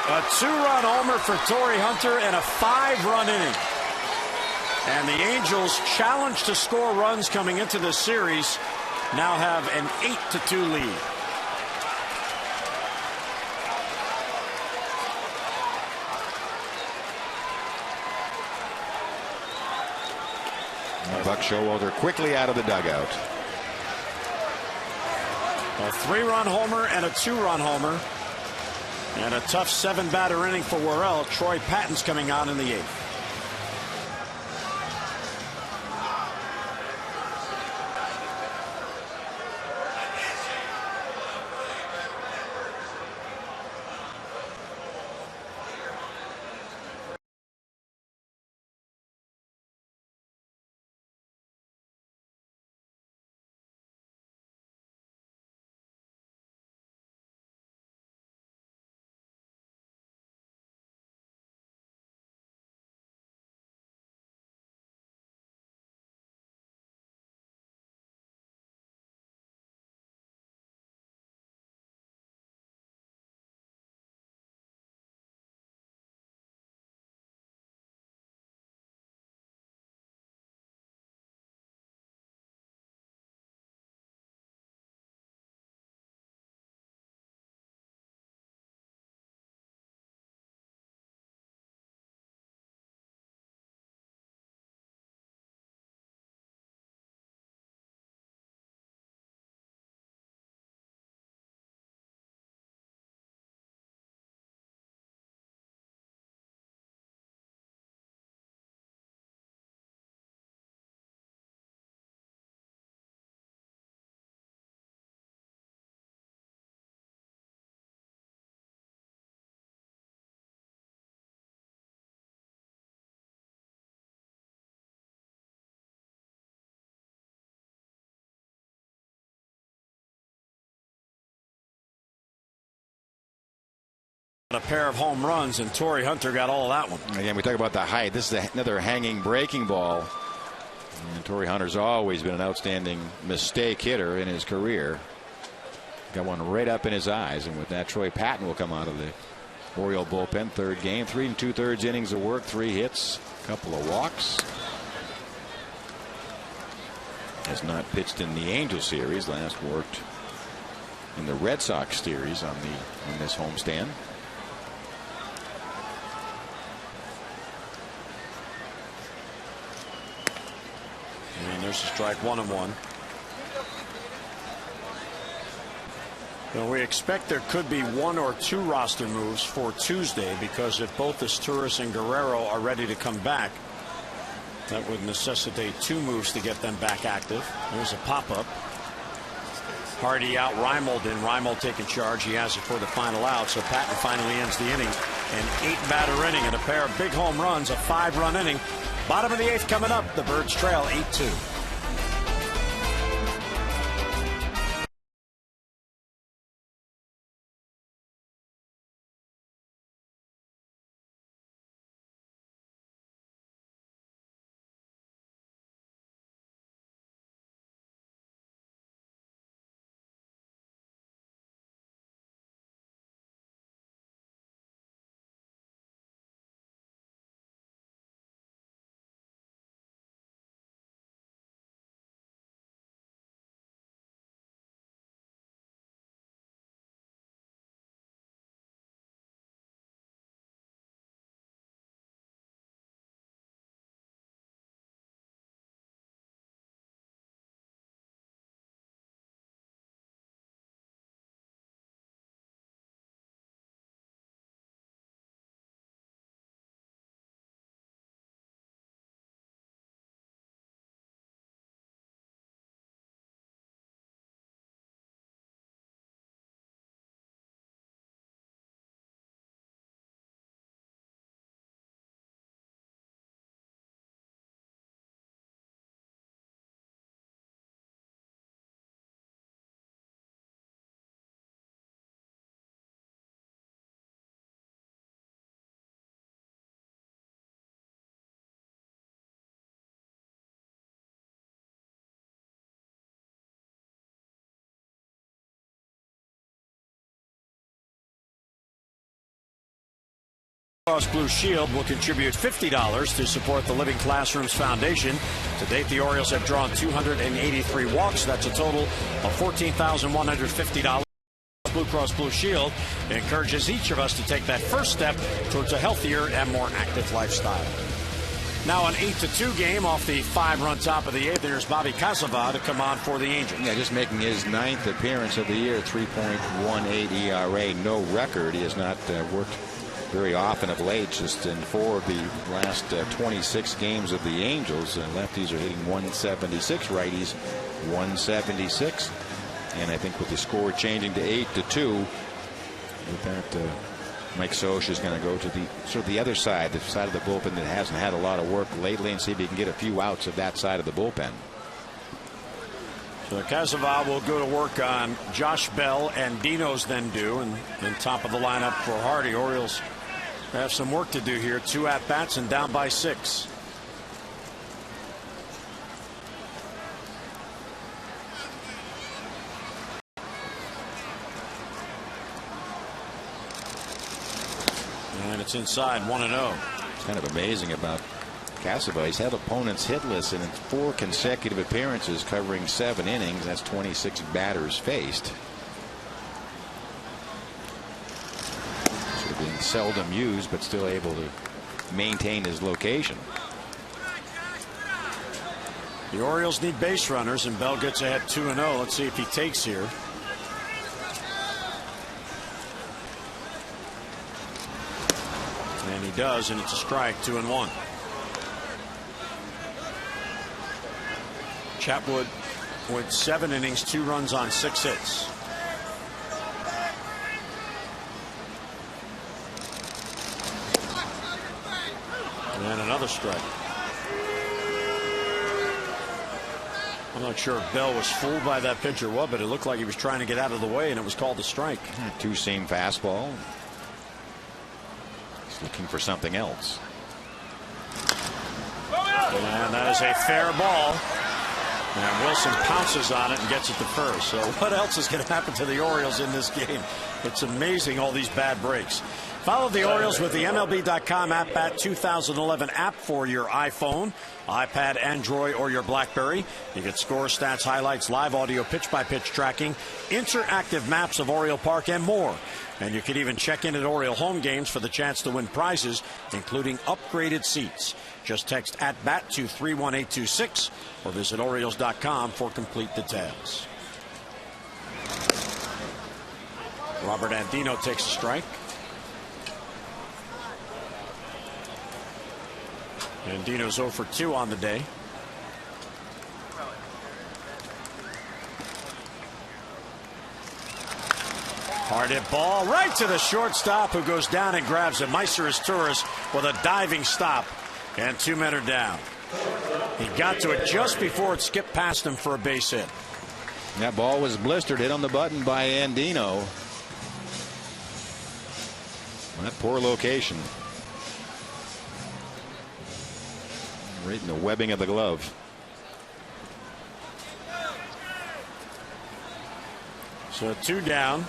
A 2-run homer for Torii Hunter and a 5-run inning. And the Angels, challenged to score runs coming into this series, now have an 8-2 lead. Buck Showalter quickly out of the dugout. A 3-run homer and a 2-run homer. And a tough 7-batter inning for Worrell. Troy Patton's coming on in the 8th. A pair of home runs, and Torrey Hunter got all of that one. Again, we talk about the height. This is another hanging breaking ball. And Torrey Hunter's always been an outstanding mistake hitter in his career. Got one right up in his eyes, and with that, Troy Patton will come out of the Oriole bullpen. Third game, 3 2/3 innings of work, 3 hits, a couple of walks. Has not pitched in the Angels series. Last worked in the Red Sox series on this homestand. And there's a strike, 1-1. Now we expect there could be 1 or 2 roster moves for Tuesday, because if both IZTURIS and Guerrero are ready to come back, that would necessitate 2 moves to get them back active. There's a pop-up. Hardy out, REYNOLDS in. REYNOLDS taking charge. He has it for the final out. So Patton finally ends the inning. An 8-batter inning and a pair of big home runs. A 5-run inning. Bottom of the 8th coming up. The Birds trail 8-2. Cross Blue Shield will contribute $50 to support the Living Classrooms Foundation. To date, the Orioles have drawn 283 walks. That's a total of $14,150. Blue Cross Blue Shield encourages each of us to take that first step towards a healthier and more active lifestyle. Now an 8-2 game off the 5-run top of the 8th. There's Bobby Casava to come on for the Angels. Yeah, just making his 9th appearance of the year. 3.18 ERA, no record. He has not worked very often of late, just in 4 of the last 26 games of the Angels. And lefties are hitting 176, righties 176. And I think with the score changing to 8-2, with that, Mike Soch is going to go to the sort of the other side, the side of the bullpen that hasn't had a lot of work lately, and see if he can get a few outs of that side of the bullpen. So Casava will go to work on Josh Bell and Dino's then do, and then top of the lineup for Hardy. Orioles have some work to do here. 2 at-bats and down by 6. And it's inside, 1-0. It's kind of amazing about Casava. He's had opponents hitless in 4 consecutive appearances covering 7 innings. That's 26 batters faced. Sort of being seldom used, but still able to maintain his location. The Orioles need base runners, and Bell gets ahead 2-0. Let's see if he takes here. And he does, and it's a strike, 2-1. Chatwood with 7 innings, 2 runs on 6 hits. And another strike. I'm not sure if Bell was fooled by that pitch or what, but it looked like he was trying to get out of the way, and it was called a strike. 2-seam fastball. looking for something else. And that is a fair ball. And Wilson pounces on it and gets it to first. So what else is going to happen to the Orioles in this game? It's amazing, all these bad breaks. Follow the Orioles with the MLB.com At Bat 2011 app for your iPhone, iPad, Android, or your BlackBerry. You get score, stats, highlights, live audio, pitch-by-pitch tracking, interactive maps of Oriole Park, and more. And you can even check in at Oriole home games for the chance to win prizes, including upgraded seats. Just text At Bat to 31826 or visit Orioles.com for complete details. Robert Andino takes a strike. Andino's 0 for 2 on the day. Hard hit ball right to the shortstop, who goes down and grabs it. IZTURIS with a diving stop, and 2 men are down. He got to it just before it skipped past him for a base hit. That ball was blistered, hit on the button by Andino. That poor location. Right in the webbing of the glove. So 2 down.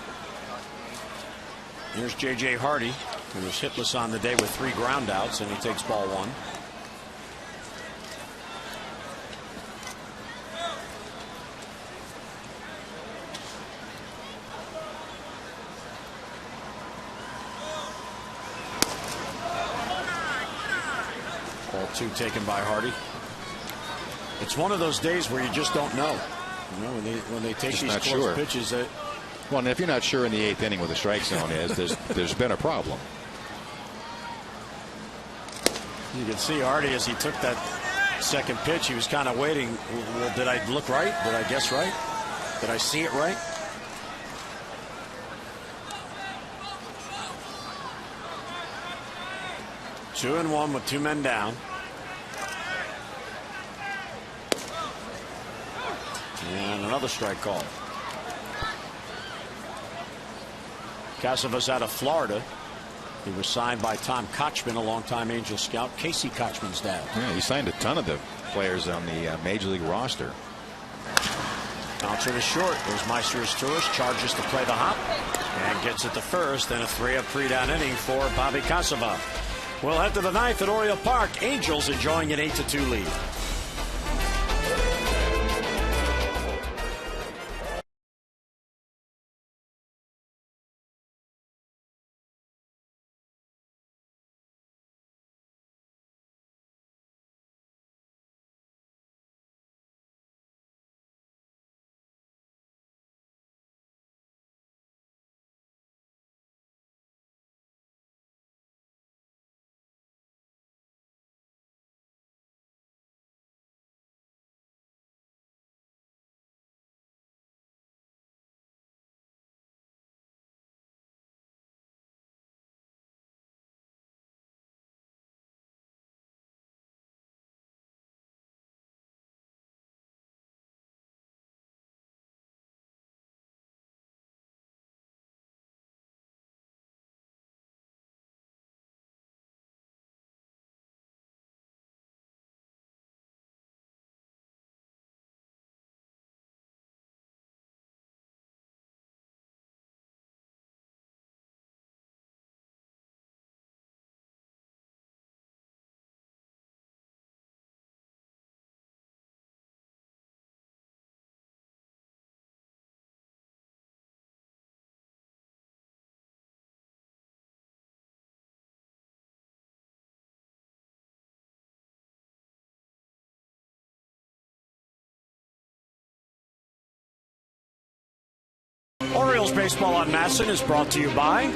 Here's J.J. Hardy, who was hitless on the day with 3 groundouts, and he takes ball 1. Ball 2 taken by Hardy. It's one of those days where you just don't know. You know, when they take these close pitches. Well, and if you're not sure in the 8th inning what the strike zone is, there's been a problem. You can see Hardy, as he took that second pitch, he was kind of waiting. Well, did I look right? Did I guess right? Did I see it right? Two and one with 2 men down. And another strike call. Casava's out of Florida. He was signed by Tom Kochman, a longtime Angel scout, Casey Kochman's dad. Yeah, he signed a ton of the players on the Major League roster. Bouncer to short. There's IZTURIS, charges to play the hop and gets it to first. Then a 3-up, 3-down inning for Bobby Casava. We'll head to the 9th at Oriole Park. Angels enjoying an 8-2 lead. Orioles baseball on MASN is brought to you by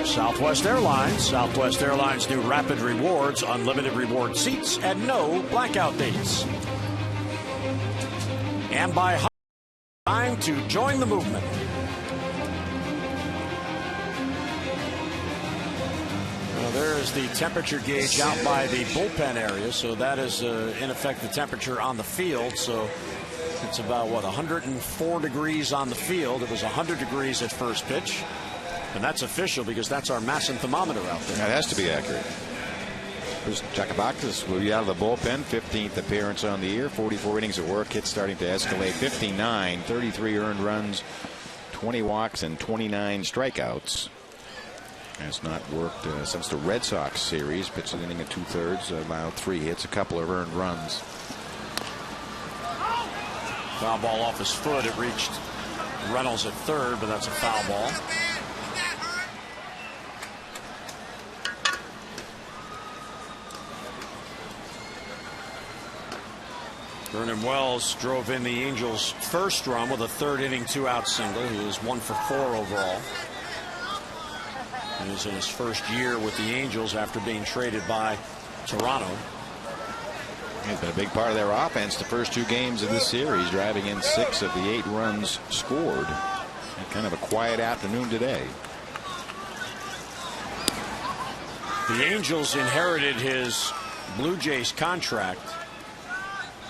Southwest Airlines. Southwest Airlines' new Rapid Rewards, unlimited reward seats, and no blackout dates. And by time to join the movement. Well, there is the temperature gauge out by the bullpen area, so that is in effect the temperature on the field. So it's about, what, 104 degrees on the field. It was 100 degrees at first pitch. And that's official because that's our Masson thermometer out there. That has to be accurate. Chakabakis will be out of the bullpen. 15th appearance on the year. 44 innings of work. Hits starting to escalate. 59, 33 earned runs, 20 walks, and 29 strikeouts. Has not worked since the Red Sox series. Pitched an inning and 2/3. Allowed 3 hits, a couple of earned runs. Foul ball off his foot. It reached Reynolds at third, but that's a foul ball. Vernon Wells drove in the Angels' first run with a 3rd inning 2-out single. He was 1 for 4 overall. He was in his first year with the Angels after being traded by Toronto. He's been a big part of their offense the first 2 games of this series, driving in 6 of the 8 runs scored. And kind of a quiet afternoon today. The Angels inherited his Blue Jays contract,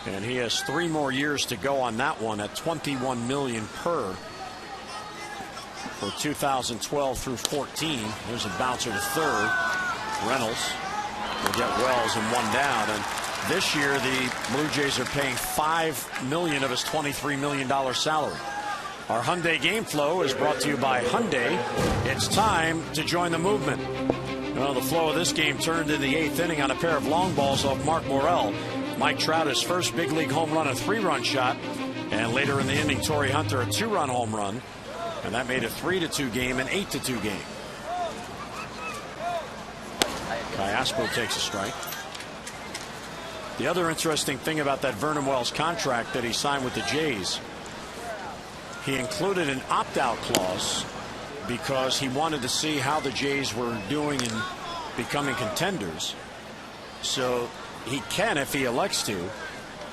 and he has 3 more years to go on that one at $21 million per for 2012 through 14. There's a bouncer to third. Reynolds will get Wells and 1 down. And this year the Blue Jays are paying $5 million of his $23 million salary. Our Hyundai Game Flow is brought to you by Hyundai. It's time to join the movement. Well, the flow of this game turned in the 8th inning on a pair of long balls off Mark Morel. Mike Trout, his first big league home run, a 3-run shot. And later in the inning, Torii Hunter, a 2-run home run. And that made a 3-2 game, an 8-2 game. CALLASPO takes a strike. The other interesting thing about that Vernon Wells contract that he signed with the Jays, he included an opt-out clause because he wanted to see how the Jays were doing in becoming contenders. So he can, if he elects to,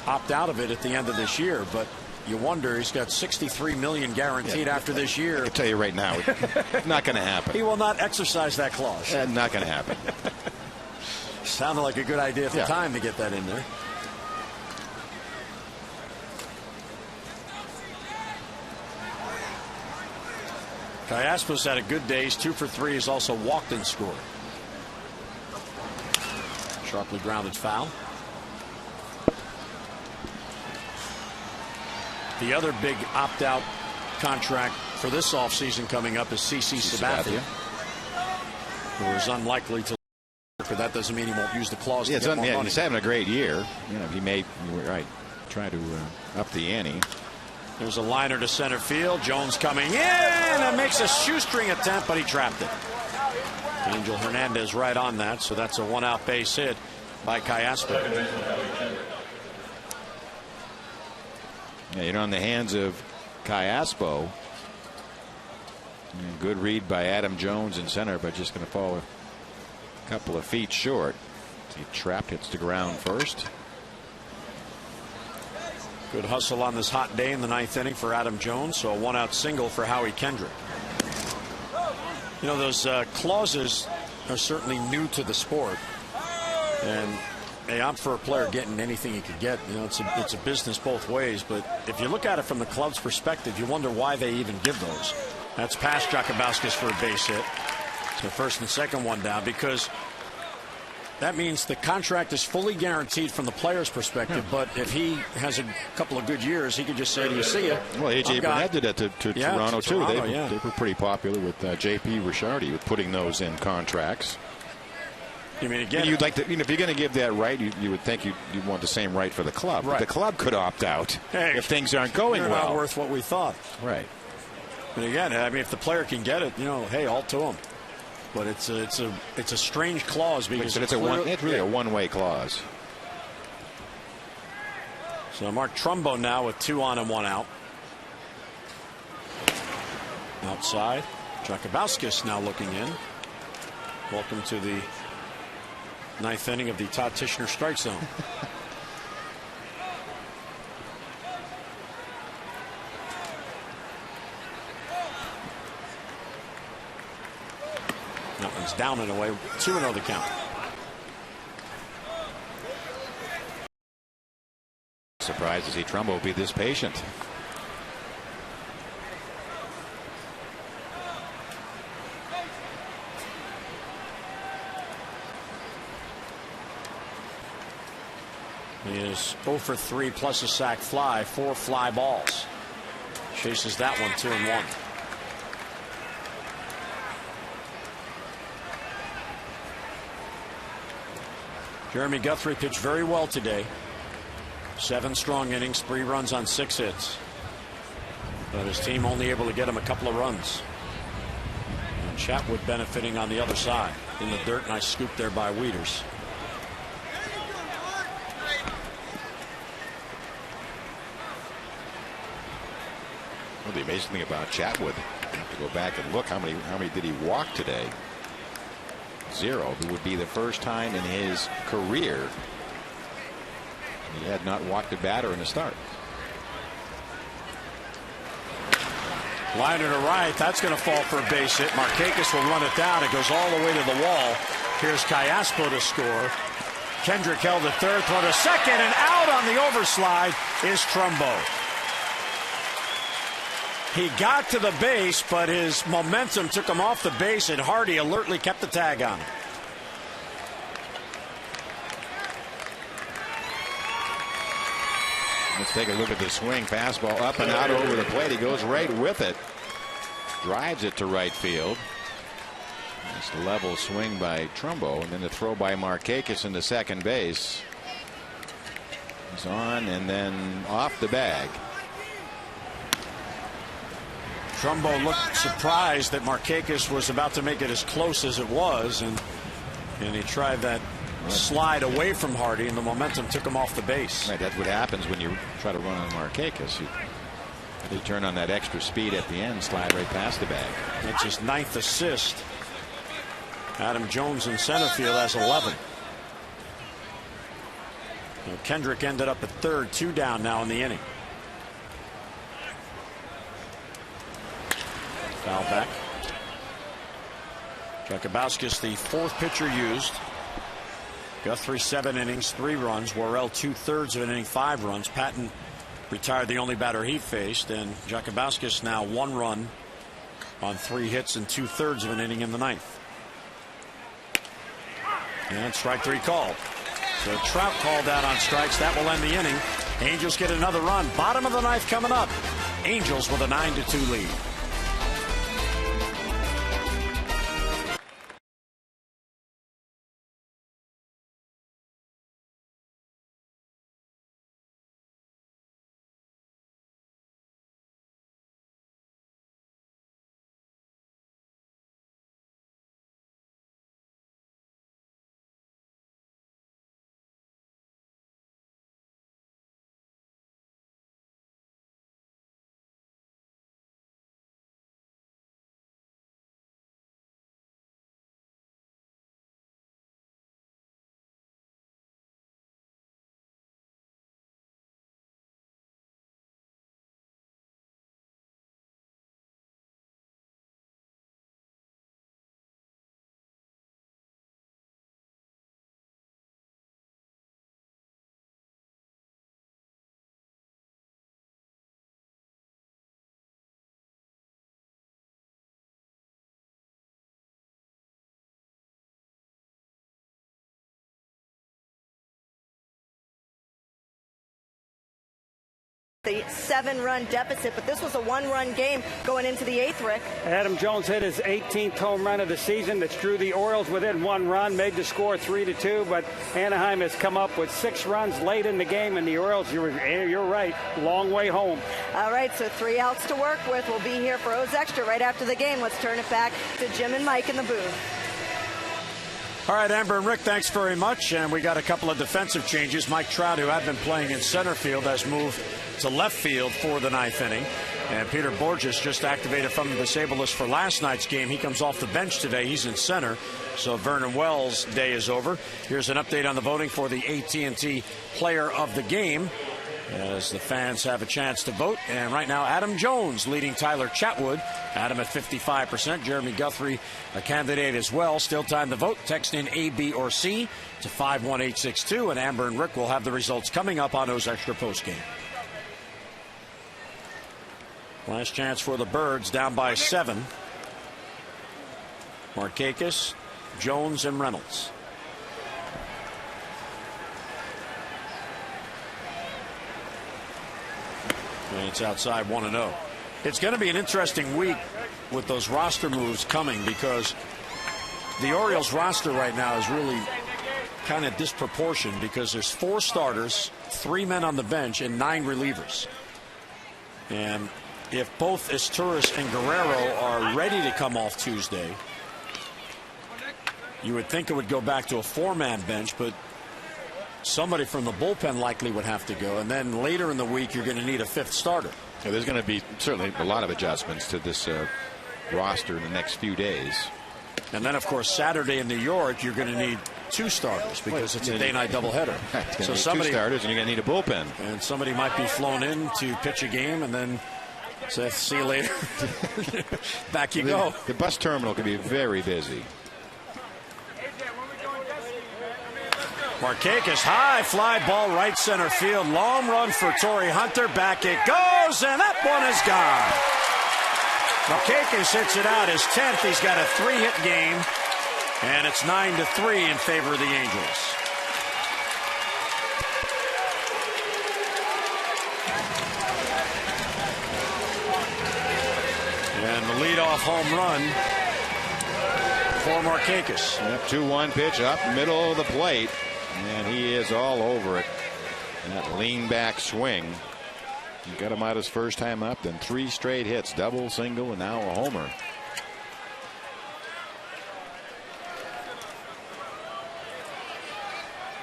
opt out of it at the end of this year. But you wonder, he's got $63 million guaranteed after this year. I can tell you right now, it's not going to happen. He will not exercise that clause. Not going to happen. Sounded like a good idea at the time to get that in there. CALLASPO's had a good day. He's 2 for 3. He's also walked and scored. Sharply grounded foul. The other big opt-out contract for this offseason coming up is CC Sabathia, who is unlikely to. But that doesn't mean he won't use the clause to get more money. He's having a great year. You know, he may try to up the ante. There's a liner to center field. Jones coming in and makes a shoestring attempt, but he trapped it. Angel Hernandez right on that, so that's a 1-out base hit by CALLASPO. Yeah, you're on the hands of CALLASPO. Good read by Adam Jones in center, but just going to fall a couple of feet short. He trapped, hits the ground first. Good hustle on this hot day in the 9th inning for Adam Jones, so a 1-out single for Howie Kendrick. You know, those clauses are certainly new to the sport, and hey, I'm for a player getting anything he could get. You know, it's a business both ways. But if you look at it from the club's perspective, you wonder why they even give those. That's past Jakubowskis for a base hit. So first and second one down, because that means the contract is fully guaranteed from the player's perspective. But if he has a couple of good years, he could just say to you, see ya. Well, A.J. Burnett did that to Toronto, too. Toronto, they were pretty popular with J.P. Ricciardi with putting those in contracts. You mean again? You'd like to, if you're going to give that right, you would think you'd want the same right for the club. Right. The club could opt out if things aren't going they're well. Not worth what we thought. Right. And again, I mean, if the player can get it, you know, hey, all to him. But it's a strange clause because it's really a one-way clause. So Mark Trumbo now with 2 on and 1 out. Outside, Jakubowskis now looking in. Welcome to the 9th inning of the Todd Tishner strike zone. That one's down and away. 2-0 the count. Surprised to see Trumbo be this patient. He is 0 for 3 plus a sac fly, 4 fly balls. Chases that one 2-1. Jeremy Guthrie pitched very well today. 7 strong innings, 3 runs on 6 hits. But his team only able to get him a couple of runs. And Chatwood benefiting on the other side. In the dirt, nice scoop there by WIETERSC. Well, the amazing thing about Chatwood, I have to go back and look how many did he walk today? 0. It would be the first time in his career he had not walked a batter in a start. Liner to right. That's going to fall for a base hit. Markakis will run it down. It goes all the way to the wall. Here's CALLASPO to score. Kendrick held at third, throw to second, and out on the overslide is TRUMBO. He got to the base, but his momentum took him off the base, and Hardy alertly kept the tag on. Let's take a look at the swing. Fastball up and out over the plate. He goes right with it. Drives it to right field. It's the level swing by TRUMBO, and then the throw by Markakis into second base. He's on and then off the bag. TRUMBO looked surprised that Markakis was about to make it as close as it was, and he tried that slide away from Hardy, and the momentum took him off the base. Right, that's what happens when you try to run on Markakis. You turn on that extra speed at the end, slide right past the bag. That's his 9th assist. Adam Jones in center field has 11. And Kendrick ended up at third, 2 down now in the inning. Foul back. Jakubowskis, the 4th pitcher used. Guthrie 7 innings, 3 runs. Worrell 2/3 of an inning, 5 runs. Patton retired, the only batter he faced, and Jakubowskis now 1 run on 3 hits and 2/3 of an inning in the 9th. And strike 3 called. So Trout called out on strikes. That will end the inning. Angels get another run. Bottom of the 9th coming up. Angels with a 9-2 lead. The 7-run deficit, but this was a 1-run game going into the 8th, Rick. Adam Jones hit his 18th home run of the season that drew the Orioles within 1 run, made the score 3-2, but Anaheim has come up with 6 runs late in the game, and the Orioles, you're right, long way home. All right, so 3 outs to work with. We'll be here for O's Extra right after the game. Let's turn it back to Jim and Mike in the booth. All right, Amber and Rick, thanks very much. And we got a couple of defensive changes. Mike Trout, who had been playing in center field, has moved to left field for the 9th inning. And Peter Borges just activated from the disabled list for last night's game. He comes off the bench today. He's in center. So Vernon Wells' day is over. Here's an update on the voting for the AT&T Player of the Game, as the fans have a chance to vote. And right now, Adam Jones leading Tyler Chatwood. Adam at 55%. Jeremy Guthrie, a candidate as well. Still time to vote. Text in A, B, or C to 51862. And Amber and Rick will have the results coming up on O's Extra postgame. Last chance for the Birds, down by 7. Markakis, Jones, and Reynolds. And it's outside 1-0. It's going to be an interesting week with those roster moves coming, because the Orioles roster right now is really kind of disproportioned, because there's 4 starters, 3 men on the bench, and 9 relievers. And if both IZTURIS and Guerrero are ready to come off Tuesday, you would think it would go back to a 4-man bench, but somebody from the bullpen likely would have to go. And then later in the week, you're going to need a 5th starter. Yeah, there's going to be certainly a lot of adjustments to this roster in the next few days. And then, of course, Saturday in New York, you're going to need 2 starters, because it's a day-night doubleheader. So somebody 2 starters, and you're going to need a bullpen. And somebody might be flown in to pitch a game, and then say, see you later. Back you go. The bus terminal can be very busy. Markakis, high fly ball, right center field. Long run for Torii Hunter. Back it goes, and that one is gone. Markakis hits it out, his 10th. He's got a 3-hit game, and it's 9-3 in favor of the Angels. And the leadoff home run for Markakis. Yep, 2-1 pitch up middle of the plate, and he is all over it. That lean back swing. He got him out his first time up, then 3 straight hits, double, single, and now a homer.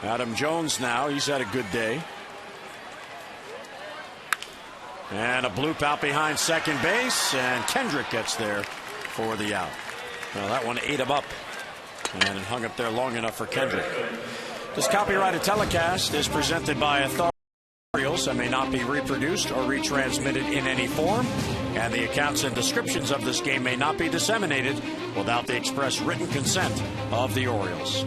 Adam Jones now, he's had a good day. And a bloop out behind second base, and Kendrick gets there for the out. Well, that one ate him up, and it hung up there long enough for Kendrick. This copyrighted telecast is presented by Authority and may not be reproduced or retransmitted in any form, and the accounts and descriptions of this game may not be disseminated without the express written consent of the Orioles.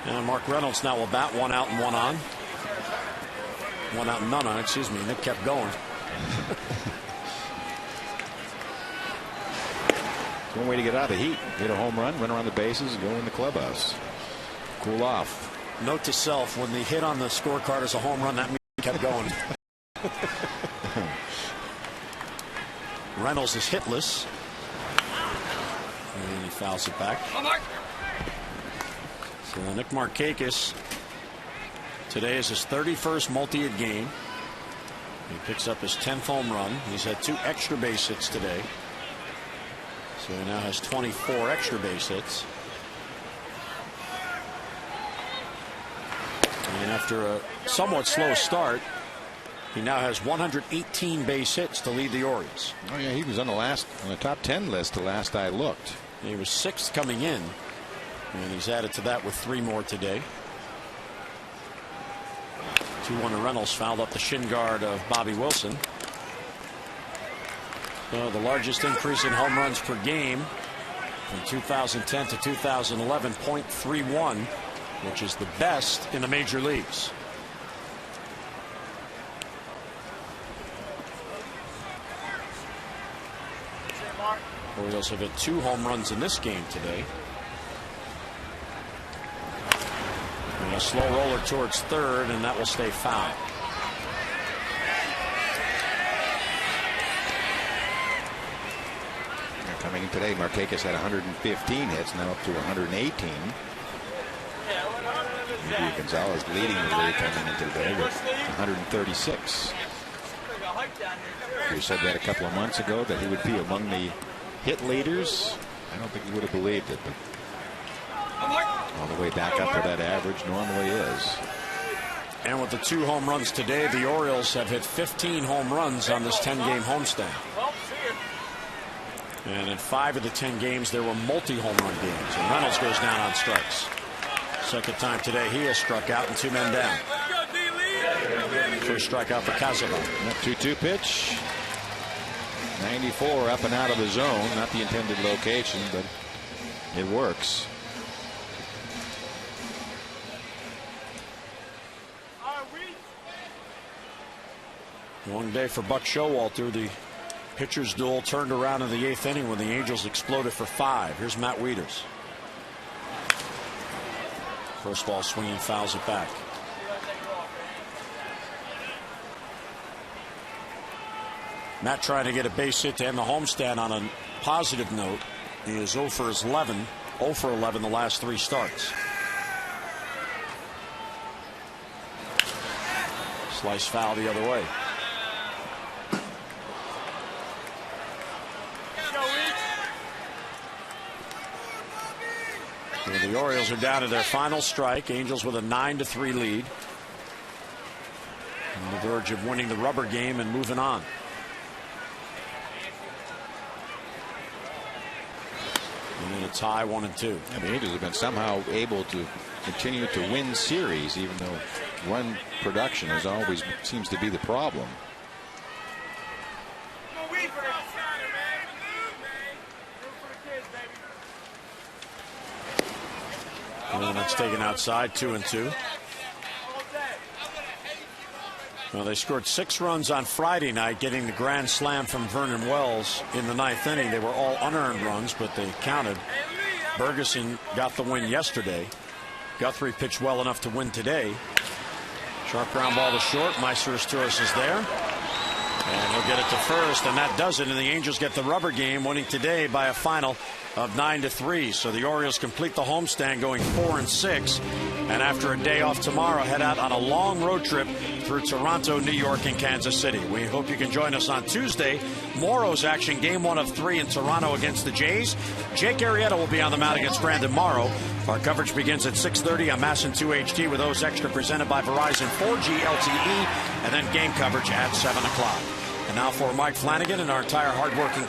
And Mark Reynolds now will bat, 1 out and 1 on. 1 out and none on, excuse me. Nick kept going. One way to get out of the heat. Hit a home run, run around the bases, and go in the clubhouse. Cool off. Note to self, when the hit on the scorecard is a home run, that means he kept going. Reynolds is hitless. And he fouls it back. So Nick Markakis today is his 31st multi-hit game. He picks up his 10th home run. He's had 2 extra base hits today. So he now has 24 extra base hits. And after a somewhat slow start, he now has 118 base hits to lead the Orioles. Oh yeah, he was on the top 10 list the last I looked. He was 6th coming in, and he's added to that with 3 more today. 2-1 to Reynolds, fouled up the shin guard of Bobby Wilson. So the largest increase in home runs per game from 2010 to 2011, .31. Which is the best in the major leagues. Orioles have hit 2 home runs in this game today. And a slow roller towards third, and that will stay foul. Coming in today, Markakis had 115 hits, now up to 118. Gonzalez leading the league coming into the day with 136. We said that a couple of months ago, that he would be among the hit leaders. I don't think he would have believed it, but all the way back up where that average normally is. And with the 2 home runs today, the Orioles have hit 15 home runs on this 10-game homestand. And in 5 of the 10 games, there were multi-home run games. And Reynolds goes down on strikes. Second time today he has struck out and 2 men down. First strikeout for Casanova. 2-2 pitch. 94 up and out of the zone. Not the intended location, but it works. Long day for Buck Showalter. The pitcher's duel turned around in the 8th inning when the Angels exploded for 5. Here's Matt Wieters. First ball swinging, fouls it back. Matt trying to get a base hit to end the homestand on a positive note. He is 0 for 11 the last 3 starts. Slice foul the other way. And the Orioles are down to their final strike. Angels with a 9-3 lead. On the verge of winning the rubber game and moving on. And then a tie, 1-2. And the Angels have been somehow able to continue to win series, even though run production is always seems to be the problem. And that's taken outside, 2-2. Well, they scored 6 runs on Friday night, getting the grand slam from Vernon Wells in the 9th inning. They were all unearned runs, but they counted. Bergeson got the win yesterday. Guthrie pitched well enough to win today. Sharp ground ball to short. IZTURIS is there. And he'll get it to first, and that does it. And the Angels get the rubber game, winning today by a final of 9-3. So the Orioles complete the homestand, going 4-6. And after a day off tomorrow, head out on a long road trip through Toronto, New York, and Kansas City. We hope you can join us on Tuesday. Morrow's action, game 1 of 3 in Toronto against the Jays. Jake Arrieta will be on the mound against Brandon Morrow. Our coverage begins at 6:30 on MASN 2 HD with O's Extra presented by Verizon 4G LTE, and then game coverage at 7 o'clock. And now for Mike Flanagan and our entire hardworking